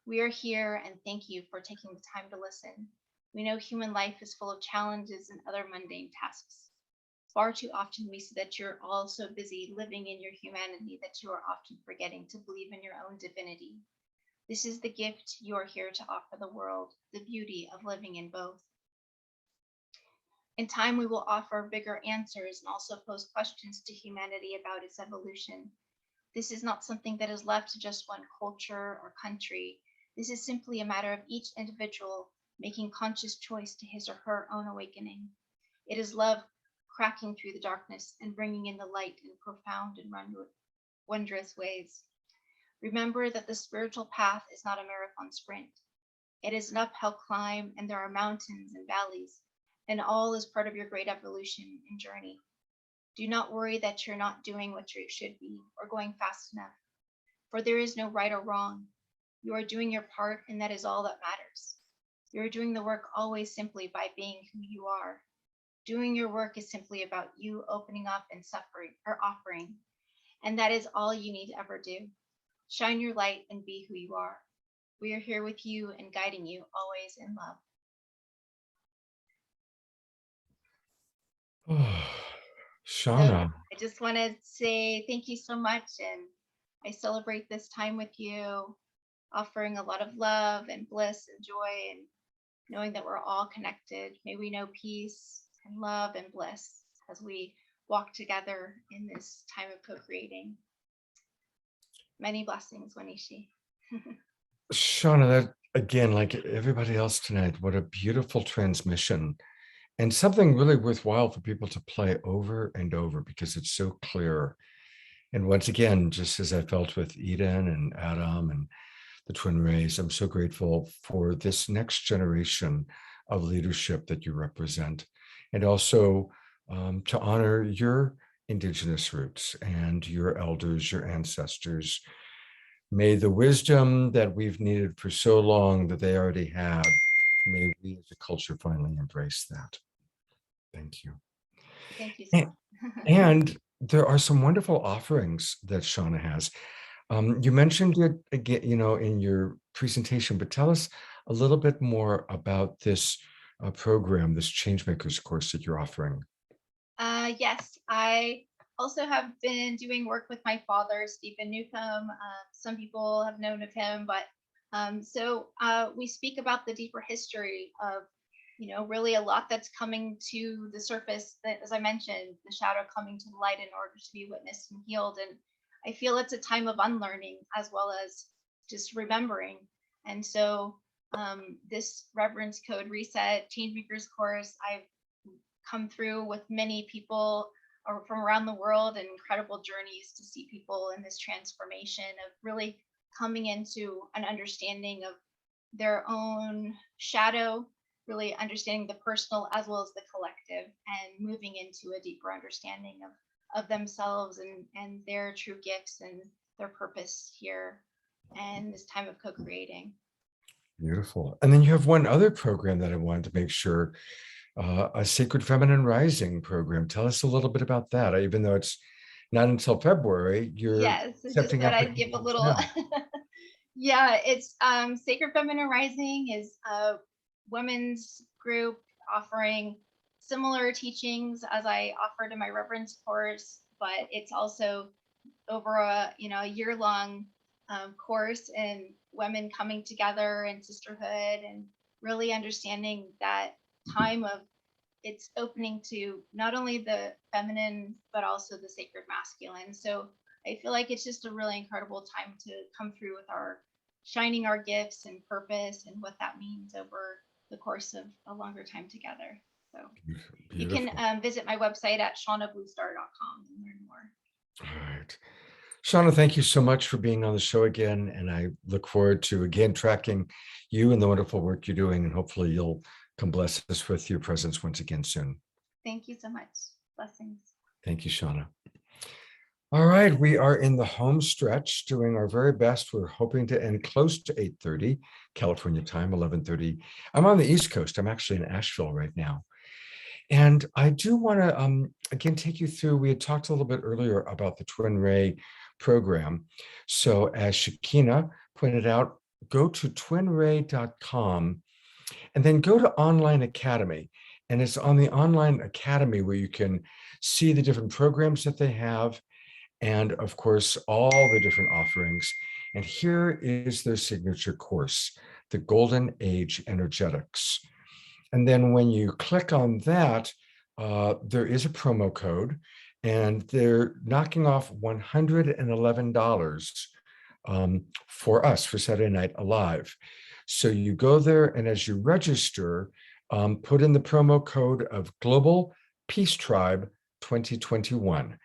We are here, and thank you for taking the time to listen. We know human life is full of challenges and other mundane tasks. Far too often we see that you're all so busy living in your humanity that you are often forgetting to believe in your own divinity. This is the gift you are here to offer the world, the beauty of living in both. In time, we will offer bigger answers and also pose questions to humanity about its evolution. This is not something that is left to just one culture or country. This is simply a matter of each individual making conscious choice to his or her own awakening. It is love cracking through the darkness and bringing in the light in profound and wondrous ways. Remember that the spiritual path is not a marathon sprint. It is an uphill climb, and there are mountains and valleys, and all is part of your great evolution and journey. Do not worry that you're not doing what you should be or going fast enough, for there is no right or wrong. You are doing your part, and that is all that matters. You are doing the work always simply by being who you are. Doing your work is simply about you opening up and suffering or offering, and that is all you need to ever do. Shine your light and be who you are. We are here with you and guiding you always in love. So Shauna. I just want to say thank you so much, and I celebrate this time with you, offering a lot of love and bliss and joy, and knowing that we're all connected. May we know peace and love and bliss as we walk together in this time of co-creating. Many blessings, Wanishi. Shauna, that again, like everybody else tonight, what a beautiful transmission, and something really worthwhile for people to play over and over because it's so clear. And once again, just as I felt with Eden and Adam and the twin rays, I'm so grateful for this next generation of leadership that you represent, and also to honor your Indigenous roots and your elders, your ancestors. May the wisdom that we've needed for so long that they already had, may we as a culture finally embrace that. Thank you. Thank you so much. And there are some wonderful offerings that Shauna has. You mentioned it again, in your presentation, but tell us a little bit more about this program, this Changemakers course that you're offering. Yes, I also have been doing work with my father, Stephen Newcomb. Some people have known of him, but we speak about the deeper history of, really a lot that's coming to the surface, that, as I mentioned, the shadow coming to the light in order to be witnessed and healed. And I feel it's a time of unlearning as well as just remembering. And so this Reverence Code Reset Changemakers course, I've come through with many people from around the world and incredible journeys to see people in this transformation of really coming into an understanding of their own shadow, really understanding the personal as well as the collective, and moving into a deeper understanding of themselves and their true gifts and their purpose here and this time of co-creating. Beautiful. And then you have one other program that I wanted to make sure, a Sacred Feminine Rising program. Tell us a little bit about that. Even though it's not until February, you're Yes, I just thought I'd give a little. Yeah, it's Sacred Feminine Rising is a women's group offering similar teachings as I offered in my reverence course, but it's also over a year-long course, and women coming together in sisterhood and really understanding that time of it's opening to not only the feminine but also the sacred masculine. So I feel like it's just a really incredible time to come through with our shining our gifts and purpose and what that means over the course of a longer time together. So beautiful. You can visit my website at shaunabluestar.com and learn more. All right. Shauna, thank you so much for being on the show again. And I look forward to, again, tracking you and the wonderful work you're doing. And hopefully you'll come bless us with your presence once again soon. Thank you so much. Blessings. Thank you, Shauna. All right, we are in the home stretch, doing our very best. We're hoping to end close to 8:30 California time, 11:30. I'm on the East Coast. I'm actually in Asheville right now. And I do want to, again, take you through, we had talked a little bit earlier about the Twin Ray program. So as Shakina pointed out, go to twinray.com and then go to Online Academy. And it's on the Online Academy where you can see the different programs that they have, and of course, all the different offerings. And here is their signature course, the Golden Age Energetics. And then when you click on that, there is a promo code, and they're knocking off $111 for us for Saturday Night Alive. So you go there, and as you register, put in the promo code of Global Peace Tribe 2021.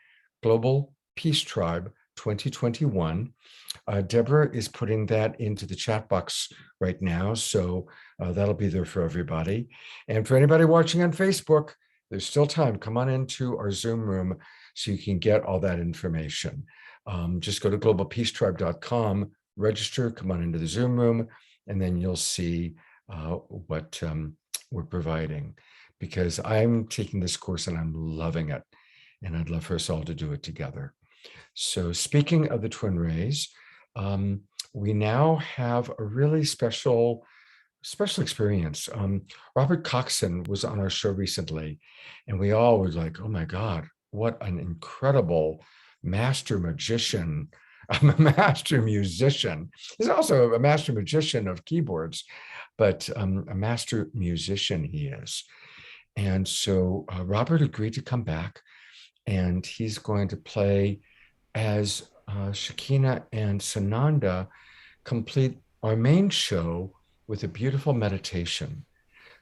Global Peace Tribe 2021. Deborah is putting that into the chat box right now, so that'll be there for everybody. And for anybody watching on Facebook, there's still time. Come on into our Zoom room so you can get all that information. Just go to globalpeacetribe.com, register, come on into the Zoom room, and then you'll see what we're providing. Because I'm taking this course and I'm loving it, and I'd love for us all to do it together. So speaking of the twin rays, we now have a really special experience. Robert Coxon was on our show recently, and we all were like, oh my God, what an incredible master magician, a master musician. He's also a master magician of keyboards, but a master musician he is. And so Robert agreed to come back, and he's going to play as Shakina and Sananda complete our main show with a beautiful meditation.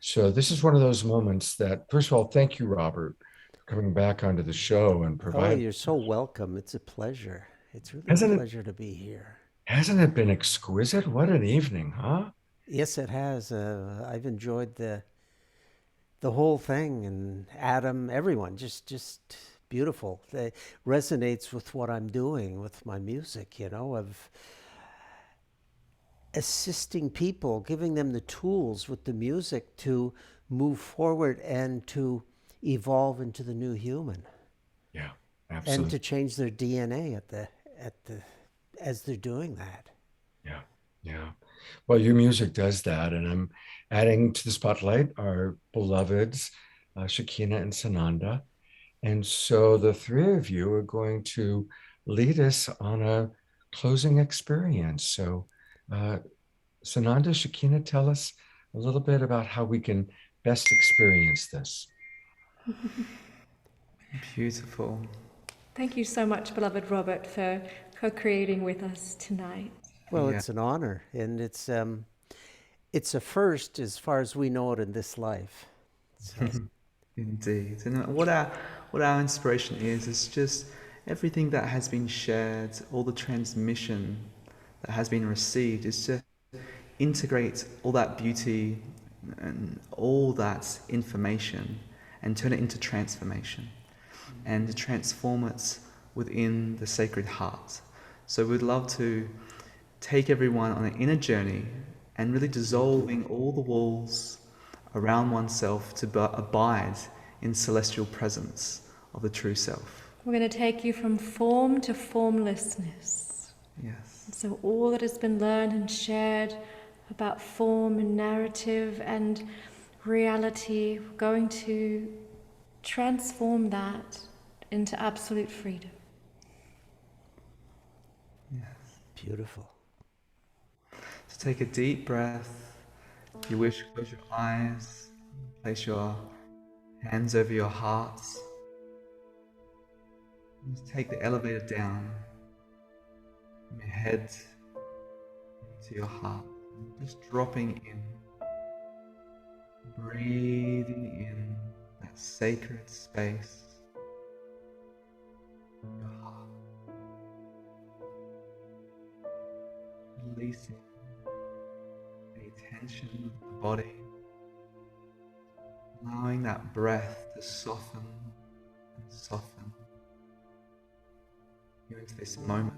So this is one of those moments that, first of all, thank you, Robert, for coming back onto the show and providing. Oh, you're so welcome. It's a pleasure. It's really a pleasure to be here. Hasn't it been exquisite? What an evening, huh? Yes, it has. I've enjoyed the whole thing, and Adam, everyone, just beautiful. It resonates with what I'm doing with my music, of assisting people, giving them the tools with the music to move forward and to evolve into the new human. Yeah, absolutely. And to change their DNA as they're doing that. Yeah. Well, your music does that, and I'm adding to the spotlight our beloveds, Shakina and Sananda. And so the three of you are going to lead us on a closing experience. So Sananda, Shakina, tell us a little bit about how we can best experience this. Beautiful. Thank you so much, beloved Robert, for co-creating with us tonight. Well, it's an honor, and it's a first as far as we know it in this life. So. Indeed. And what our inspiration is just everything that has been shared, all the transmission that has been received, is to integrate all that beauty and all that information and turn it into transformation and to transform it within the Sacred Heart. So we'd love to take everyone on an inner journey and really dissolving all the walls around oneself to abide in celestial presence of the true self. We're going to take you from form to formlessness. Yes. So all that has been learned and shared about form and narrative and reality, we're going to transform that into absolute freedom. Yes. Beautiful. So take a deep breath. If you wish, close your eyes. Place your hands over your heart. Just take the elevator down from your head into your heart. Just dropping in. Breathing in that sacred space. Your heart. Releasing any tension of the body. Allowing that breath to soften and soften you into this moment.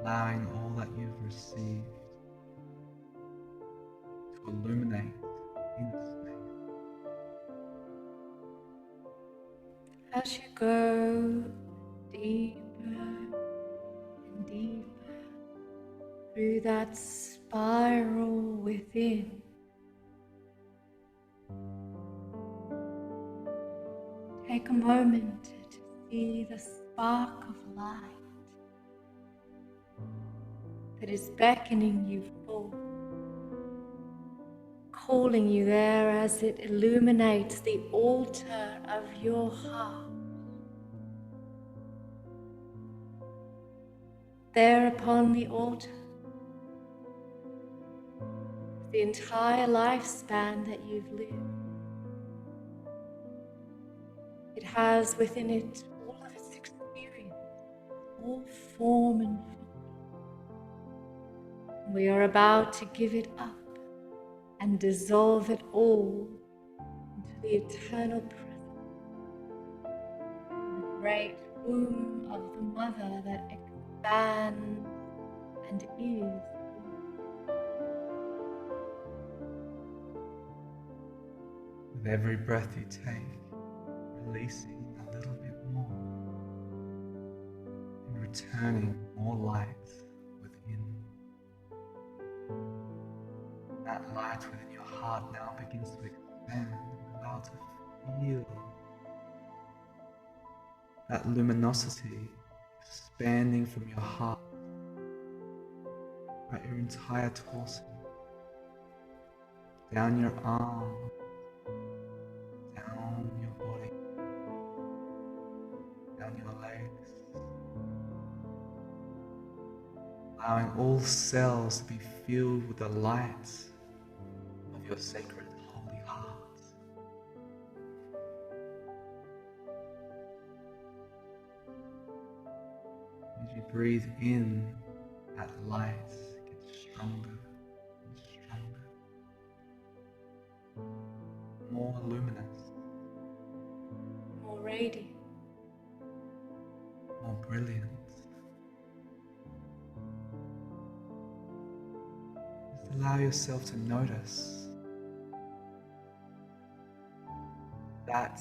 Allowing all that you've received to illuminate in space. As you go deeper and deeper through that spiral within, take a moment to see the spark of light that is beckoning you forward, calling you there as it illuminates the altar of your heart. there upon the altar, the entire lifespan that you've lived. It has within it all of its experience, all form and function. We are about to give it up and dissolve it all into the eternal presence, the great womb of the mother that expands and is. With every breath you take, releasing a little bit more and returning more light within. That light within your heart now begins to expand, allow to feel that luminosity expanding from your heart, right, your entire torso, down your arms, down your body, down your legs, allowing all cells to be filled with the light of your sacred holy heart. As you breathe in, that light gets stronger and stronger, more luminous, More radiant. more brilliant. Just allow yourself to notice that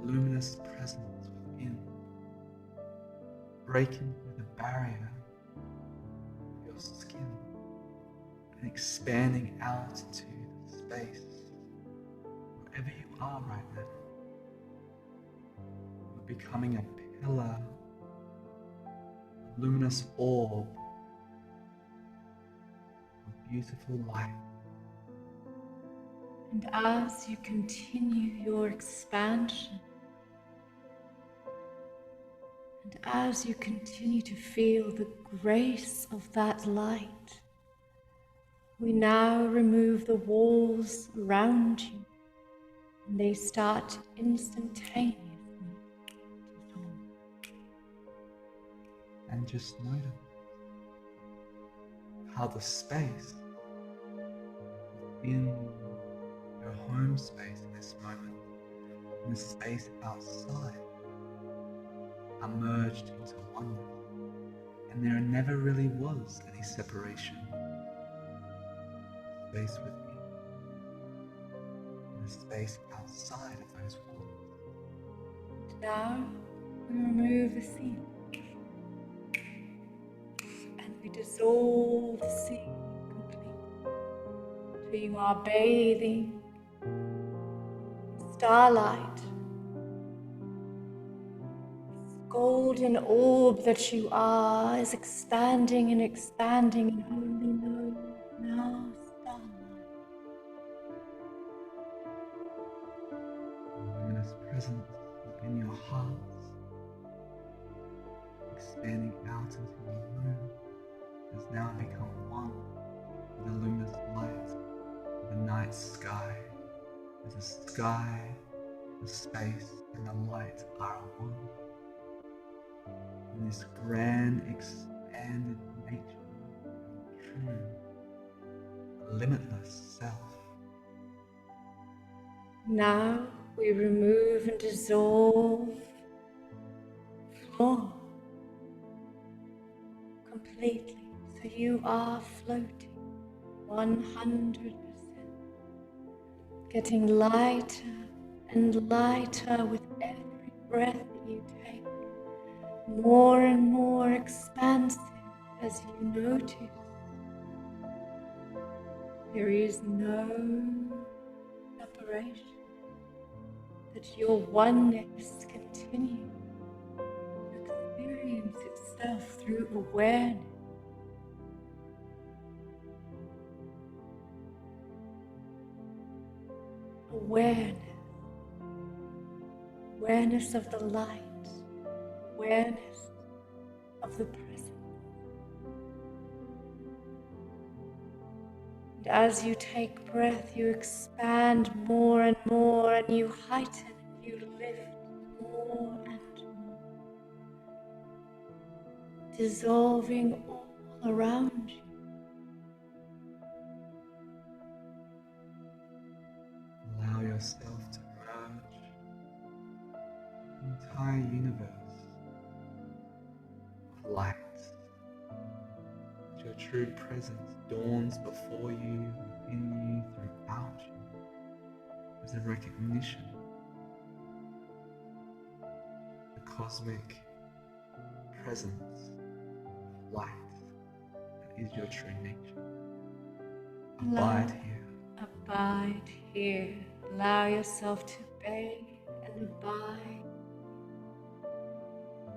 luminous presence within, breaking through the barrier of your skin and expanding out into the space. Wherever you are right now, you're becoming a pillar, a luminous orb of beautiful light. And as you continue your expansion, and as you continue to feel the grace of that light, we now remove the walls around you, and they start instantaneously to dissolve. And just notice how the space within your home space in this moment, and the space outside, are merged into oneness, and there never really was any separation. Space within and the space outside of those walls. Now we remove the seam and we dissolve the seam completely. So you are bathing in starlight. This golden orb that you are is expanding and expanding and only knows now starlight. Luminous presence within your hearts, expanding out into the room, has now become one with the luminous light of the night sky. As the sky, the space, and the light are one. In this grand, expanded nature of true, limitless self. Now we remove and dissolve floor completely. So you are floating 100%, getting lighter and lighter with every breath that you take, more and more expansive as you notice there is no separation, that your oneness continues to experience itself through awareness. Awareness of the light, awareness of the presence. As you take breath, you expand more and more, and you heighten, you lift more and more, dissolving all around you. Allow yourself to merge the entire universe of light. Your true presence dawns before you, within you, throughout you, as a recognition of the cosmic presence of light that is your true nature. Abide here. Abide here. Allow yourself to bathe and abide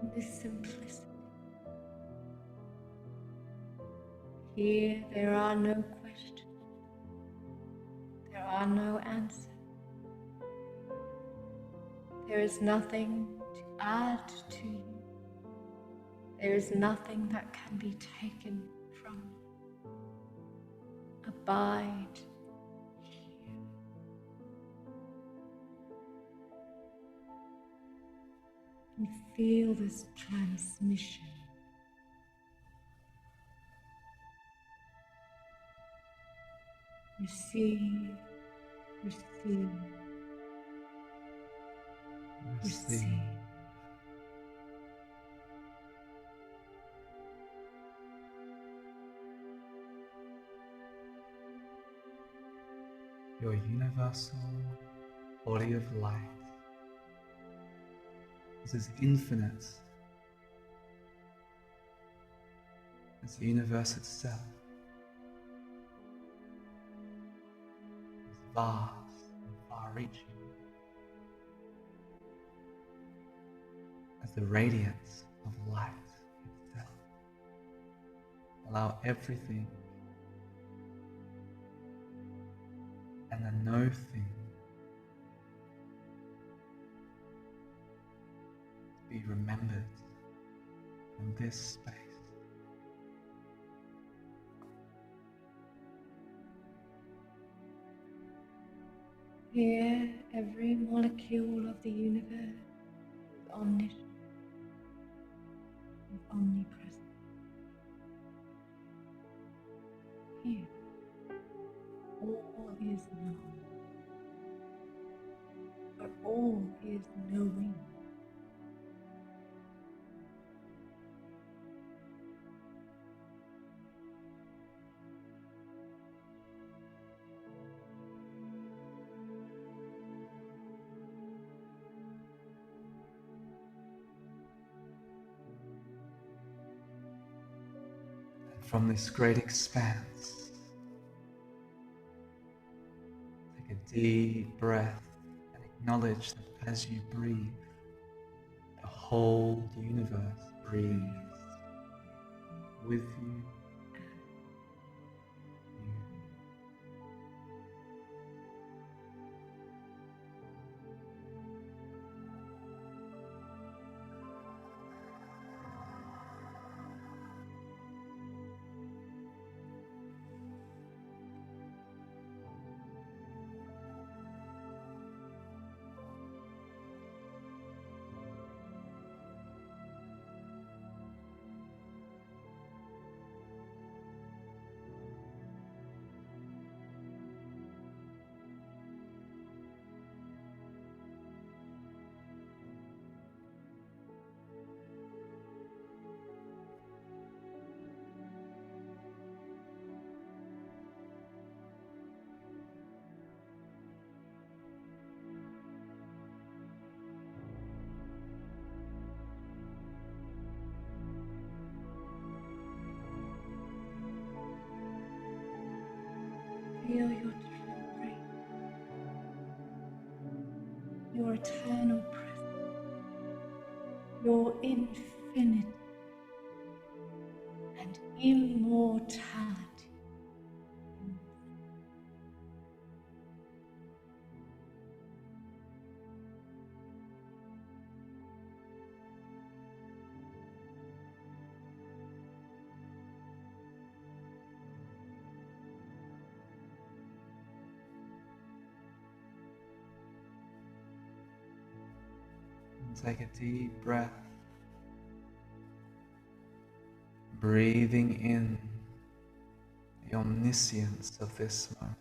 in this simplicity. Here there are no questions. There are no answers. There is nothing to add to you. There is nothing that can be taken from you. Abide here. And feel this transmission. Receive, receive, receive. Your universal body of light is as infinite as the universe itself. It's vast and far-reaching as the radiance of light itself. Allow everything and the no thing to be remembered from this space. Here, every molecule of the universe is omniscient, is omnipresent. Here, all is known, but all is knowing. From this great expanse, take a deep breath and acknowledge that as you breathe, the whole universe breathes with you. Feel your true breath, your eternal presence, your infinity and immortality. take a deep breath, breathing in the omniscience of this moment.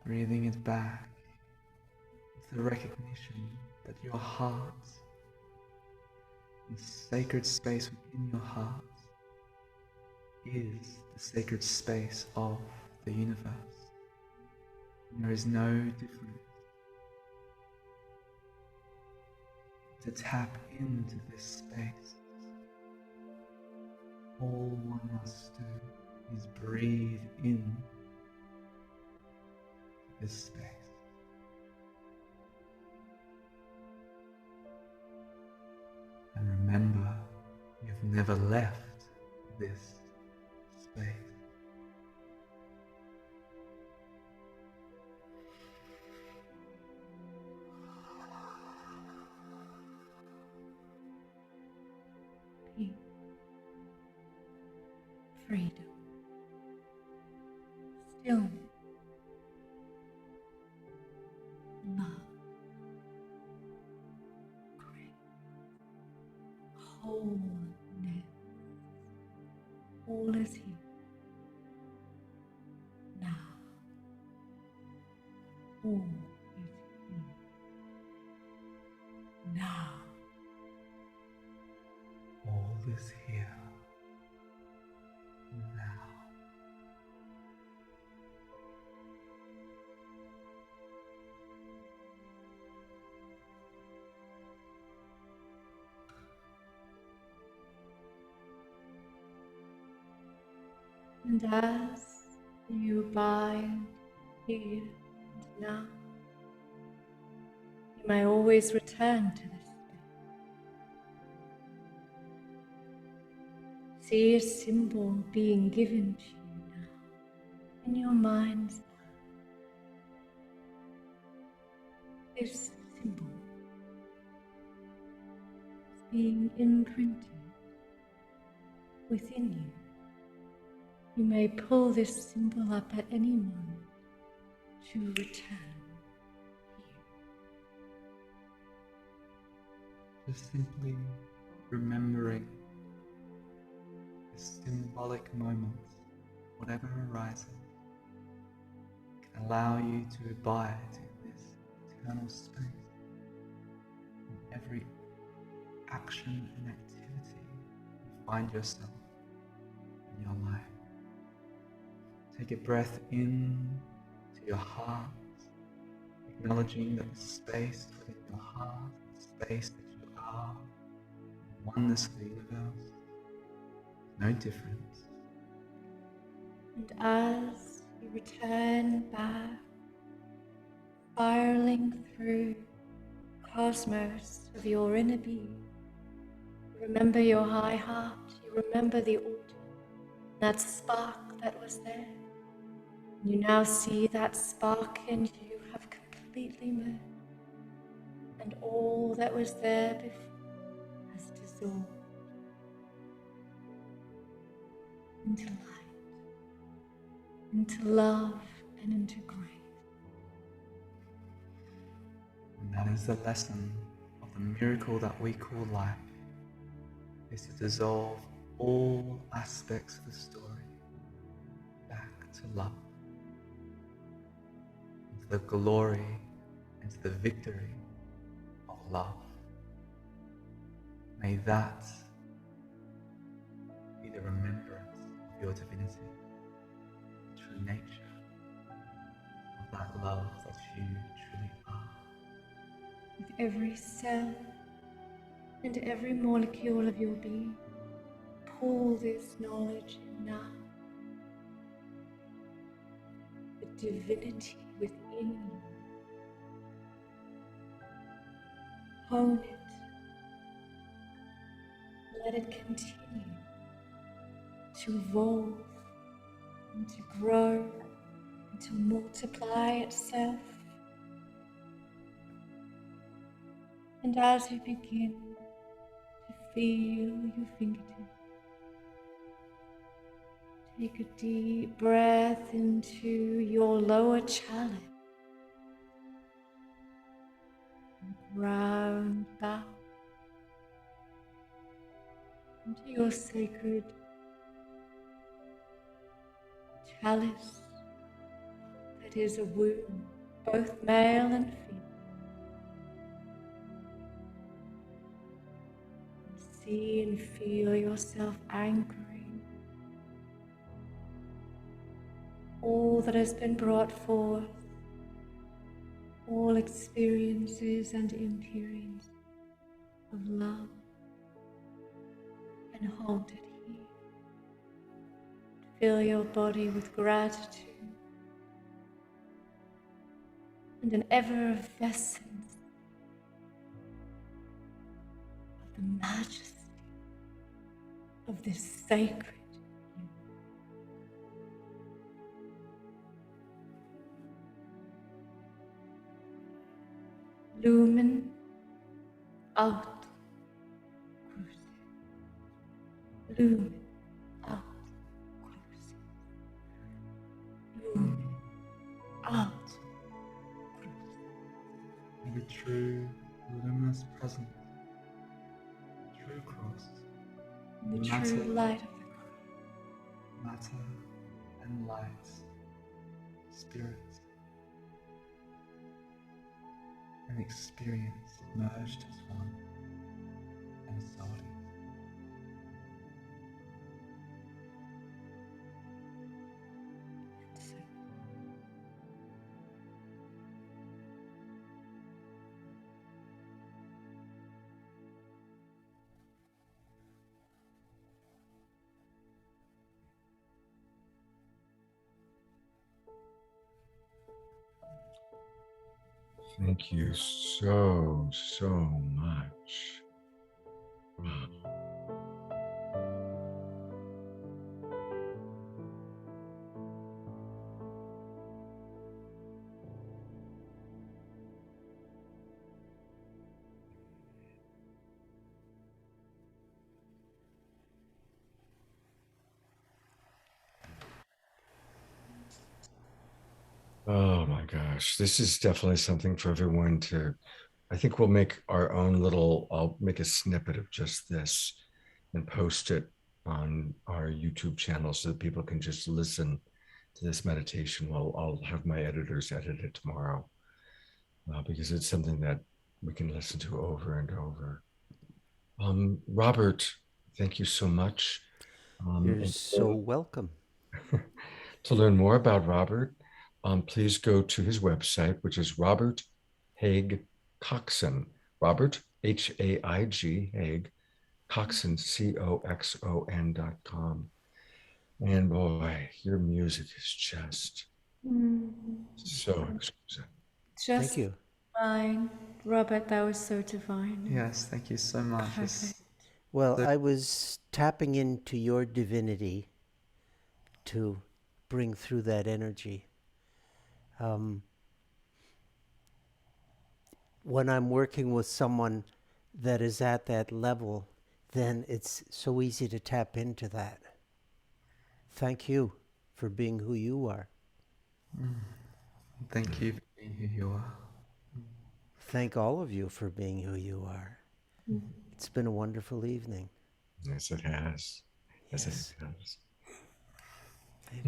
Breathing it back with the recognition that your heart, the sacred space within your heart, is the sacred space of the universe. And there is no difference. To tap into this space, all one must do is breathe in this space. And remember, you've never left this space. Peace, freedom, stillness, love, grace, wholeness. All is here now. All is here now. All is here now. And as you abide here and now, you may always return to this space. See a symbol being given to you now in your mind's eye. This symbol is being imprinted within you. You may pull this symbol up at any moment to return here. Just simply remembering the symbolic moments, whatever arises, can allow you to abide in this eternal space. In every action and activity you find yourself in your life. Take a breath in to your heart, acknowledging that the space within your heart, the space that you are, the oneness of the universe, is no different. And as you return back, spiraling through the cosmos of your inner being, you remember your high heart, you remember the altar, that spark that was there. You now see that spark in you have completely merged, and all that was there before has dissolved into light, into love, and into grace. And that is the lesson of the miracle that we call life, is to dissolve all aspects of the story back to love, into the glory, into the victory of love. May that be the remembrance of your divinity, the true nature of that love that you truly are. With every cell and every molecule of your being, pull this knowledge in now. The divinity within you. Hone it. Let it continue to evolve and to grow and to multiply itself. And as you begin to feel your fingertips Take a deep breath into your lower chalice. Round back into your sacred chalice that is a womb, both male and female. See and feel yourself anchoring all that has been brought forth, all experiences and imperings of love, and hold it here. Fill your body with gratitude and an effervescence of the majesty of this sacred lumen out crucis, lumen out crucis, lumen out crucis. May the true luminous presence, true cross, The matter, true light of the cross, matter and light, spirit and experience merged as one and solid. Thank you so, so much. Wow. Oh my gosh, this is definitely something for everyone to, I think we'll make our own little, I'll make a snippet of just this and post it on our YouTube channel so that people can just listen to this meditation. While I'll have my editors edit it tomorrow because it's something that we can listen to over and over. Robert, thank you so much. You're so welcome. To learn more about Robert, please go to his website, which is Robert Haig Coxon. Robert, H-A-I-G, Haig, Coxon, COXON.com. And boy, your music is just so exquisite. Just Thank you. divine. Robert, that was so divine. Yes, thank you so much. Perfect. Well, I was tapping into your divinity to bring through that energy. When I'm working with someone that is at that level, then it's so easy to tap into that. Thank you for being who you are. Thank you for being who you are. Thank all of you for being who you are. It's been a wonderful evening. Yes, it has. Yes, Yes. it has.